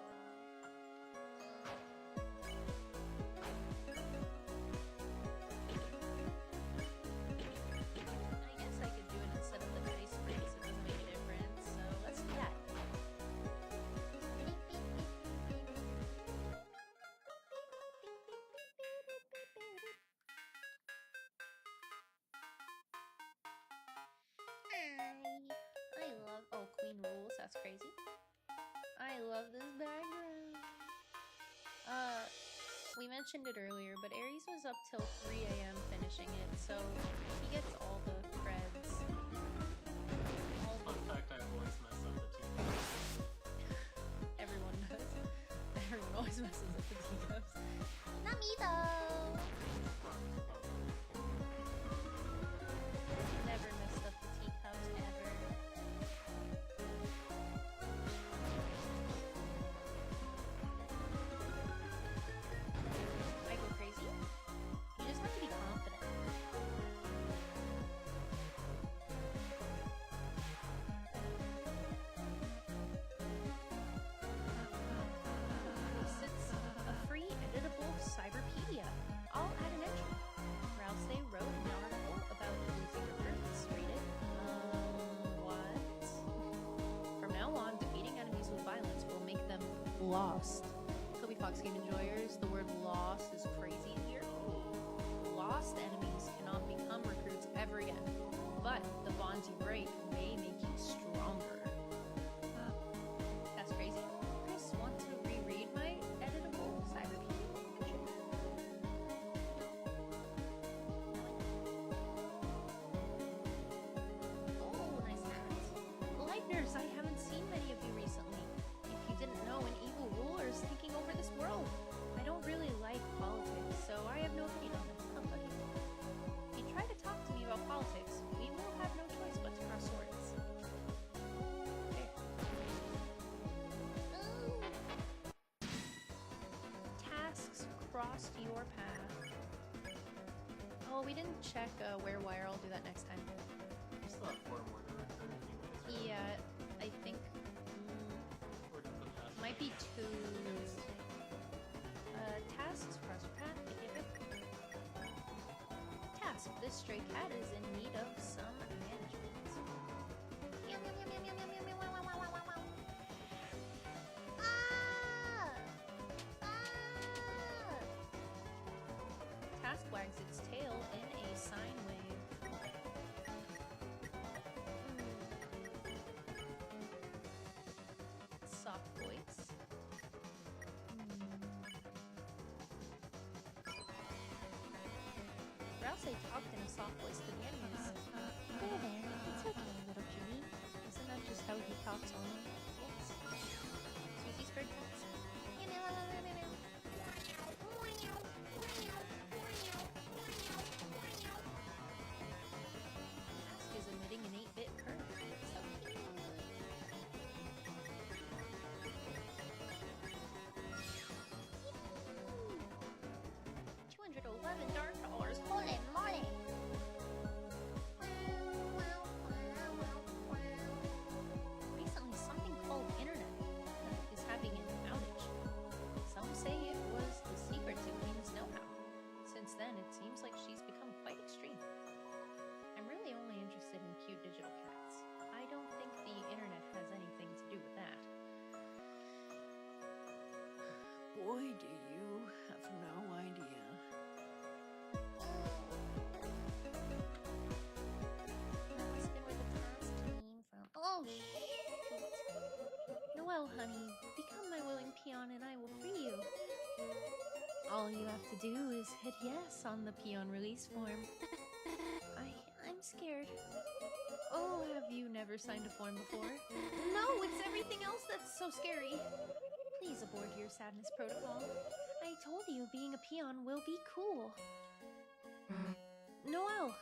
I guess I could do it instead of the dice breaks. It doesn't make a difference, so let's do that. I love. Oh, Queen rules. That's crazy. I love this background. We mentioned it earlier, but Aries was up till 3 a.m. finishing it, so he gets all the creds. Fun fact, I always mess up the two. Everyone does. Everyone always messes up the teacups. Not me though. Never messed up the teacups, ever. I go crazy? You just have to be confident. Sits a free editable cyberpedia. I'll add an entry. Rouse Day wrote an article about losing recruits. Read it. What? From now on, defeating enemies with violence will make them lost. Toby Fox Game Enjoyers, the word lost is crazy here. Lost enemies cannot become recruits ever again, but the bonds you break may make you stronger. That's crazy. Chris, want to reread my editable cyberpedia? Oh, nice hat. Leibners, I haven't seen many of you recently. If you didn't know, an evil ruler is taking over this world. I don't really like politics, so I have no opinion on this. But if you try to talk to me about politics, we will have no choice but to cross swords. There. Ooh. Tasks crossed your path. Oh, we didn't check where wire. I'll do that next time. You still have 4 more to recruit anyways, right? Yeah, I think Might be two. Tasks, frfr. Task. This stray cat is in need of some management. Task wags its tail in a sine wave. Soft voice. Rouse talked in a soft voice to the enemies. There, there. It's okay, little kitty. Isn't that just how he talks only? Yes. Susie spread cats. Task is emitting an 8-bit current. So cute. $211. Holy moly! Recently, something called internet is having an outage. Some say it was the secret to Queen's know-how. Since then, it seems like she's become quite extreme. I'm really only interested in cute digital cats. I don't think the internet has anything to do with that. Boy, do you have no idea. Asking where the task came from. Oh, shoot. Noelle, honey, become my willing peon and I will free you. All you have to do is hit yes on the peon release form. I'm scared. Oh, have you never signed a form before? No, it's everything else that's so scary. Please abort your sadness protocol. I told you being a peon will be cool. Noelle!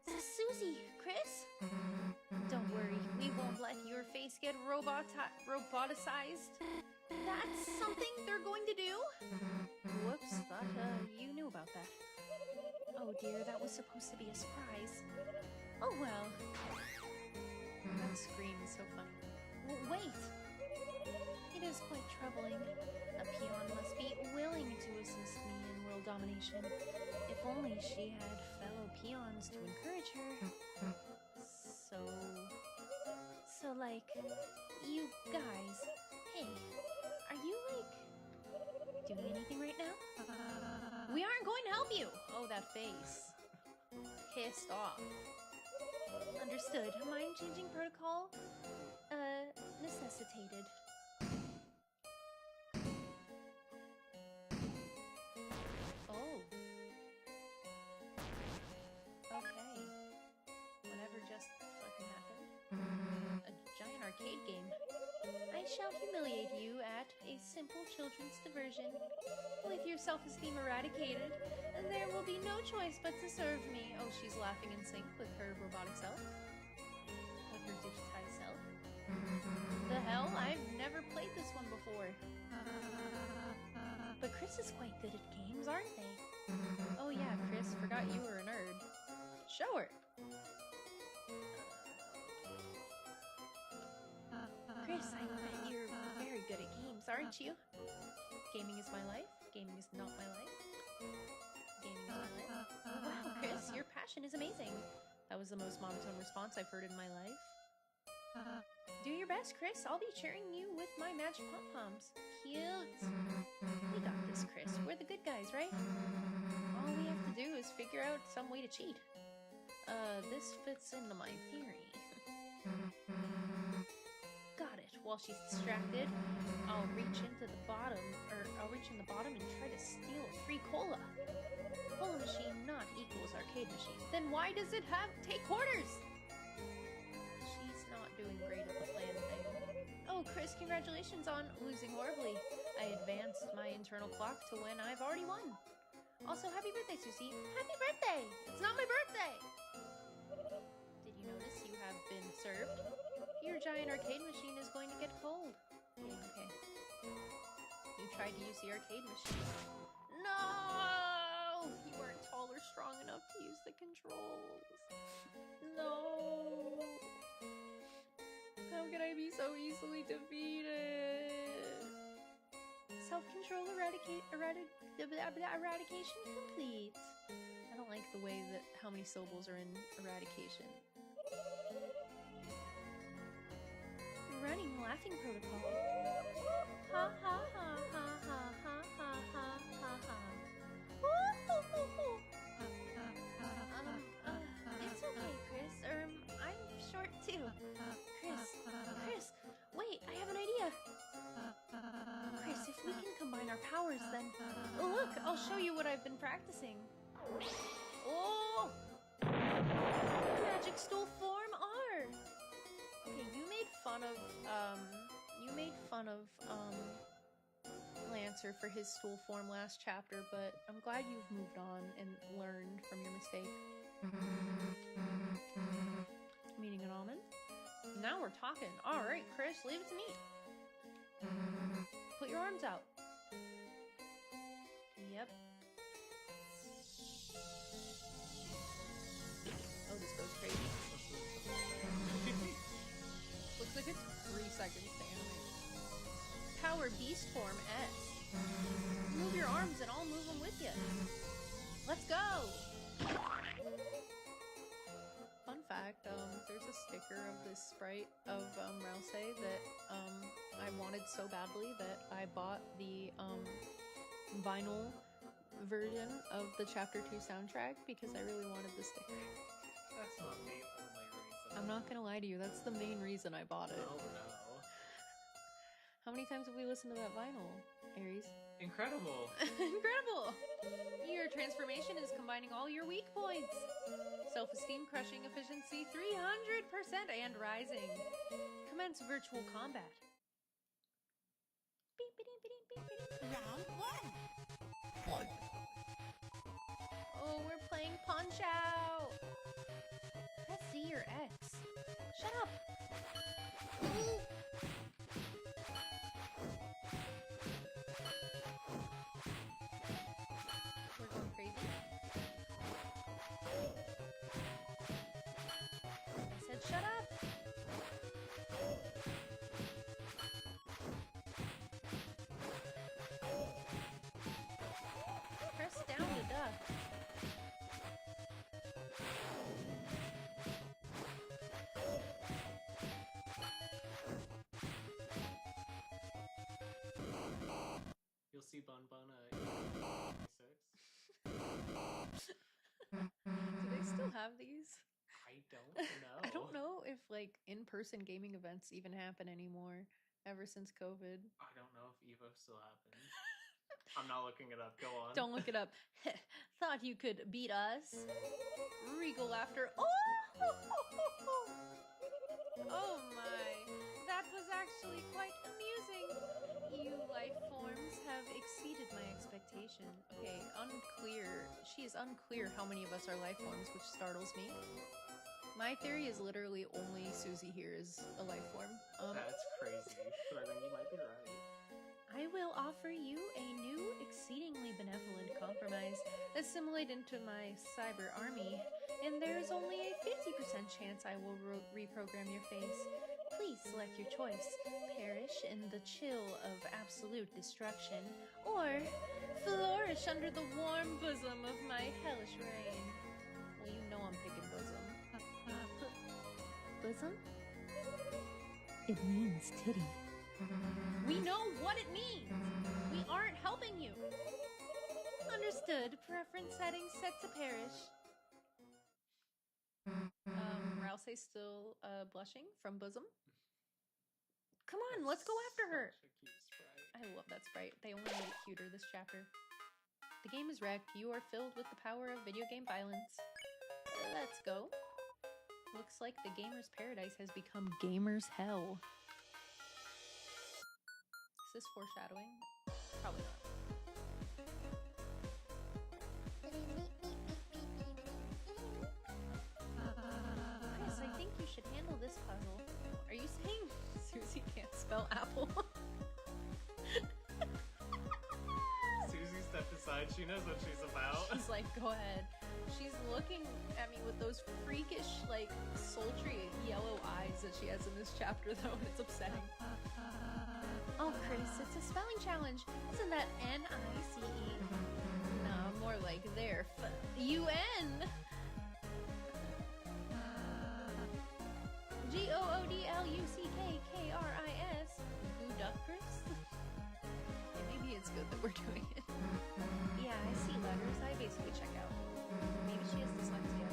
Susie, Chris? Don't worry, we won't let your face get roboticized. That's something they're going to do? Whoops, thought you knew about that. Oh dear, that was supposed to be a surprise. Oh well. That scream is so funny. Wait! It is quite troubling. A peon must be willing to assist me in world domination. If only she had fellow peons to encourage her. So like, you guys, hey, are you like doing anything right now? We aren't going to help you! Oh, that face. Pissed off. Understood. Mind changing protocol? Necessitated. Oh. Okay. Whatever just fucking happened. A giant arcade game. I shall humiliate you at a simple children's diversion. With your self-esteem eradicated, there will be no choice but to serve me. Oh, she's laughing in sync with her robotic self. With her digitized self. The hell? I've never played this one before. But Chris is quite good at games, aren't they? Oh yeah, Chris, forgot you were a nerd. Show her! Chris, I bet you're very good at games, aren't you? Gaming is my life. Gaming is not my life. Gaming is my life. Wow, Chris, your passion is amazing. That was the most monotone response I've heard in my life. Do your best, Chris. I'll be cheering you with my magic pom-poms. Cute. We got this, Chris. We're the good guys, right? All we have to do is figure out some way to cheat. This fits into my theory. Got it. While she's distracted, I'll reach in the bottom and try to steal a free cola. Cola machine not equals arcade machine. Then why does it have take quarters? She's not doing great at the plan thing. Oh, Chris, congratulations on losing horribly. I advanced my internal clock to when I've already won. Also, happy birthday, Susie. Happy birthday! It's not my birthday! Did you notice you have been served? Your giant arcade machine is going to get cold. Okay. You tried to use the arcade machine. No! You weren't tall or strong enough to use the controls. No! How can I be so easily defeated? Self-control eradication complete. I don't like the way that how many syllables are in eradication. Running laughing protocol. Ha ha ha ha ha ha ha ha ha ha. It's okay, Chris. I'm short too. Chris, wait, I have an idea. Chris, if we can combine our powers, then... Oh, look, I'll show you what I've been practicing. Oh! Magic stool form R! Okay, you made fun of, Lancer for his stool form last chapter, but I'm glad you've moved on and learned from your mistake. Meaning an almond? Now we're talking. Alright, Chris, leave it to me. Put your arms out. Yep. Oh, this goes crazy. Looks like it's 3 seconds to animate. Power beast form S. Move your arms and I'll move them with you. Let's go! Fun fact, there's a sticker of this sprite of Rouse that I wanted so badly that I bought the vinyl version of the Chapter 2 soundtrack because I really wanted the sticker. That's not the only reason. I'm not gonna lie to you, that's the main reason I bought it. Oh no. How many times have we listened to that vinyl, Aries? Incredible! Incredible! Your transformation is combining all your weak points. Self-esteem, crushing, efficiency, 300% and rising. Commence virtual combat. Beep, beep, beep, beep, beep. Round 1. Oh, we're playing Punch Out! Press Z or X. Shut up! We're going crazy. I said shut up! Press down to duck. You'll see Bunbun at 26. Do they still have these? I don't know. I don't know if like in-person gaming events even happen anymore ever since COVID. I don't know if Evo still happens. I'm not looking it up. Go on. Don't look it up. Thought you could beat us? Regal laughter. Oh! Oh my. That was actually quite amusing. You life forms have exceeded my expectation. Okay, unclear. She is unclear how many of us are life forms, which startles me. My theory is literally only Susie here is a life form. That's crazy, but I think you might be right. I will offer you a new, exceedingly benevolent compromise. Assimilate into my cyber army, and there's only a 50% chance I will reprogram your face. Please select your choice. Perish in the chill of absolute destruction, or flourish under the warm bosom of my hellish reign. Well, you know I'm picking bosom. Bosom? It means titty. We know what it means! We aren't helping you! Understood. Preference settings set to perish. Rousey still blushing from bosom. Come on, let's go after her! Such a cute sprite. I love that sprite. They only made it cuter this chapter. The game is wrecked. You are filled with the power of video game violence. Let's go. Looks like the gamer's paradise has become gamer's hell. Is this foreshadowing? Probably not. Chris, I think you should handle this puzzle. Are you saying Susie can't spell apple? Susie stepped aside. She knows what she's about. She's like, go ahead. She's looking at me with those freakish, like, sultry yellow eyes that she has in this chapter, though, and it's upsetting. Oh, Chris, it's a spelling challenge. Isn't that N-I-C-E? No, more like there. U-N. Goodluckris. Goodluckris? Maybe it's good that we're doing it. Yeah, I see letters. I basically check out. Maybe she has dyslexia.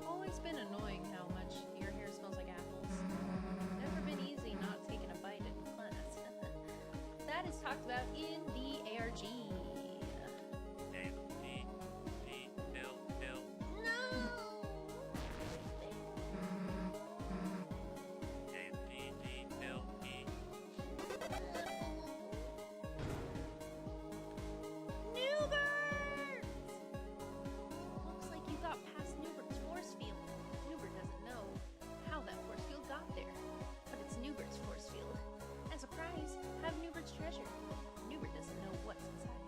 Always been annoying how much your hair smells like apples. Never been easy not taking a bite in class. That is talked about in the ARG. Treasure. Newbert doesn't know what's inside,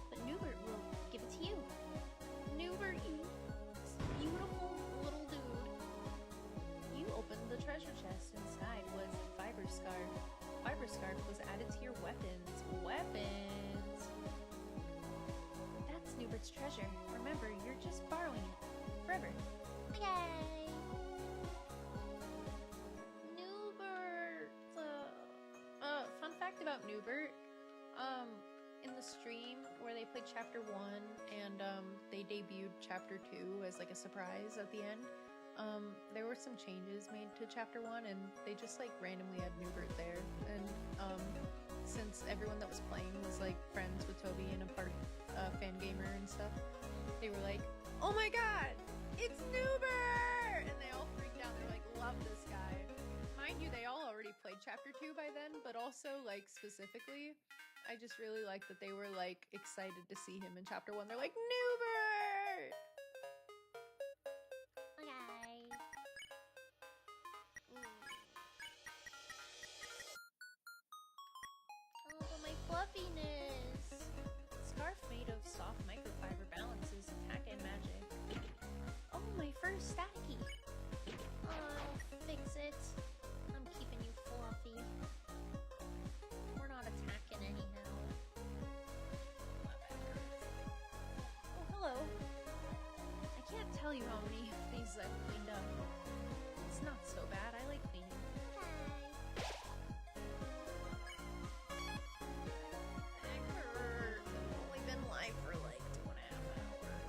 but Newbert will give it to you. Newbert, you beautiful little dude. You opened the treasure chest. Inside was fiber scarf. Fiber scarf was added to your weapons. Weapons. That's Newbert's treasure. Remember, you're just borrowing it forever. Yay! Fun fact about Newbert, in the stream where they played chapter 1 and they debuted chapter 2 as like a surprise at the end, there were some changes made to chapter 1 and they just like randomly had Newbert there, and since everyone that was playing was like friends with Toby and a part fan gamer and stuff, they were like, oh my god, it's Newbert! And they all freaked out. They're like, love this guy. Mind you, they all already played chapter 2 by then, but also like specifically, I just really like that they were like excited to see him in chapter 1. They're like, Newbert! Okay. Oh, but my fluffiness. Scarf made of soft microfiber balances attack and magic. Oh, my first staticky. I'll fix it. I'm keeping you fluffy. We're not attacking anyhow. Oh, hello. I can't tell you how many of these I've cleaned up. It's not so bad. I like cleaning. That hurt. I've only been live for like 2.5 hours.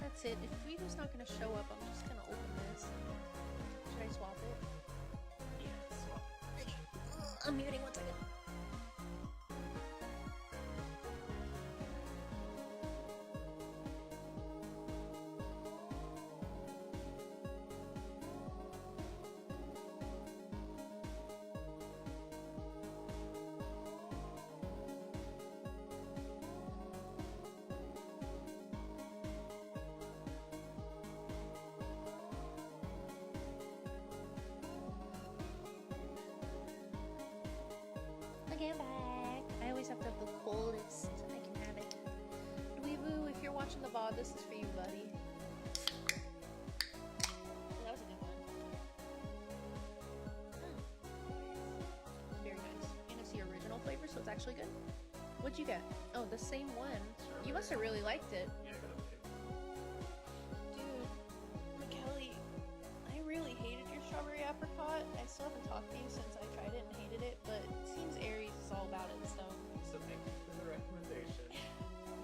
That's it. If Weedo's not gonna show up, I'm just gonna open this. Should I swap it? Yeah, swap. I'm muting 1 second. Okay, I'm back. I always have to have the coldest I can have it. Weeboo, if you're watching the VOD, this is for you, buddy. That was a good one. Very nice. And it's the original flavor, so it's actually good. What'd you get? Oh, the same one. You must have really liked it. Yeah, I got a bit. Dude, Kelly, I really hated your strawberry apricot. I still haven't talked to you since I tried it and hated it, but it seems Aries is all about it, so. So thank you for the recommendation.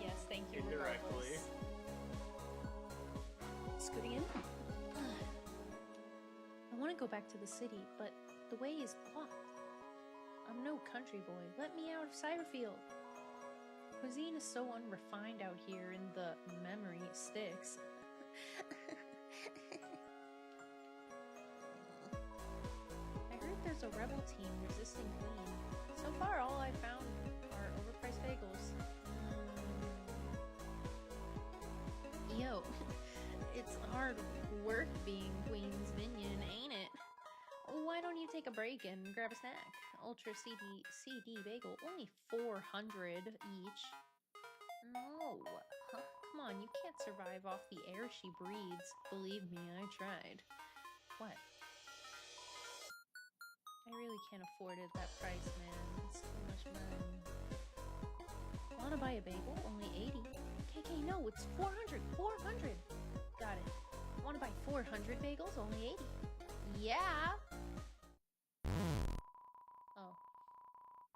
Yes, thank you. Indirectly. Scooting in. I want to go back to the city, but the way is blocked. I'm no country boy. Let me out of Cyberfield. Cuisine is so unrefined out here in the memory sticks. I heard there's a rebel team resisting Queen. So far, all I found are overpriced bagels. Yo, it's hard work being Queen's minion, ain't it? Why don't you take a break and grab a snack? Ultra CD bagel, only 400 each. No, come on, you can't survive off the air she breathes. Believe me, I tried. What? I I really can't afford it, that price, man. It's too much money. Wanna buy a bagel? Only 80. KK, no, it's 400. 400. Got it. Wanna buy 400 bagels? Only 80. Yeah. Oh.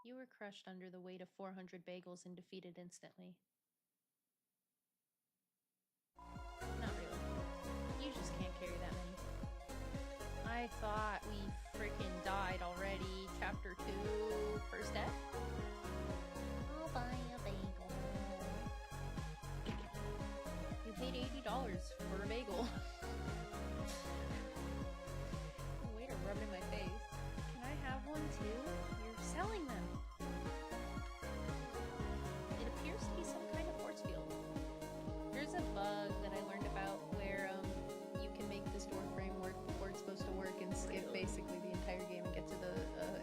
You were crushed under the weight of 400 bagels and defeated instantly. Not really. You just can't carry that many. I thought we freaking died already. Chapter 2, first step. I'll buy a bagel. You paid $80 for a bagel. Way to rub it in my face. Can I have one too? You're selling them. It appears to be some kind of force field. There's a bug that I learned about where you can make this door frame work before it's supposed to work and skip basically the entire game and get to the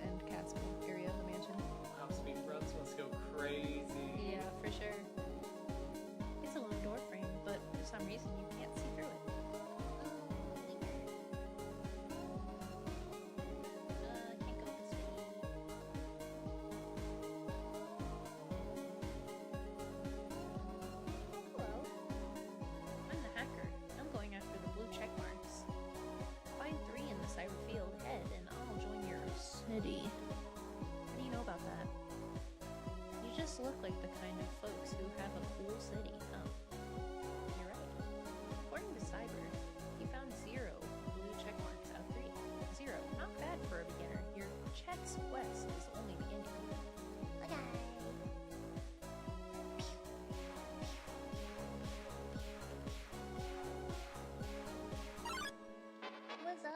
end castle area of the mansion. Wow, speedruns must go crazy. Yeah, for sure. It's a little door frame, but for some reason you can't see through it. Can't go this way. Hello. I'm the hacker. I'm going after the blue check marks. Find 3 in the cyber field ahead and I'll join your city. What do you know about that? You just look like the kind of folks who have a cool city, huh? You're right. According to Cyber, you found 0 blue check marks out of 3. 0. Not bad for a beginner. Your check's quest is only beginning. Okay. What's up?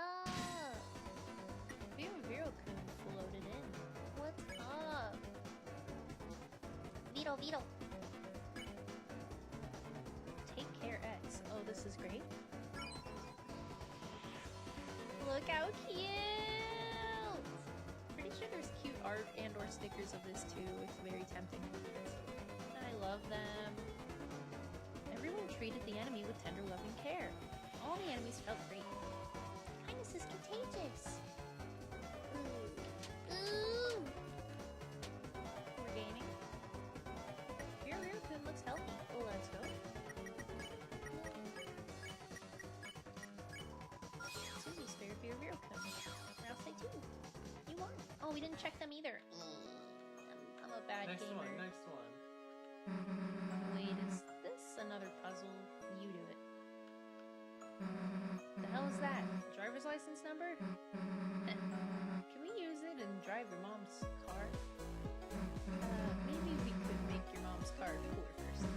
Vero-Kun floated in. What's up? Vito. Take care, X. Oh, this is great. Look how cute! Pretty sure there's cute art and or stickers of this too. It's very tempting. I love them. Everyone treated the enemy with tender loving care. All the enemies felt great. Kindness is contagious. Ooh. We're gaining. Vero-Kun looks healthy. Oh, let's go. Susie's favorite Vero-Kun. Now say 2. You won. Oh, we didn't check them either. I'm a bad Next gamer. one, next one. Wait, is this another puzzle? You do it. The hell is that? Driver's license number? Can we use it and drive your mom's car? Maybe we could make your mom's car cooler first.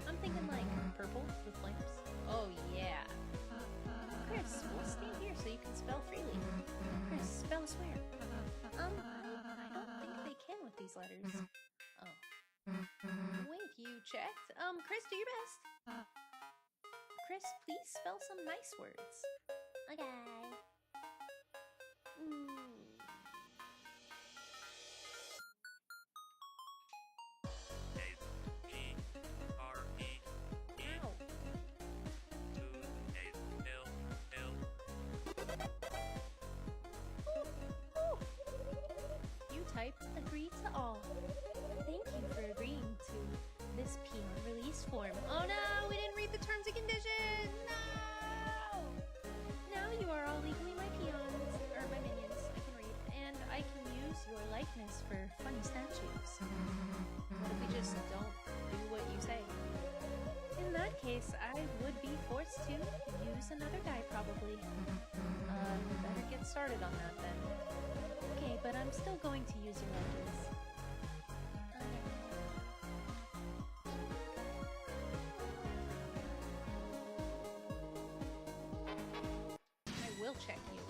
I'm thinking like purple with flames. Oh yeah. Chris, we'll stand here so you can spell freely. Chris, spell a swear. I don't think they can with these letters. Oh. Wait, you checked? Chris, do your best. Chris, please spell some nice words. Okay. Ow. Ooh. You typed agree to all. Thank you for agreeing to this peon release form. Oh no, we didn't read the terms and conditions. No. Now you are all legally my peons, or my minions. I can read, and I can use your likeness for funny statues. What if we just don't do what you say? In that case, I would be forced to use another guy, probably. Better get started on that then. Okay, but I'm still going to use your likeness. I will check you.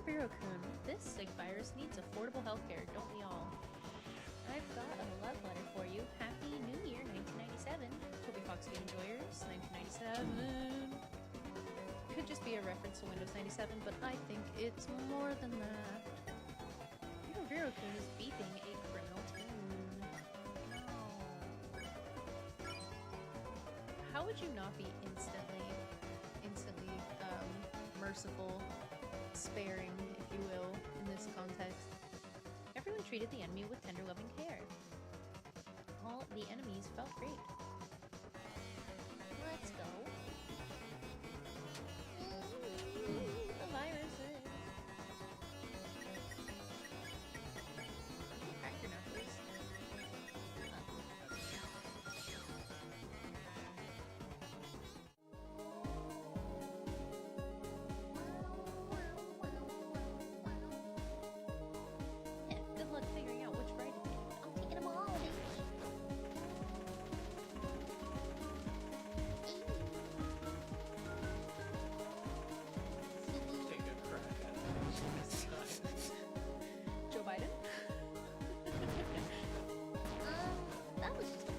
Vero-Kun, this sick virus needs affordable healthcare, don't we all? I've got a love letter for you. Happy New Year, 1997. Toby Fox Game Enjoyers, 1997. Could just be a reference to Windows 97, but I think it's more than that. Vero-Kun is beeping a criminal tune. No. how would you not be instantly merciful, sparing, if you will, in this context? Everyone treated the enemy with tender, loving care. All the enemies felt great. Let's go. The viruses. Crack your knuckles. Yeah, good luck figuring out which ride to take. I'm taking them all, bitch. Take a crack at it this time. Joe Biden? That was just a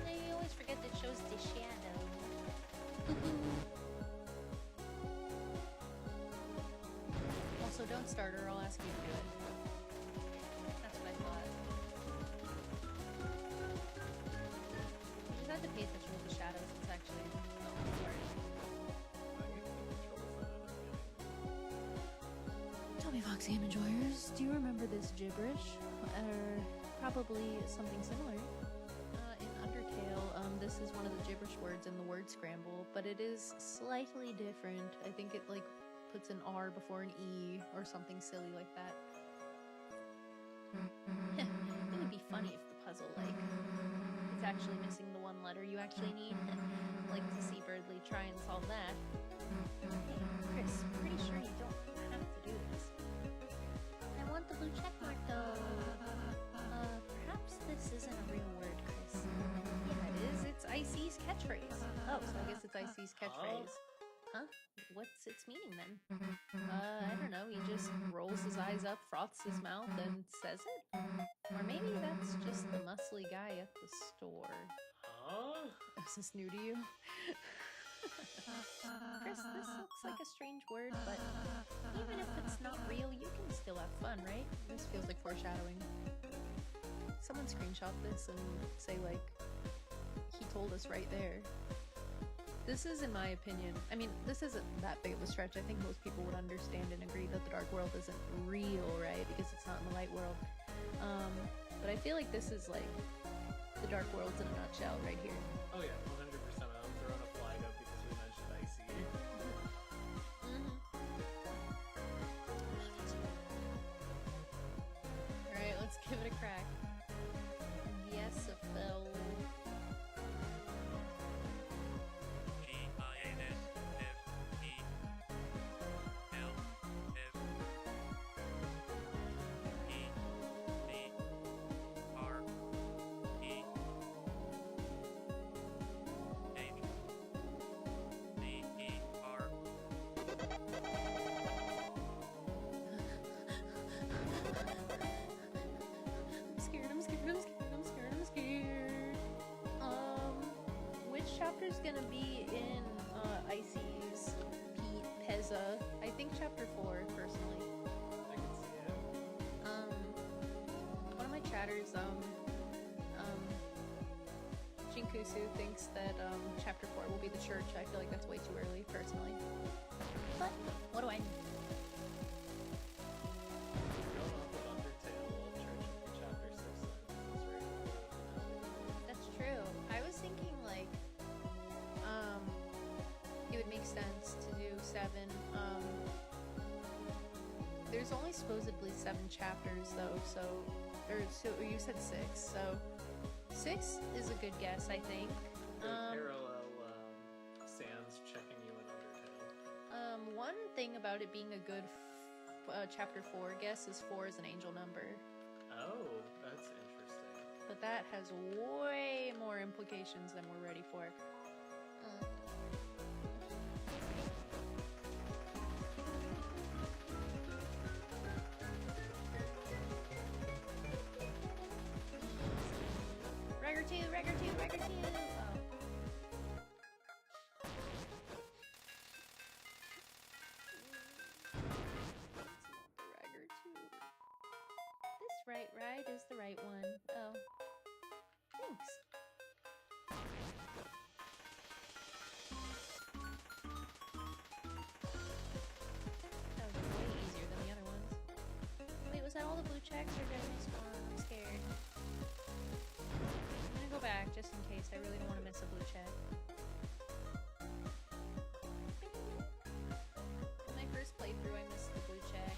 They always forget that shows the shadow. Also, don't start or I'll ask you to do it. That's what I thought. You just have to pay attention to the shadows. It's actually the hard part. Tell me, Fox Game enjoyers, do you remember this gibberish? Or probably something similar? In Undertale, this is one of the gibberish words in the word scramble, but it is slightly different. I think it like puts an R before an E or something silly like that. It would be funny if the puzzle, like, it's actually missing the one letter you actually need. Like to see Birdly try and solve that. Hey, Chris, pretty sure you don't have to do this. I want the blue check mark though. Perhaps this isn't a real word, Chris. Yeah, it is. It's Icy's catchphrase. Oh, so I guess it's Icy's catchphrase. Huh? What's its meaning then? I don't know. He just rolls his eyes up, froths his mouth, and says it? Or maybe that's just the muscly guy at the store. Huh? Is this new to you? Chris, this looks like a strange word, but even if it's not real, you can still have fun, right? This feels like foreshadowing. Someone screenshot this and say, like, he told us right there. This is, in my opinion, I mean, this isn't that big of a stretch. I think most people would understand and agree that the dark world isn't real, right? Because it's not in the light world. But I feel like this is like the dark world's in a nutshell right here. Oh yeah, 100%. I'm throwing a flag up because we mentioned Icy. Alright, let's give it a crack. Yes, a fell. Chapter's gonna be in Icy's Pezza. I think chapter 4, personally. I can see it. One of my chatters, Jinkusu thinks that chapter 4 will be the church. I feel like that's way too early, personally. But what do I know? Going off of Undertale, Church of Chapter 6 is right. That's true. I was thinking like it would make sense to do 7. There's only supposedly 7 chapters though, so you said 6, so 6 is a good guess, I think. Parallel Sans checking you in Undertale. One thing about it being a good chapter 4 guess is 4 is an angel number. Oh, that's interesting. But that has way more implications than we're ready for. Record 2! Oh. This right ride is the right one. Oh. case. I really don't want to miss a blue check. In my first playthrough, I missed the blue check.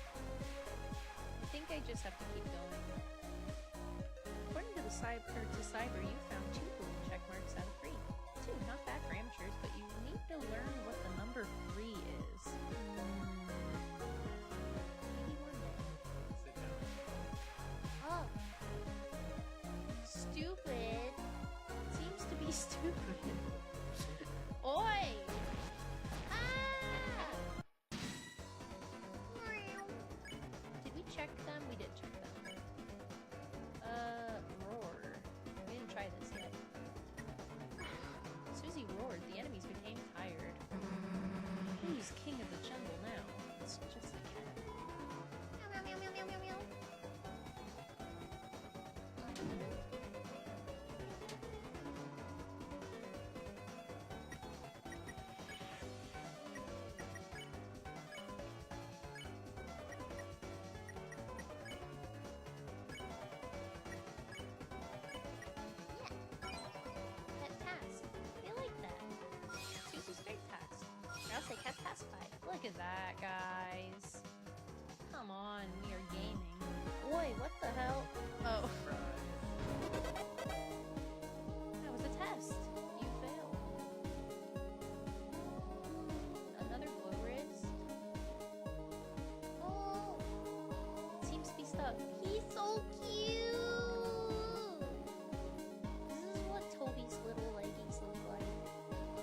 I think I just have to keep going. According to the Cyber, you found 2 blue check marks out of 3. 2, not bad for amateurs, but you need to learn what the number 3 is. Maybe one day. Sit down. Oh. Stupid. Seems to be stupid. Oi! Ah! Did we check them? We did check them. Roar. We didn't try this yet. Susie roared. The enemies became tired. Who's king of the jungle now? It's just a cat. Meow, meow, meow, meow, meow, meow. That task. You like that? Susie's great task. I'll say cat pacified. Look at that, guys. Come on, we are gaming. Oi, what the hell? Oh, that was a test. You failed. Another blow wrist. Oh, Seems to be stuck. he's so cute. This is what Toby's little leggings look like.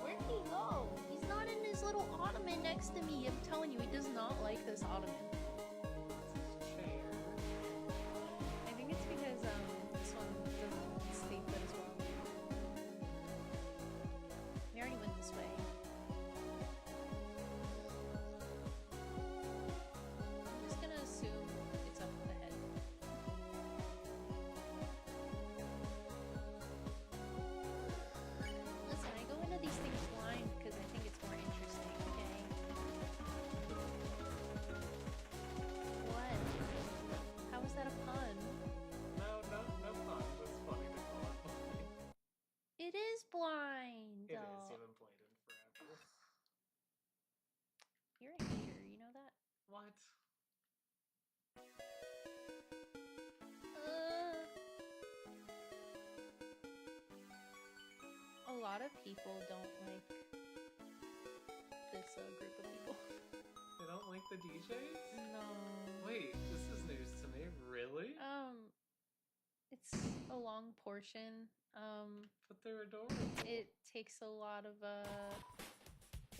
Where'd he go? He's not in his little ottoman next to me. I'm telling you, he does not like this ottoman. Chair. I think it's because this one doesn't sleep good as well. We already went this way. I'm just gonna assume it's up ahead. Listen, I go into these things blind because I think it's more interesting, okay? What? How is that a pun? No pun. It's funny to call it funny. It is blind. It is. though. You haven't played in forever. You're a hater, you know that? What? A lot of people don't like this group of people. They don't like the DJs? No. Wait, this is news to me. Really? It's a long portion. But they're adorable. It takes a lot of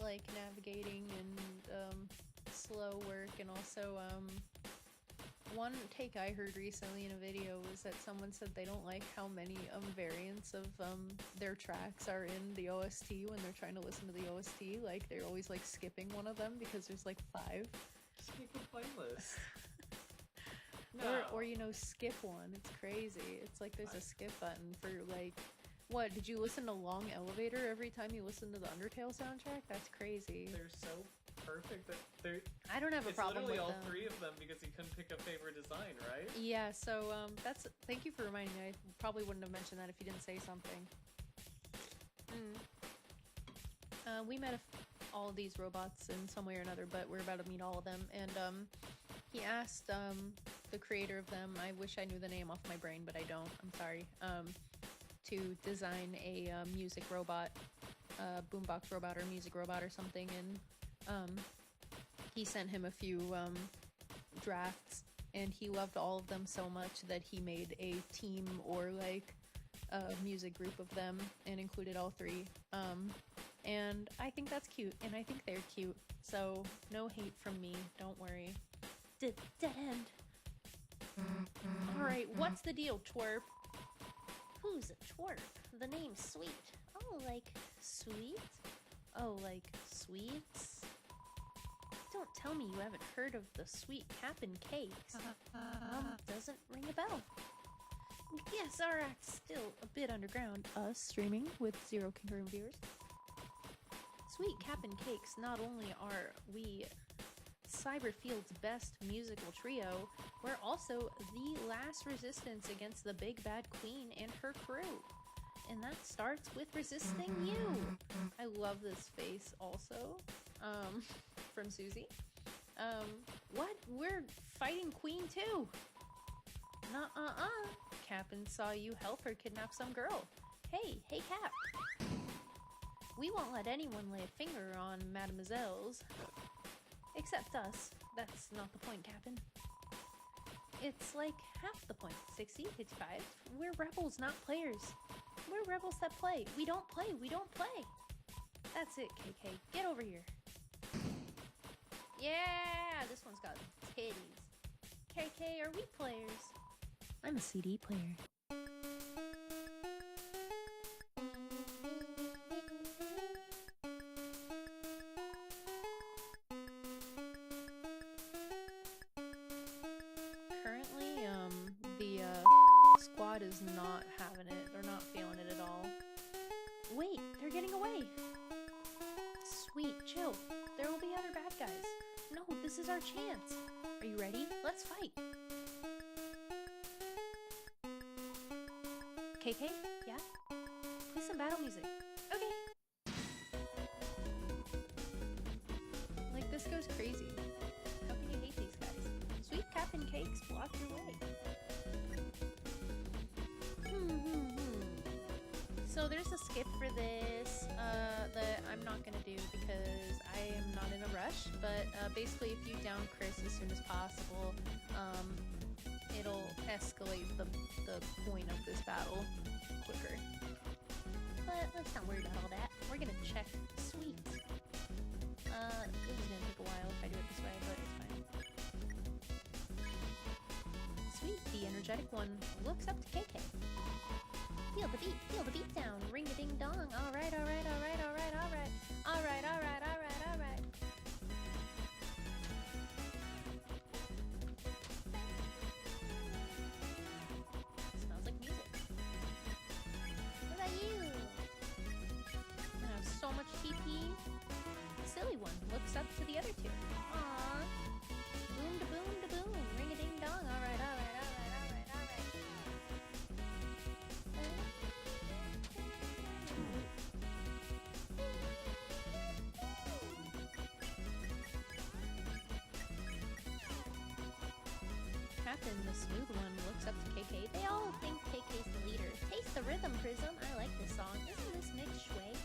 like navigating and slow work, and also one take I heard recently in a video was that someone said they don't like how many variants of their tracks are in the OST when they're trying to listen to the OST. Like they're always like skipping one of them because there's like 5. Just make a playlist. Or you know, skip one. It's crazy. It's like there's a skip button for like, what, did you listen to Long Elevator every time you listen to the Undertale soundtrack? That's crazy. They're so perfect that they're. I don't have a problem with It's literally all them. 3 of them because you couldn't pick a favorite design, right? Yeah, so that's, thank you for reminding me. I probably wouldn't have mentioned that if you didn't say something. We met all of these robots in some way or another, but we're about to meet all of them. And he asked the creator of them, I wish I knew the name off my brain, but I don't, I'm sorry, to design a music robot, boombox robot or music robot or something. And he sent him a few drafts, and he loved all of them so much that he made a team or like a music group of them and included all 3. And I think that's cute, and I think they're cute, so no hate from me, don't worry. Dead end. Alright, what's the deal, twerp? Who's a twerp? The name's Sweet. Oh, like sweet? Oh, like sweets? Don't tell me you haven't heard of the Sweet Cap'n Cakes. Doesn't ring a bell. Yes, our act's still a bit underground. Us streaming with 0 concurrent viewers. Sweet Cap'n Cakes, not only are we Cyberfield's best musical trio, we're also the last resistance against the Big Bad Queen and her crew. and that starts with resisting you. I love this face also, from Susie. What? We're fighting Queen too. Nuh-uh-uh. Cap'n saw you help her kidnap some girl. Hey, Cap. We won't let anyone lay a finger on mademoiselles. Except us. That's not the point, Cap'n. It's like half the point. 60, 55. We're rebels, not players. We're rebels that play. We don't play. That's it, KK. Get over here. Yeah, this one's got titties. KK, are we players? I'm a CD player. Currently, the squad is not having it. They're not feeling it at all. Wait, they're getting away. Sweet, chill. There will be other bad guys. No, this is our chance. Are you ready? Let's fight. KK? Yeah? Play some battle music. Okay. Like, this goes crazy. How can you hate these guys? Sweet Captain Cakes block your way. So there's a skip for this that I'm not gonna do because I am not in a rush, but basically if you down Chris as soon as possible, it'll escalate the point of this battle quicker. But let's not worry about all that. We're gonna check Sweet. This is gonna take a while if I do it this way, but it's fine. Sweet, the energetic one, looks up to KK. Feel the beat down. Ring a ding dong. Alright. Smells like music. What about you? I have so much TP. The silly one looks up to the other two. Aww. Boom da boom da boom. Ring a ding dong. Alright. Captain, the smooth one, looks up to KK. They all think KK's the leader. Taste the rhythm, Prism. I like this song. Isn't this Nick Shui?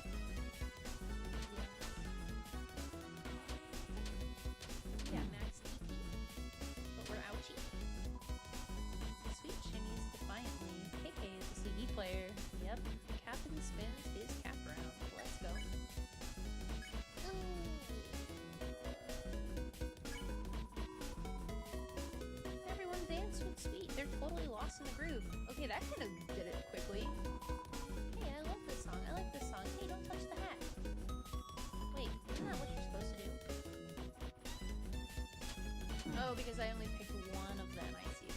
Yeah, max TP. But we're ouchie. Sweet shimmies defiantly. KK is a CD player. Yep. Captain spins his cap round. Let's go. Everyone dance with Sweet. They're totally lost in the groove. Okay, that kind of did it quickly. Hey, I love this song. I like this song. Hey, don't touch the hat. Wait, isn't that what you're supposed to do? Oh, because I only picked one of them, I see.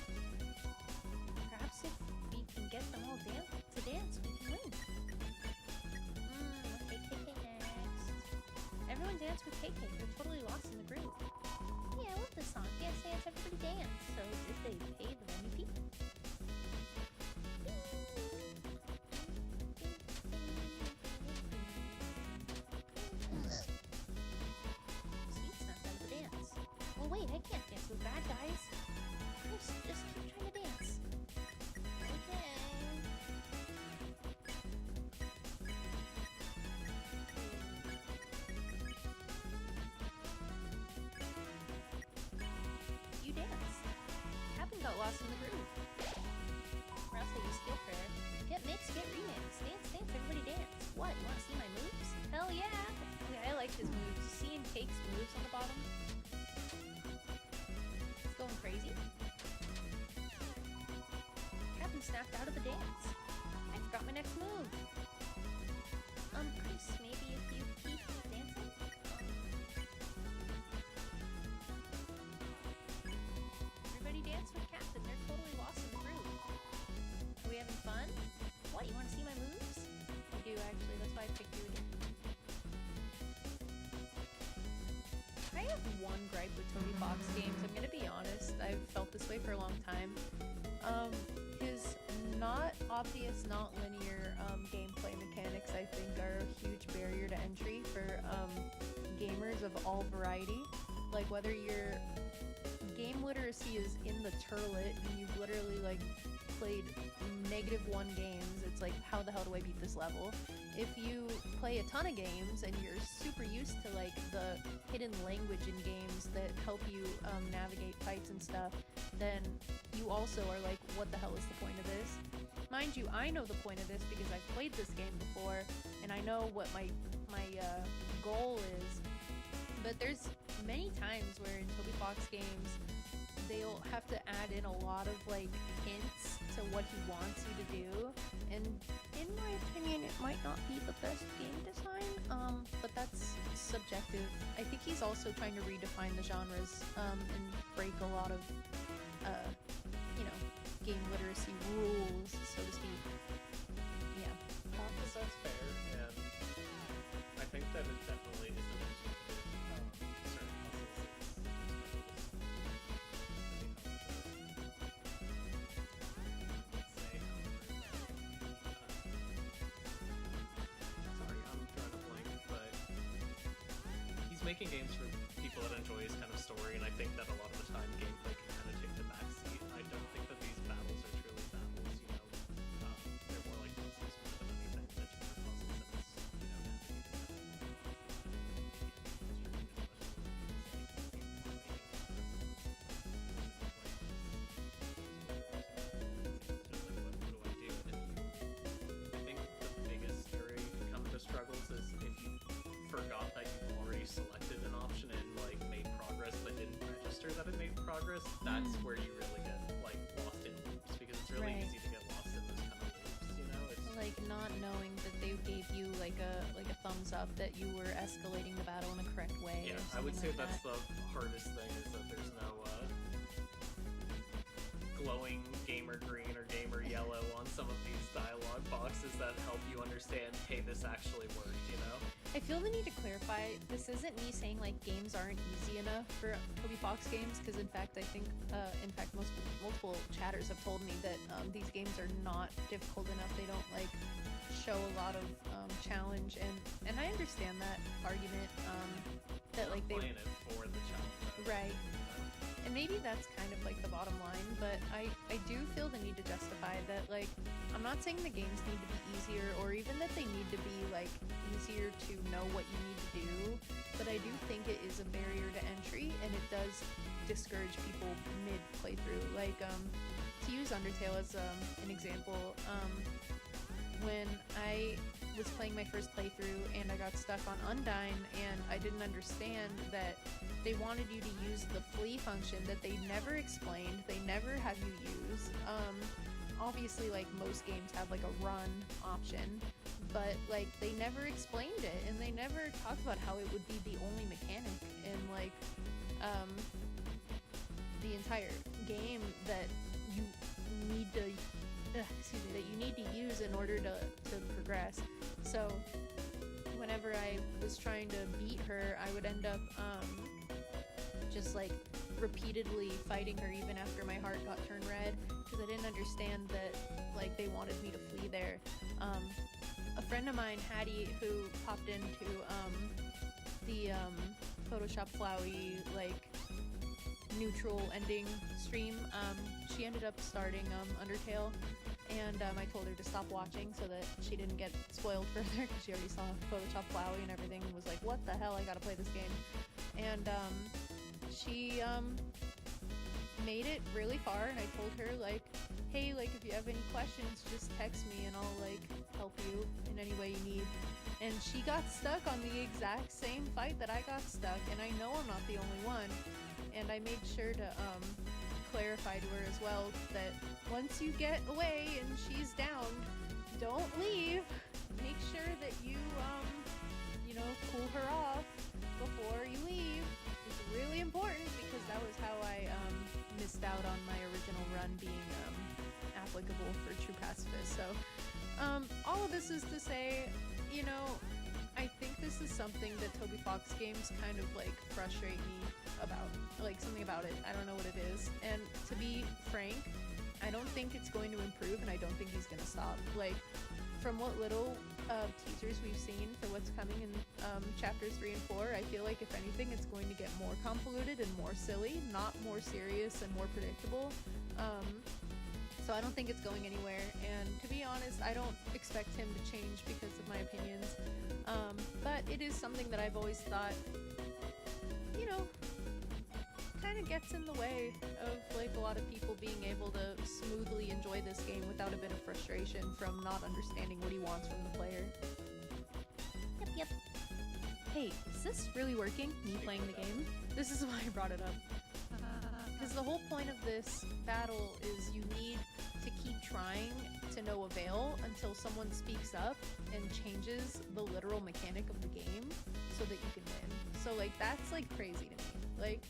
Perhaps if we can get them all to dance, we can win. Okay, KK next. Everyone dance with KK. They're totally lost in the groove. Yeah, I love this song. Dance, everybody dance. So did they pay the venue fee? Sweet snapped out of the dance. Well, wait, I can't dance with bad guys. Chris, just keep trying to dance. Okay. You dance. Captain got lost in the groove. Or else I use skill prayer. Get mixed, get remix. Dance, everybody dance. What, you want to see my moves? Hell yeah! Okay, I like his moves. Seeing Cake's moves on the bottom. It's going crazy. Captain snapped out of the dance. I forgot my next move. Chris, maybe if you keep dancing? Everybody dance with Captain. They're totally lost in the groove. Are we having fun? What, you want to see my moves? I do, actually. That's why I picked you again. I have one gripe with Toby Fox games. I'm gonna be honest. I've felt this way for a long time. His not obvious, not linear gameplay mechanics, I think, are a huge barrier to entry for gamers of all variety. Like, whether your game literacy is in the turlet and you've literally like played -1 games, it's like, how the hell do I beat this level? If you play a ton of games and you're super used to like the hidden language in games that help you navigate fights and stuff, then you also are like, what the hell is the point of this? Mind you, I know the point of this because I've played this game before and I know what my goal is. But there's many times where in Toby Fox games, they'll have to add in a lot of like hints to what he wants you to do, and in my opinion it might not be the best game design, but that's subjective. I think he's also trying to redefine the genres and break a lot of game literacy rules, so to speak. Yeah. That's fair, and I think that it definitely is an issue with certain puzzles. Sorry, I'm drawing a blank, but he's making games for people that enjoy his kind of story, and I think that a lot of the time gameplay can kind of take the backseat. I don't think that these battles are truly battles, you know. They're more like puzzles more than anything, that you are puzzles, and it's, I think the biggest area you can come into struggles is if you forgot that you've already selected an option and like made progress but didn't register that it made progress. That's where you really get like lost in loops, because it's really Right. easy to get lost in those kind of loops, you know? It's Like not knowing that they gave you like a thumbs up that you were escalating the battle in the correct way. yeah, or I would say something like that's that. the hardest thing, is that there's no glowing gamer green or gamer yellow on some of these dialogue boxes that help you understand, hey, this actually worked, you know? I feel the need to clarify, this isn't me saying like games aren't easy enough for Toby Fox games, because in fact I think multiple chatters have told me that these games are not difficult enough. They don't like show a lot of challenge, and I understand that argument, that like they playing it for the challenge. Right. You know? And maybe that's kind of like the bottom line, but I do feel the need to justify that, like, I'm not saying the games need to be easier or even that they need to be like easier to know what you need to do, but I do think it is a barrier to entry and it does discourage people mid playthrough. Like, to use Undertale as an example, when I was playing my first playthrough and I got stuck on Undyne and I didn't understand that they wanted you to use the flee function that they never explained, they never have you use. Obviously, like, most games have like a run option, but like they never explained it and they never talked about how it would be the only mechanic in like the entire game that you need to use in order to progress. So whenever I was trying to beat her, I would end up just like repeatedly fighting her even after my heart got turned red, because I didn't understand that like they wanted me to flee there. A friend of mine, Hattie, who popped into the Photoshop Flowey like neutral ending stream, she ended up starting Undertale, and I told her to stop watching so that she didn't get spoiled further, because she already saw Photoshop Flowey and everything and was like, what the hell, I gotta play this game. And she made it really far, and I told her like, hey, like, if you have any questions, just text me and I'll like help you in any way you need. And she got stuck on the exact same fight that I got stuck, and I know I'm not the only one. And I made sure to clarify to her as well that once you get away and she's down, don't leave. Make sure that you cool her off before you leave. It's really important, because that was how I missed out on my original run being applicable for True Pacifist. So all of this is to say, I think this is something that Toby Fox games kind of like frustrate me about, like something about it. I don't know what it is. And to be frank, I don't think it's going to improve, and I don't think he's gonna stop. Like, from what little teasers we've seen for what's coming in chapters 3 and 4, I feel like if anything, it's going to get more convoluted and more silly, not more serious and more predictable. So I don't think it's going anywhere, and to be honest, I don't expect him to change because of my opinions. But it is something that I've always thought, you know, kind of gets in the way of like a lot of people being able to smoothly enjoy this game without a bit of frustration from not understanding what he wants from the player. Yep. Hey, is this really working? Me playing the game? This is why I brought it up. Because the whole point of this battle is you need to keep trying to no avail until someone speaks up and changes the literal mechanic of the game so that you can win. So like that's like crazy to me. Like,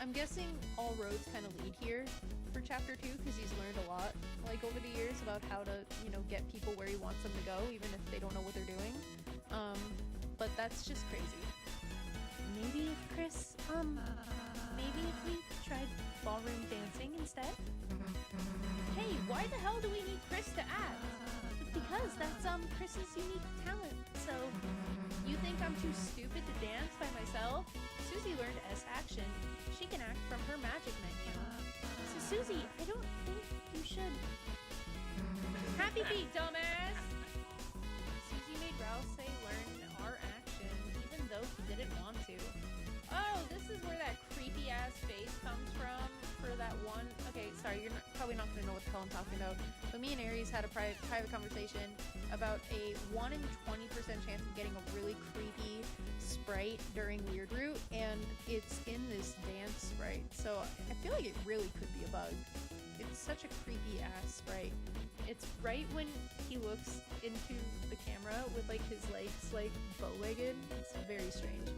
I'm guessing all roads kind of lead here for chapter 2 because he's learned a lot like over the years about how to, you know, get people where he wants them to go even if they don't know what they're doing. But that's just crazy. Maybe if Chris, maybe if we tried ballroom dancing instead? Hey, why the hell do we need Chris to act? Because that's Chris's unique talent. So You think I'm too stupid to dance by myself? Susie learned S action. She can act from her magic menu. So Susie, I don't think you should. Happy feet, dumbass! Susie made Rouse learn R action, even though he didn't want to. Oh, this is where that creepy ass face comes from for that one. Okay, sorry, you're probably not gonna know what the hell I'm talking about. But me and Aries had a private conversation about a 1 in 20% chance of getting a really creepy sprite during Weird Route, and it's in this dance sprite. So I feel like it really could be a bug. It's such a creepy ass sprite. It's right when he looks into the camera with like his legs like bow-legged. It's very strange.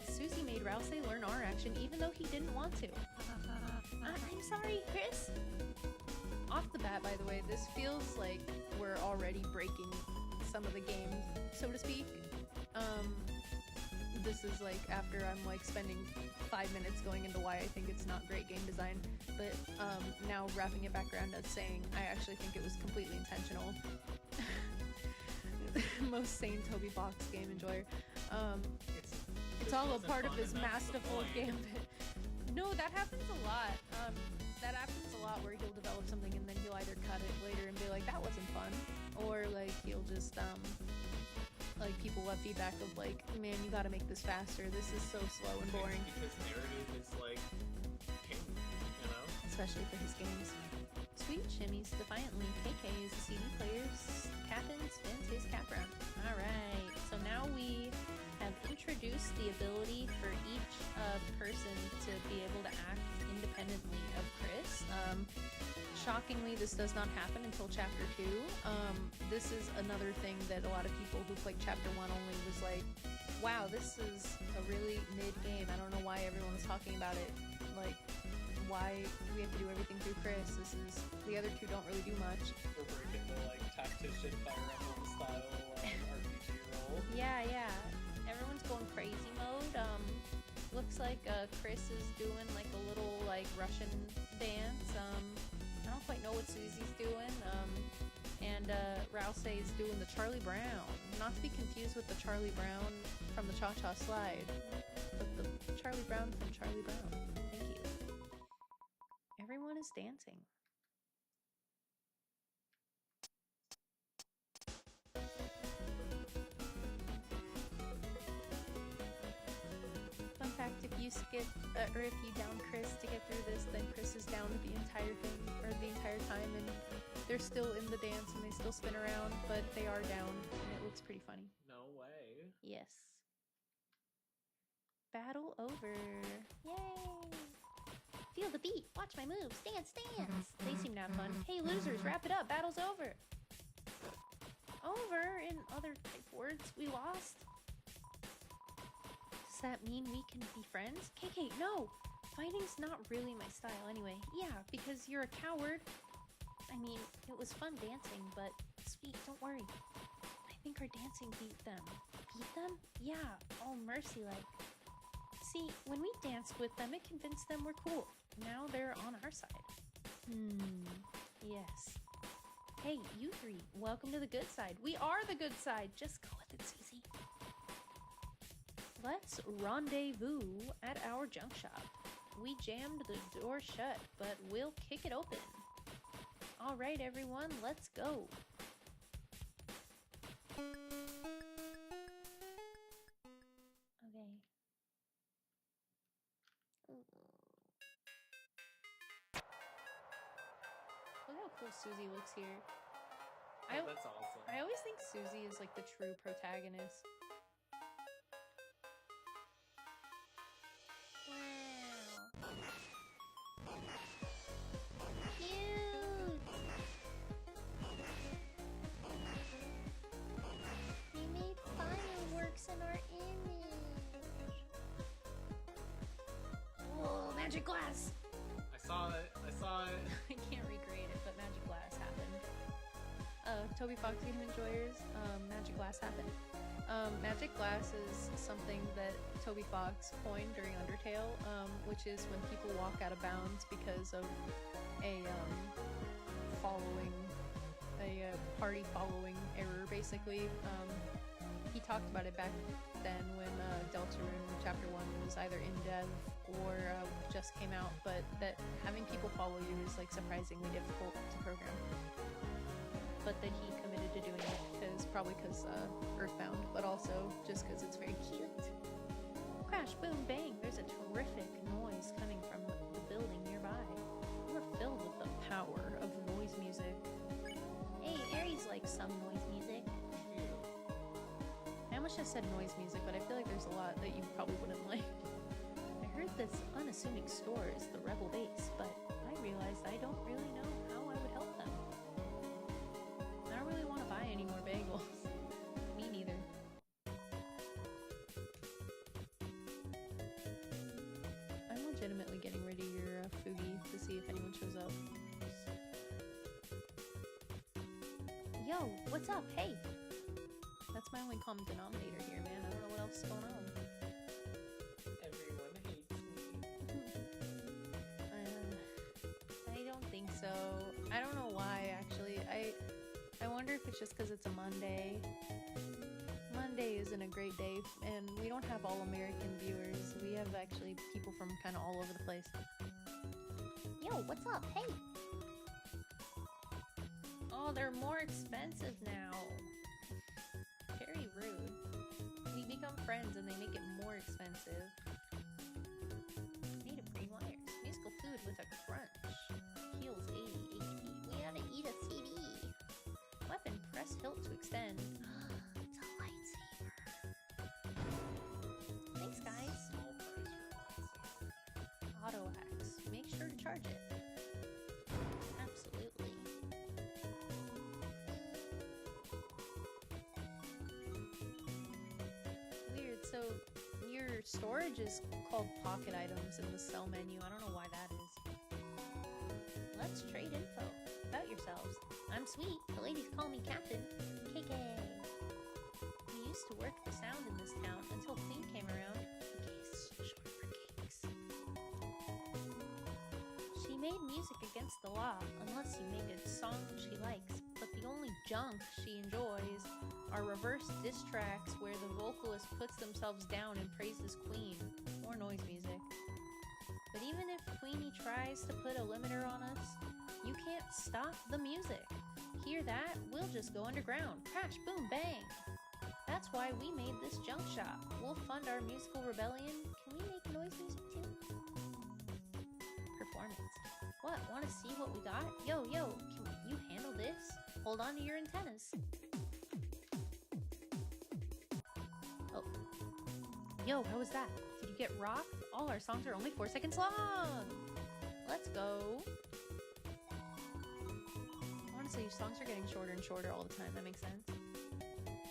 Susie made Rouse learn R action even though he didn't want to. I'm sorry, Chris. Off the bat, by the way, this feels like we're already breaking some of the game, so to speak. This is like after I'm like spending 5 minutes going into why I think it's not great game design, but now wrapping it back around to saying I actually think it was completely intentional. Most sane Toby Fox game enjoyer. It's all a part of his masterful gambit. No, that happens a lot. That happens a lot where he'll develop something and then he'll either cut it later and be like, that wasn't fun, or like he'll just like people will have feedback of like, man, you gotta make this faster. This is so slow and boring. Because narrative is like king, you know? Especially for his games. Sweet shimmies defiantly. KK is a CD player's captain spins his cap round. Alright, so now we have introduced the ability for each person to be able to act independently of Chris. Shockingly, this does not happen until chapter 2. This is another thing that a lot of people who played chapter 1 only was like, wow, this is a really mid game. I don't know why everyone was talking about it. Like, why we have to do everything through Chris. The other two don't really do much. We're breaking the like tactician Fire Emblem style RPG role. Yeah. Everyone's going crazy mode. Looks like Chris is doing like a little like Russian dance. I don't quite know what Susie's doing. And Rouse is doing the Charlie Brown. Not to be confused with the Charlie Brown from the Cha-Cha Slide, but the Charlie Brown from Charlie Brown. Thank you. Everyone is dancing. Fun fact, if you skip, or if you down Chris to get through this, then Chris is down the entire thing, or the entire time, and they're still in the dance and they still spin around, but they are down, and it looks pretty funny. No way. Yes. Battle over. Yay! Feel the beat. Watch my moves. Dance, dance. They seem to have fun. Hey, losers, wrap it up. Battle's over. Over, in other type words, we lost. Does that mean we can be friends? KK, no! Fighting's not really my style anyway. Yeah, because you're a coward. I mean, it was fun dancing, but sweet, don't worry. I think our dancing beat them. Beat them? Yeah, all mercy-like. See, when we danced with them, it convinced them we're cool. now they're on our side. Yes. Hey, you three, welcome to the good side. We are the good side. Just go with it, Susie. Let's rendezvous at our junk shop. We jammed the door shut, but we'll kick it open. All right, everyone, let's go. Okay. Look how cool Susie looks here. Oh, that's awesome. I always think Susie is like the true protagonist. Wow. Cute. We made fireworks in our image. Whoa, magic glass! I saw it. I can't recreate it, but magic glass happened. Toby Fox Game Enjoyers, magic glass happened. Magic glass is something that Toby Fox coined during Undertale, which is when people walk out of bounds because of a party following error, basically. He talked about it back then when Deltarune Chapter 1 was either in dev or just came out, but that having people follow you is like surprisingly difficult to program. But that he committed to doing it probably because Earthbound, but also just because it's very cute. Crash, boom, bang! There's a terrific noise coming from the building nearby. We're filled with the power of noise music. Hey, Aries likes some noise music. I almost just said noise music, but I feel like there's a lot that you probably wouldn't like. I heard this unassuming store is the Rebel base, but I realized I don't really know how I would help them. I don't really want to buy any more bagels. Me neither. I'm legitimately getting rid of your Fugi to see if anyone shows up. Yo, what's up? Hey. That's my only common denominator here, man. I don't know what else is going on. Everyone hates me. I don't think so. I don't know why, actually. I wonder if it's just because it's a Monday. Monday isn't a great day, and we don't have all American viewers. We have actually people from kind of all over the place. Yo, what's up? Hey. Oh, they're more expensive now. Very rude. We become friends and they make it more expensive. Need to bring wires. Musical food with a crunch. Heals 80 HP. We gotta eat a CD. Weapon, press hilt to extend. It's a lightsaber. Thanks, guys. Small price for a lightsaber. Auto axe. Make sure to charge it. Absolutely. Weird. So your storage is called pocket items in the sell menu. I don't know why that is. Let's trade info about yourselves. I'm Sweet. The ladies call me Captain. KK. We used to work the sound in this town until Queen came around. KK's short for cakes. She made music against the law unless you make a song she likes, but the only junk she enjoys are reverse diss tracks where the vocalist puts themselves down and praises Queen, or noise music. But even if Queenie tries to put a limiter on us, you can't stop the music. Hear that? We'll just go underground. Crash, boom, bang! That's why we made this junk shop. We'll fund our musical rebellion. Can we make noise music too? Performance. What? Want to see what we got? Yo, can you handle this? Hold on to your antennas. Oh. Yo, how was that? Did you get rocked? All our songs are only 4 seconds long! Let's go. Honestly, songs are getting shorter and shorter all the time. That makes sense.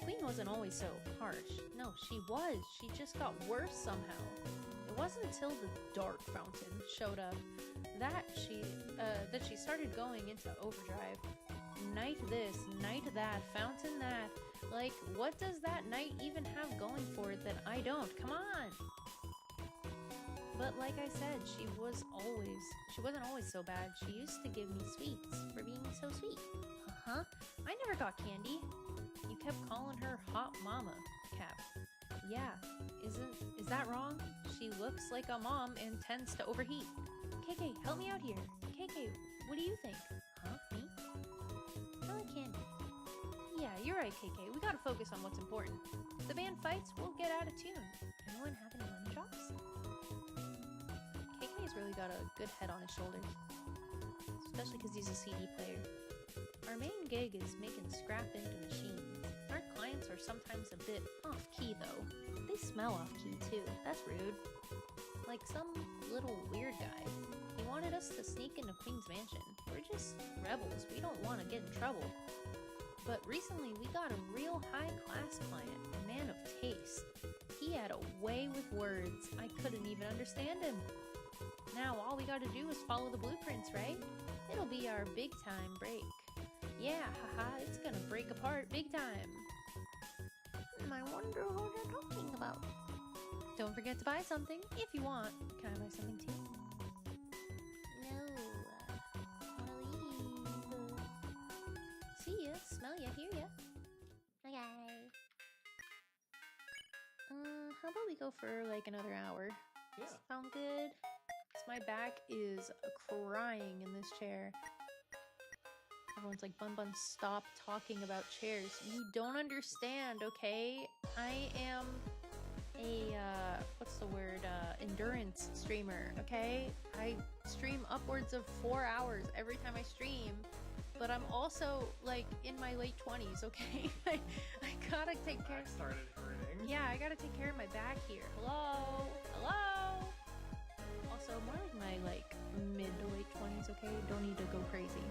Queen wasn't always so harsh. No, she was. She just got worse somehow. It wasn't until the Dark Fountain showed up that she started going into overdrive. Knight this, knight that, fountain that. Like, what does that knight even have going for it that I don't? Come on! But like I said, she wasn't always so bad. She used to give me sweets for being so sweet. Uh-huh. I never got candy. You kept calling her Hot Mama, Cap. Yeah, is that wrong? She looks like a mom and tends to overheat. KK, help me out here. KK, what do you think? Huh? Me? I like candy. Yeah, you're right, KK. We gotta focus on what's important. If the band fights, we'll get out of tune. Anyone have any lemon drops? KK's really got a good head on his shoulders. Especially because he's a CD player. Our main gig is making scrap into machines. Our clients are sometimes a bit off-key, though. They smell off-key, too. That's rude. Like some little weird guy. He wanted us to sneak into Queen's Mansion. We're just rebels. We don't want to get in trouble. But recently, we got a real high-class client, a man of taste. He had a way with words. I couldn't even understand him. Now, all we gotta do is follow the blueprints, right? It'll be our big-time break. Yeah, haha, it's gonna break apart big time. I wonder who they're talking about. Don't forget to buy something if you want. Can I buy something too? No, wanna leave. See ya, smell ya, hear ya. Okay. How about we go for like another hour? Yeah. Sound good? 'Cause my back is crying in this chair. Everyone's like, Bunbun, stop talking about chairs. You don't understand, okay? I am a, endurance streamer, okay? I stream upwards of 4 hours every time I stream, but I'm also, like, in my late 20s, okay? I gotta take care. Back started hurting. Yeah, I gotta take care of my back here. Hello? Hello? Also, more like my, like, mid to late 20s, okay? Don't need to go crazy.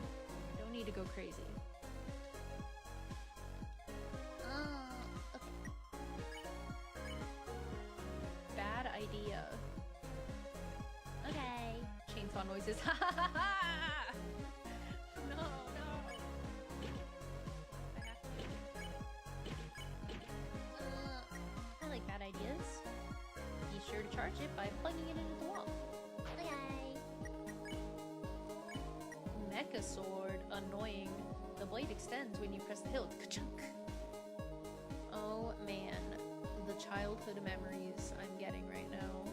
Need to go crazy. Okay. Bad idea. Okay. Chainsaw noises. Ha ha ha ha! No, no. I like bad ideas. Be sure to charge it by plugging it into the wall. Okay. Mecha sword, annoying. The blade extends when you press the hilt. Ka-chunk. Oh man, the childhood memories I'm getting right now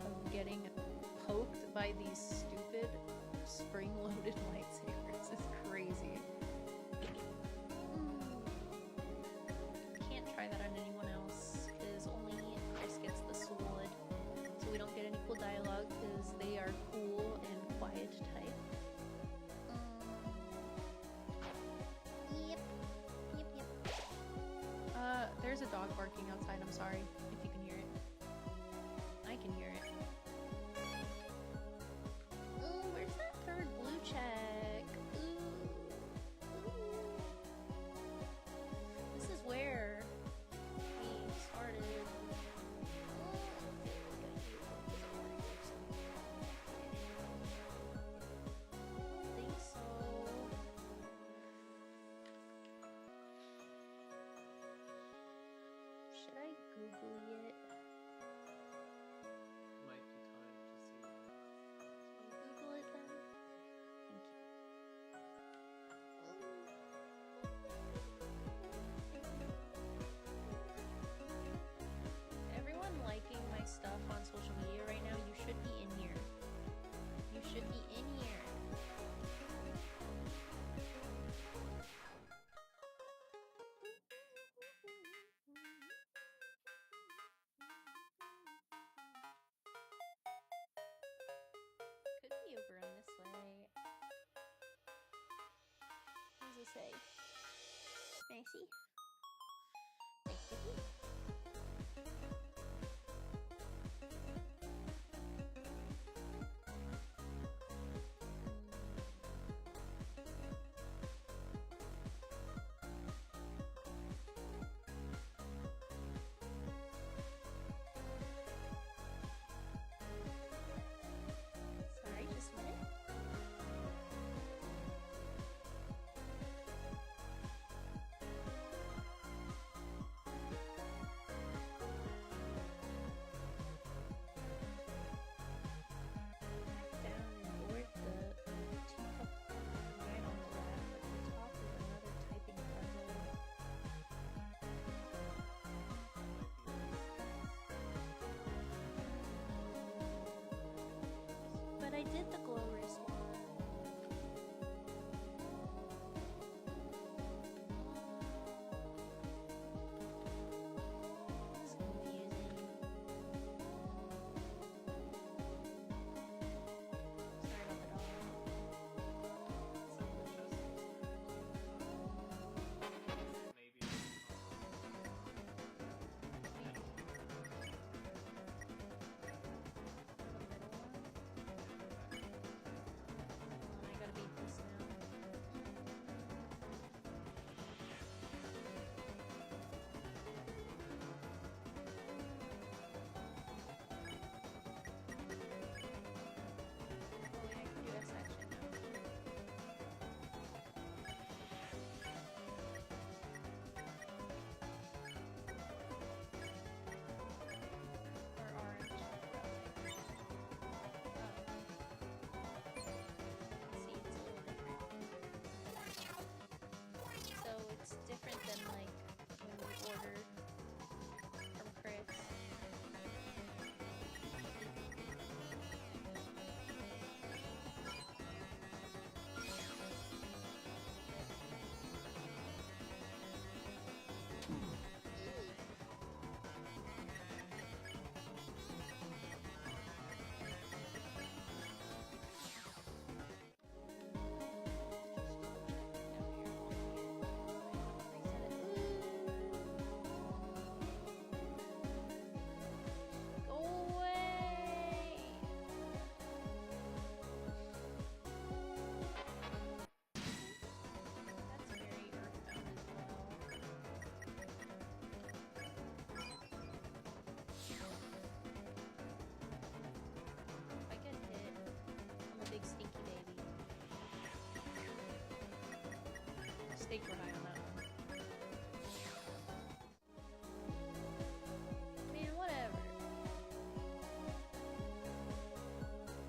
of getting poked by these stupid spring-loaded lightsabers is crazy. Can't try that on anyone else because only Chris gets the sword, so we don't get any cool dialogue because they are cool and quiet type. There's a dog barking outside, I'm sorry if you can hear it. I can hear it. Ooh, where's that third blue check? Ooh. This is where we started. I think so. Should I Google it? Might be time to see that. Should I Google it then? Thank you. Everyone liking my stuff on social media right now, you should be in here. You should be in here. Could be over on this way. What does it say? Can I see? Sorry, just a minute. stakes were high on that one. Man, whatever.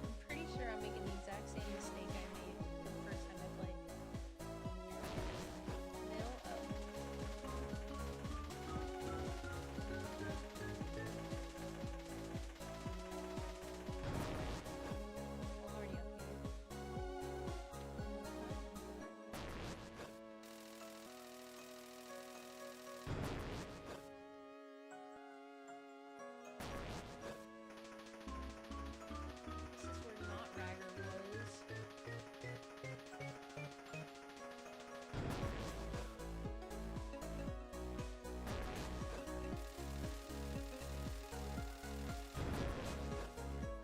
I'm pretty sure I'm making the exact same mistake I made the first time I played. Middle up. Already up here. This is where not Ragger was.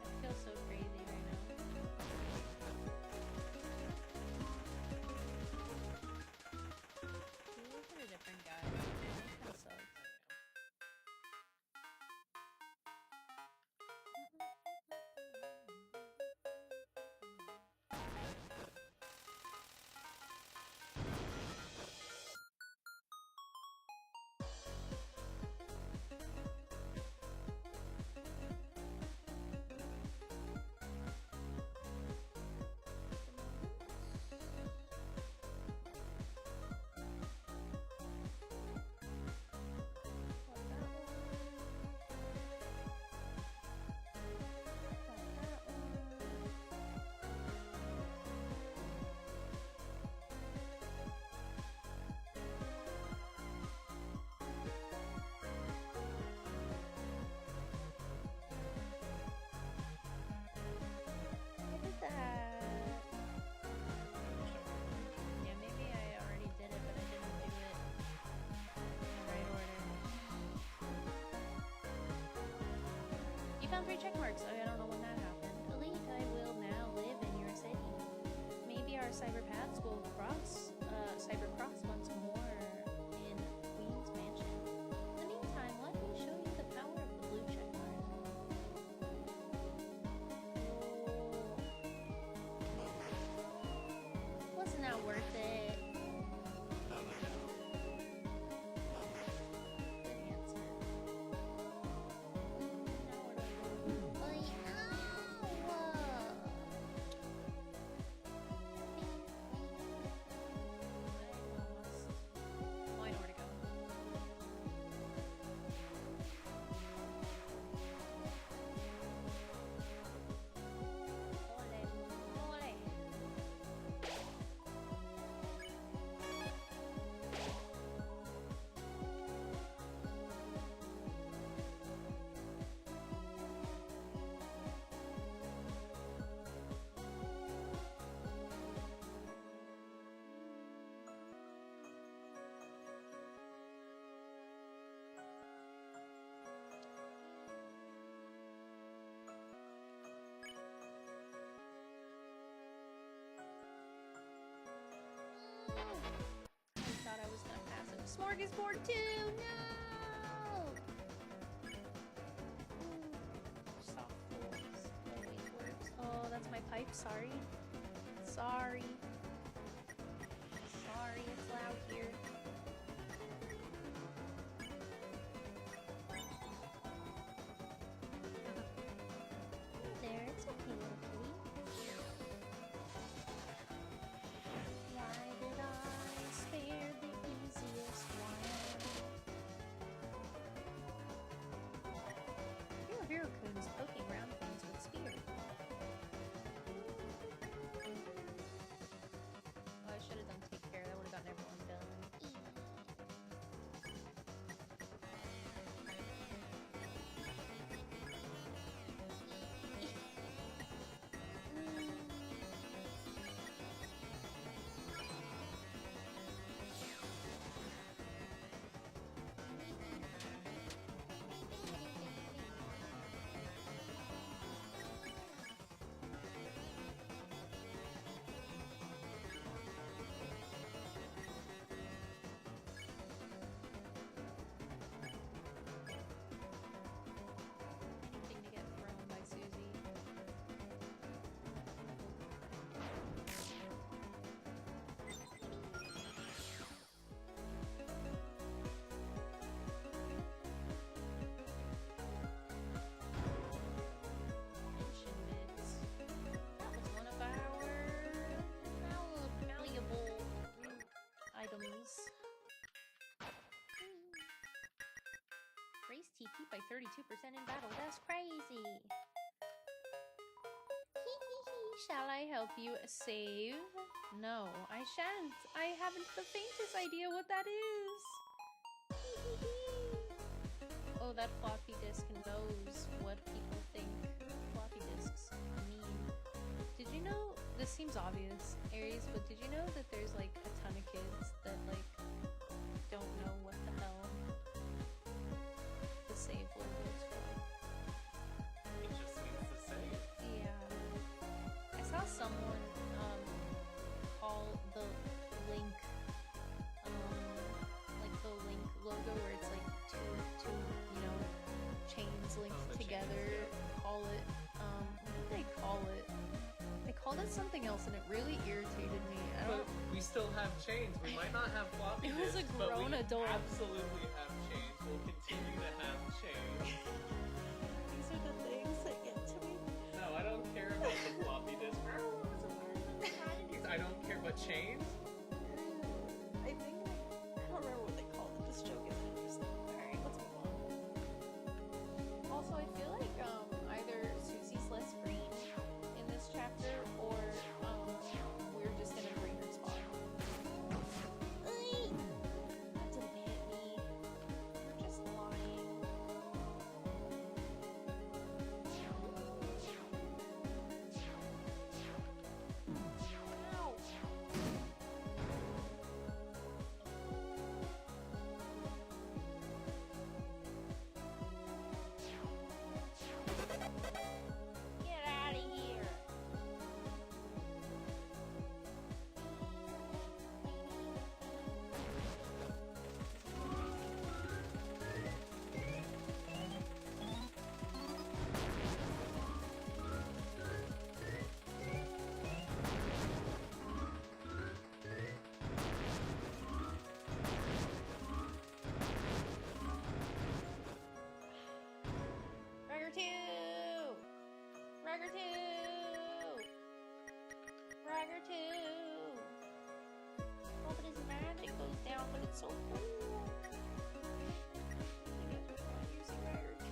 I feel so crazy right now. Can you look at a different guy? That kind of sucks. Look at that. Yeah, maybe I already did it, but I didn't do it in the right order. You found 3 check marks. Oh, I don't know when that happened. Elite, I will now live in your city. Maybe our cyber paths will cybercross once more in Queen's Mansion. In the meantime, let me show you the power of the blue check mark. Wasn't that worth it? Good answer. Now where do I go? I know where to go. Ole, ole. I thought I was gonna pass it. Smorgasbord 2! No! Soft balls. Always works. Oh, that's my pipe. Sorry. Sorry. Sorry, it's loud here. There, it's okay, little kitty. Why did I spare the easiest one? Hero Coons poking around things with spear. Oh, I should have done take care. That would have gotten everyone done. 32% in battle. That's crazy. Shall I help you save? No, I shan't. I haven't the faintest idea what that is. Oh, that floppy disk knows what people think floppy disks mean. Did you know, this seems obvious, Aries, but did you know that there's like a ton of kids that like don't know what the hell the save logo is for? It just means to save. Yeah. I saw someone call the link like the link logo where it's like two you know chains linked together. Chains, yeah. Call it what did they call it? They called it something else and it really irritated me. I don't. But we still have chains. We might not have floppy It was a disks, but grown we adult. absolutely have chains. We'll continue to have chains. These are the things that get to me. No, I don't care about the floppy disk. I don't care, but chains? I think I don't remember what they called it. This joke is interesting. Alright, let's move on. Also, I feel like either Susie's less green in this chapter or we're just gonna bring her spawn. That didn't hit me. You're just lying. Ow. Get out of here. Rugger 2! Rugger 2! Rugger 2! Oh, but his magic goes down, but it's so cool. You guys are not using Rugger 2.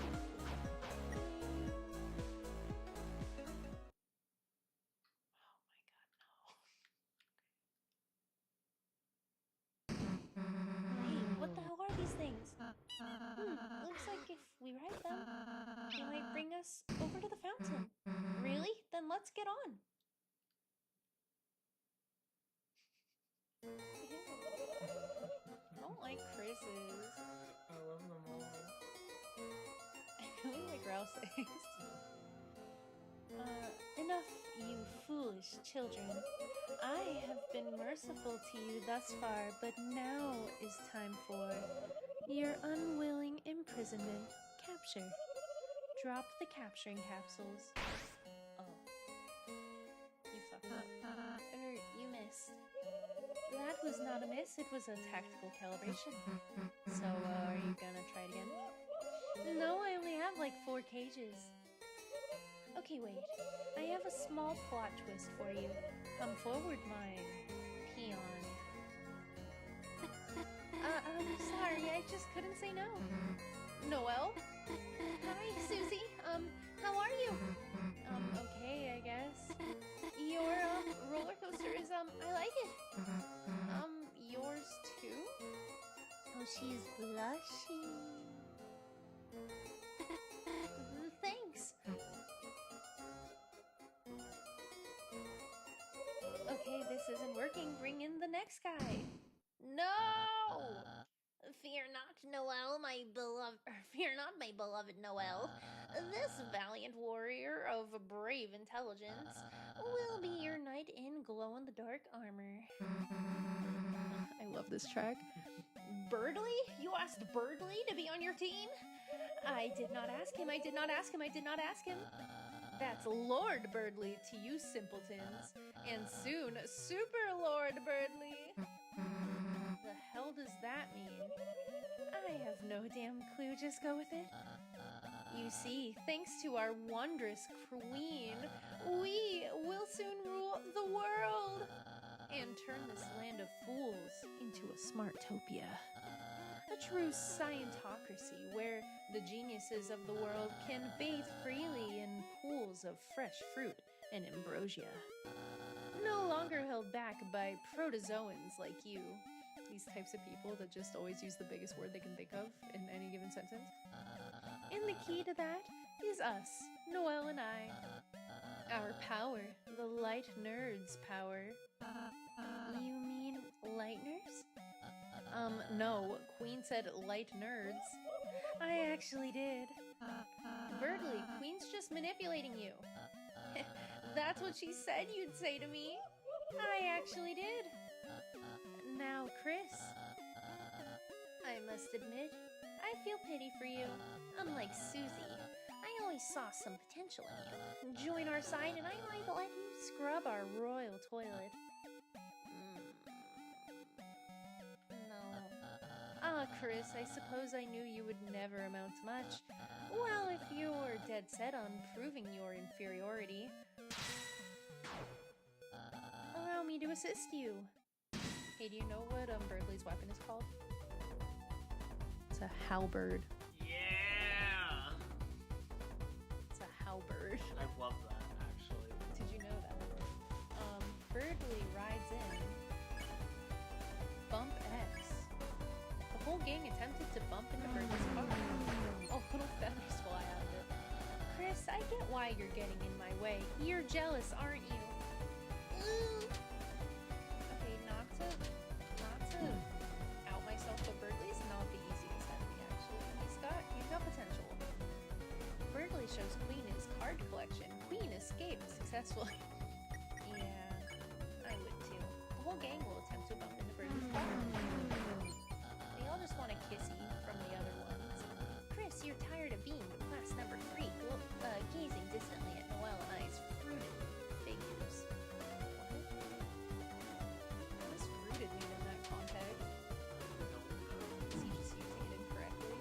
Oh my god, no. Wait, what the hell are these things? Looks like if we ride them, they might bring us over to the fountain. Really? Then let's get on. Ew. I don't like Chris's. I love them all. I really like Rouse's. Enough, you foolish children. I have been merciful to you thus far, but now is time for your unwilling imprisonment capture. Drop the capturing capsules. Oh. You fucked up. You missed. That was not a miss, it was a tactical calibration. So, are you gonna try it again? No, I only have like 4 cages. Okay, wait. I have a small plot twist for you. Come forward, my peon. I'm sorry, I just couldn't say no. Noelle? Hi, Susie. How are you? Okay, I guess. Your, roller coaster is, I like it. Yours too? Oh, she's blushing. Thanks. Okay, this isn't working. Bring in the next guy. No! Fear not, Noelle, my beloved. Fear not, my beloved Noelle. This valiant warrior of brave intelligence will be your knight in glow-in-the-dark armor. I love this track. Birdley? You asked Birdley to be on your team? I did not ask him. I did not ask him. I did not ask him. That's Lord Birdley to you simpletons. And soon, Super Lord Birdley. The hell does that mean? I have no damn clue, just go with it. You see, thanks to our wondrous queen, we will soon rule the world and turn this land of fools into a smartopia. A true scientocracy where the geniuses of the world can bathe freely in pools of fresh fruit and ambrosia. No longer held back by protozoans like you. These types of people that just always use the biggest word they can think of in any given sentence. And the key to that is us, Noelle and I. Our power, the light nerds' power. You mean lightners? No, Queen said light nerds. I actually did. Birdly, Queen's just manipulating you. That's what she said you'd say to me. I actually did. Now, Chris. I must admit, I feel pity for you. Unlike Susie, I always saw some potential in you. Join our side and I might let you scrub our royal toilet. No. Chris, I suppose I knew you would never amount to much. Well, if you're dead set on proving your inferiority, allow me to assist you. Hey, do you know what Birdley's weapon is called? It's a halberd. Yeah! It's a halberd. I love that, actually. Did you know that? Birdley rides in. Bump X. The whole gang attempted to bump into Birdley's car. Oh, little feathers fly out of it. Chris, I get why you're getting in my way. You're jealous, aren't you? Okay, not to out myself, but Birdley's not the easiest enemy, actually. He's got potential. Birdley shows Queen his card collection. Queen escaped successfully. Yeah, I would too. The whole gang will attempt to bump into Birdley's car. They all just want a kissy from the other ones. Chris, you're tired of being the class number 3, gazing distantly at Noelle and I's fruited figures. What does fruited mean in that context? Is he just using it incorrectly?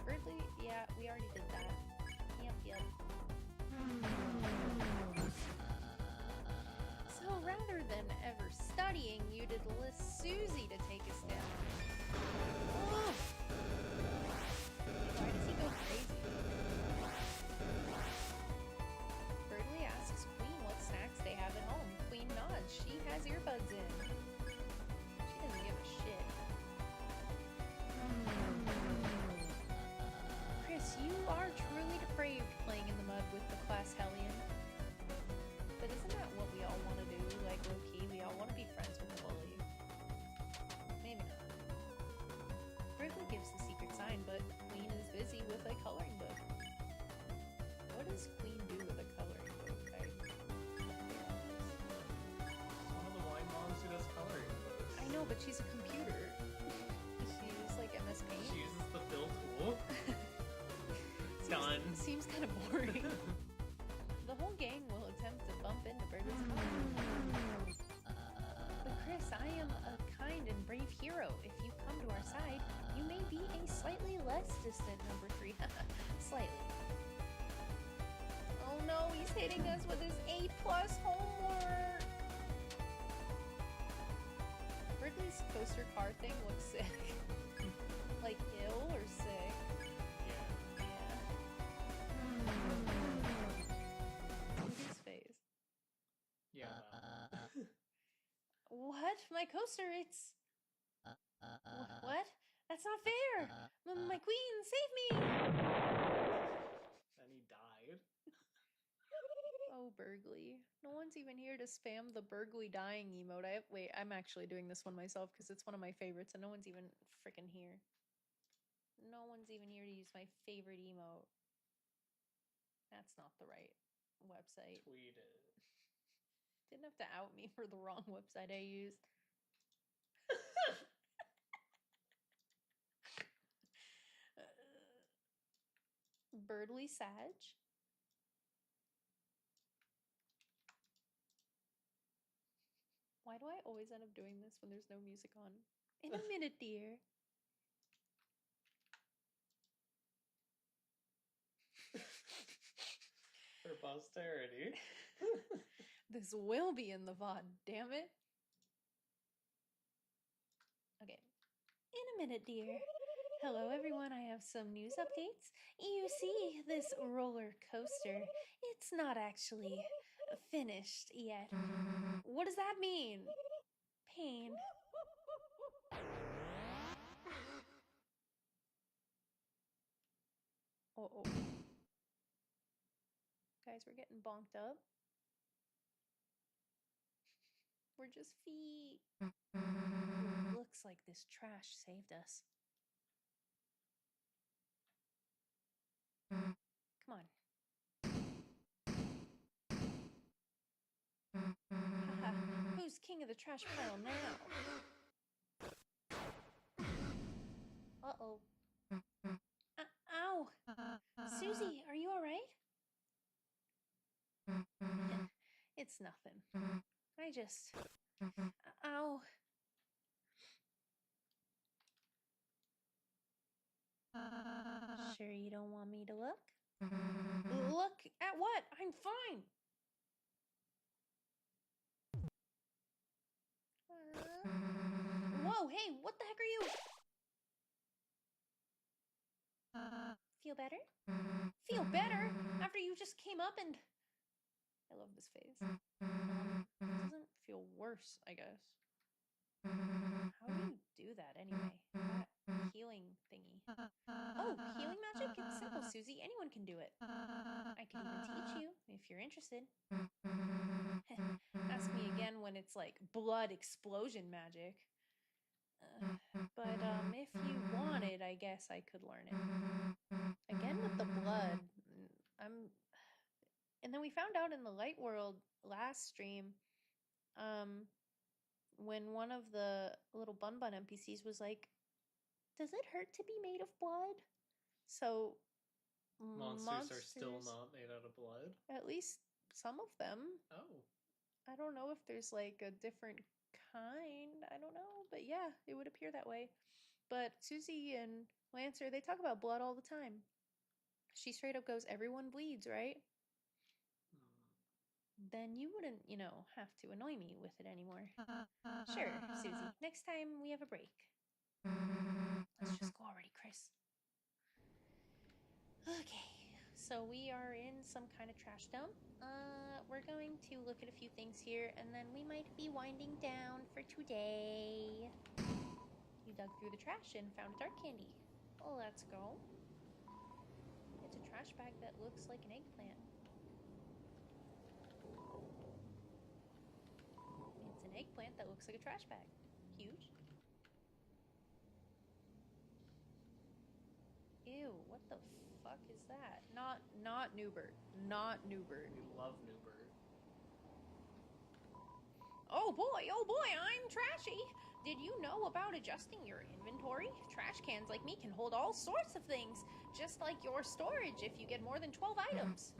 Birdley? Yeah, we already did that. Yep. So rather than ever studying, you did list Susie to take us down. Oh! Why does he go crazy? Birdley asks Queen what snacks they have at home. Queen nods. She has earbuds in. She doesn't give a shit. Chris, you are truly depraved playing in the mud with the class hellion. But isn't that what we all want to do? Like, low-key, we all want to be friends with the bully. Maybe not. Birdley gives the secret sign, but Queen is busy with a coloring book. What does Queen do with a coloring book? She's one of the blind moms who does coloring books. I know, but she's a computer. She uses like MS Paint. She uses the fill tool. Done. Seems kind of boring. The whole gang will attempt to bump into Birdley's car. But Chris, I am a kind and brave hero. If you come to our side, you may be a slightly less distant number 3. Slightly. Oh no, he's hitting us with his A+ homework. Birdley's coaster car thing looks sick. Like ill or sick? Yeah. Look at his face. Yeah, well. What? My coaster, it's... What? That's not fair! My queen, save me! Then he died. Oh, Burgley. No one's even here to spam the Burgley dying emote. Wait, I'm actually doing this one myself because it's one of my favorites and no one's even freaking here. No one's even here to use my favorite emote. That's not the right website. Tweet it. Didn't have to out me for the wrong website I used. Birdly Sag. Why do I always end up doing this when there's no music on? In a minute, dear. For posterity. This will be in the VOD, damn it. Okay. In a minute, dear. Hello, everyone. I have some news updates. You see, this roller coaster, it's not actually finished yet. What does that mean? Pain. Uh-oh. Guys, we're getting bonked up. We're just feet. Looks like this trash saved us. Come on. Haha, who's king of the trash pile now? Uh-oh. Ow! Susie, are you alright? It's nothing. I just... Ow. Sure you don't want me to look? Look at what? I'm fine! Whoa, hey, what the heck are you? Feel better? Feel better? After you just came up and... I love this face. It doesn't feel worse, I guess. How do you do that anyway? That healing thingy. Oh, healing magic? It's simple, Susie. Anyone can do it. I could even teach you if you're interested. Ask me again when it's like blood explosion magic. But if you wanted, I guess I could learn it. Again with the blood. And then we found out in the light world last stream, when one of the little Bunbun NPCs was like, "Does it hurt to be made of blood?" So monsters are still not made out of blood? At least some of them. Oh. I don't know if there's like a different kind. I don't know. But yeah, it would appear that way. But Susie and Lancer, they talk about blood all the time. She straight up goes, "Everyone bleeds, right?" Then you wouldn't, have to annoy me with it anymore. Sure, Susie. Next time we have a break. Let's just go already, Chris. Okay, so we are in some kind of trash dump. We're going to look at a few things here, and then we might be winding down for today. You dug through the trash and found a dark candy. Well, let's go. It's a trash bag that looks like an eggplant. It's an eggplant that looks like a trash bag. Huge. Ew, what the fuck is that? Not Newbert. Not Newbert. We love Newbert. Oh boy, I'm trashy. Did you know about adjusting your inventory? Trash cans like me can hold all sorts of things, just like your storage if you get more than 12 items.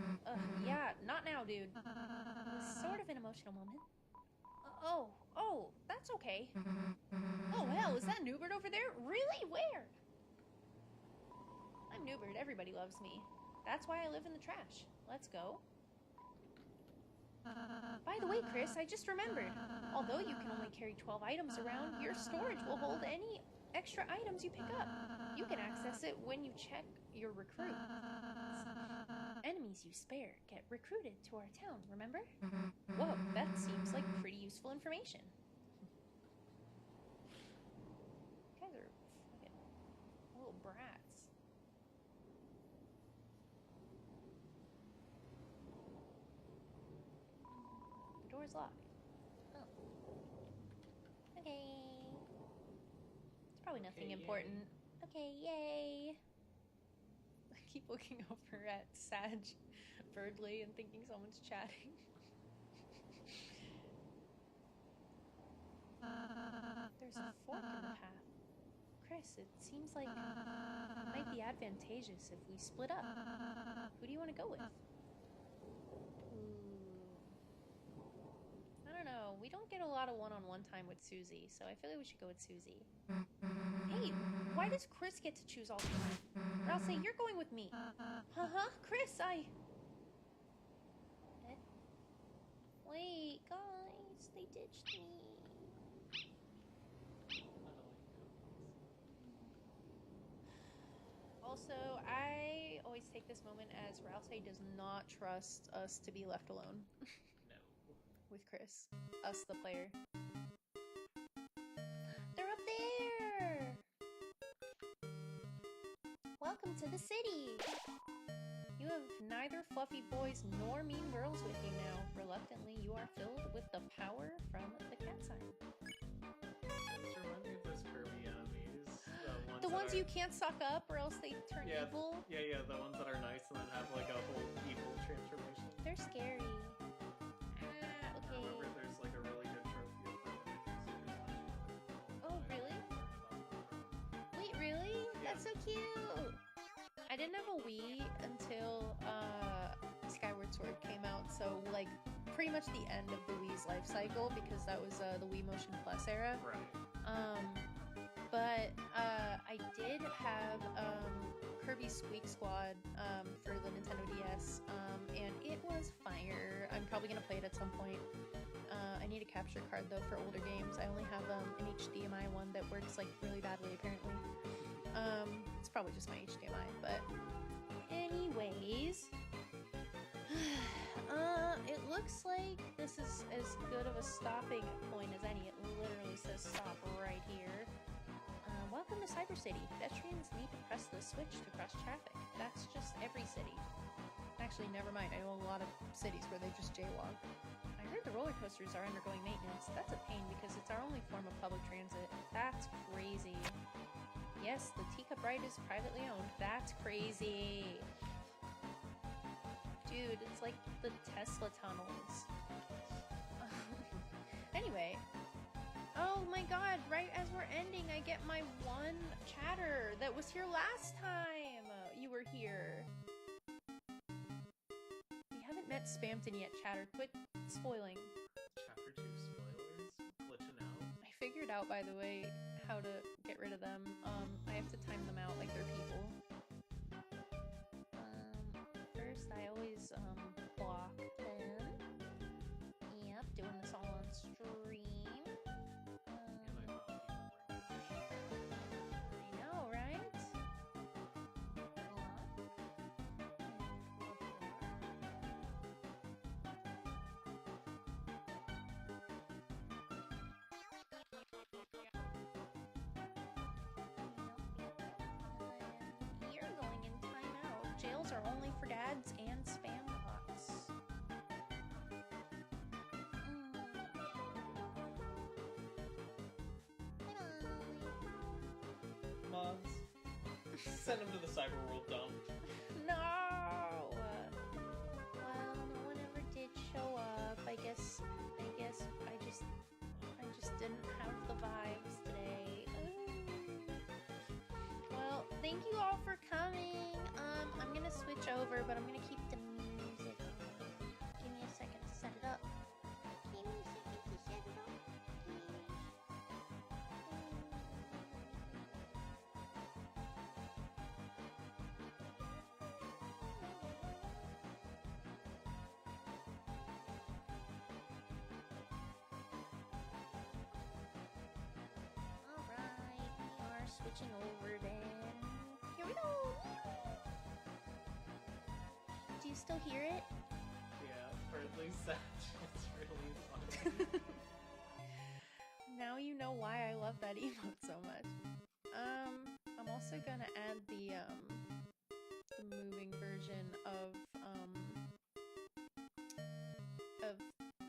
Yeah, not now, dude. It was sort of an emotional moment. Oh, that's okay. Oh, hell, is that Newbert over there? Really? Where? I'm Newbert. Everybody loves me. That's why I live in the trash. Let's go. By the way, Chris, I just remembered. Although you can only carry 12 items around, your storage will hold any extra items you pick up. You can access it when you check your recruits. Enemies you spare get recruited to our town, remember? Whoa, that seems like pretty useful information. You guys are fucking little brats. The door's locked. Oh. Okay. It's probably nothing important. Yay. Okay, yay. I keep looking over at Sag Birdley and thinking someone's chatting. There's a fork in the path. Chris, it seems like it might be advantageous if we split up. Who do you want to go with? I don't know. We don't get a lot of one-on-one time with Susie, so I feel like we should go with Susie. Hey, why does Chris get to choose all the time? Or I'll say, you're going with me. Chris, Wait, guys, they ditched me. Also, I always take this moment as Ralsei does not trust us to be left alone No. with Chris, us the player. They're up there! Welcome to the city! You have neither fluffy boys nor mean girls with you now. Reluctantly, you are filled with the power from the cat sign. This reminds me of those Kirby enemies. The ones you can't suck up or else they turn evil. Yeah, the ones that are nice and then have like a whole evil transformation. They're scary. I remember there's like a really good trophy of them. Oh, really? Wait, really? Yeah. That's so cute! I didn't have a Wii until Skyward Sword came out, so like pretty much the end of the Wii's life cycle because that was the Wii Motion Plus era. Right. But I did have Kirby Squeak Squad for the Nintendo DS, and it was fire. I'm probably gonna play it at some point. I need a capture card though for older games. I only have an HDMI one that works like really badly apparently. It's probably just my HDMI, but anyways, it looks like this is as good of a stopping point as any. It literally says stop right here. Welcome to Cyber City. Pedestrians need to press the switch to cross traffic. That's just every city. Actually, never mind. I know a lot of cities where they just jaywalk. I heard the roller coasters are undergoing maintenance. That's a pain because it's our only form of public transit. That's crazy. Yes, the Teacup Ride is privately owned. That's crazy. Dude, it's like the Tesla tunnels. Anyway. Oh my god, right as we're ending, I get my one chatter that was here last time you were here. We haven't met Spamton yet, chatter. Quit spoiling. Chapter 2 spoilers? Glitching out? I figured out, by the way, how to get rid of them. I have to time them out like they're people. First I always block them. Yep, doing this all on stream. And I thought people were I know, right? You're going in timeout. Jails are only for dads and spam bots. Mods. Send him to the cyberworld dump. No! Well, no one ever did show up. I guess I just didn't have the vibes today. Well, thank you all for coming. I'm gonna switch over, but I'm gonna keep the music on. Give me a second to set it up. Give me a second to set it up, please. Alright, we are switching over then. Here we go! Do you still hear it? Yeah, or at least that it's really funny. Now you know why I love that emote so much. I'm also gonna add the moving version of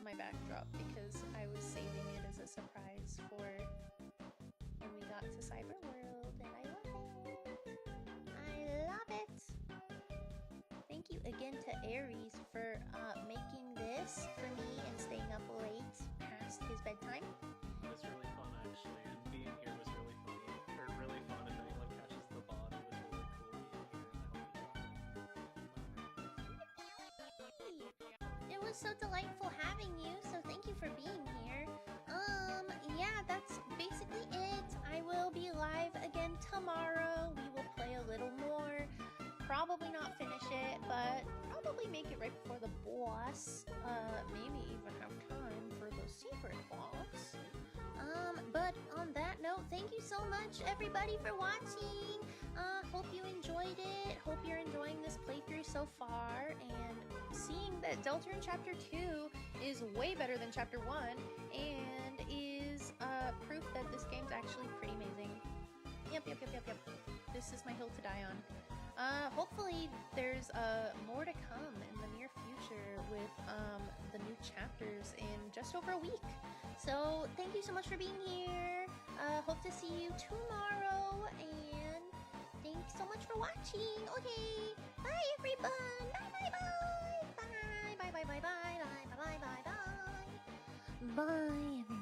my backdrop because I was saving it as a surprise for when we got to Cyberworld, and I love it. I love it. Thank you again to Aries for making this for me and staying up late past his bedtime. It was really fun actually, and being here was really funny. Or really fun if anyone catches the bot. It was really cool being here, and I hope you It was so delightful having you, so thank you for being here. Yeah, that's basically it. I will be live again tomorrow. We will play a little more. Probably not finish it, but probably make it right before the boss. Maybe even have time for the secret boss. But on that note, thank you so much, everybody, for watching. hope you enjoyed it. Hope you're enjoying this playthrough so far, and seeing that Deltarune Chapter 2 is way better than Chapter 1 and is proof that this game's actually pretty amazing. Yep. This is my hill to die on. Hopefully there's more to come in the near future with the new chapters in just over a week. So thank you so much for being here. Hope to see you tomorrow, and thanks so much for watching. Okay, bye everyone. Bye. Bye everyone.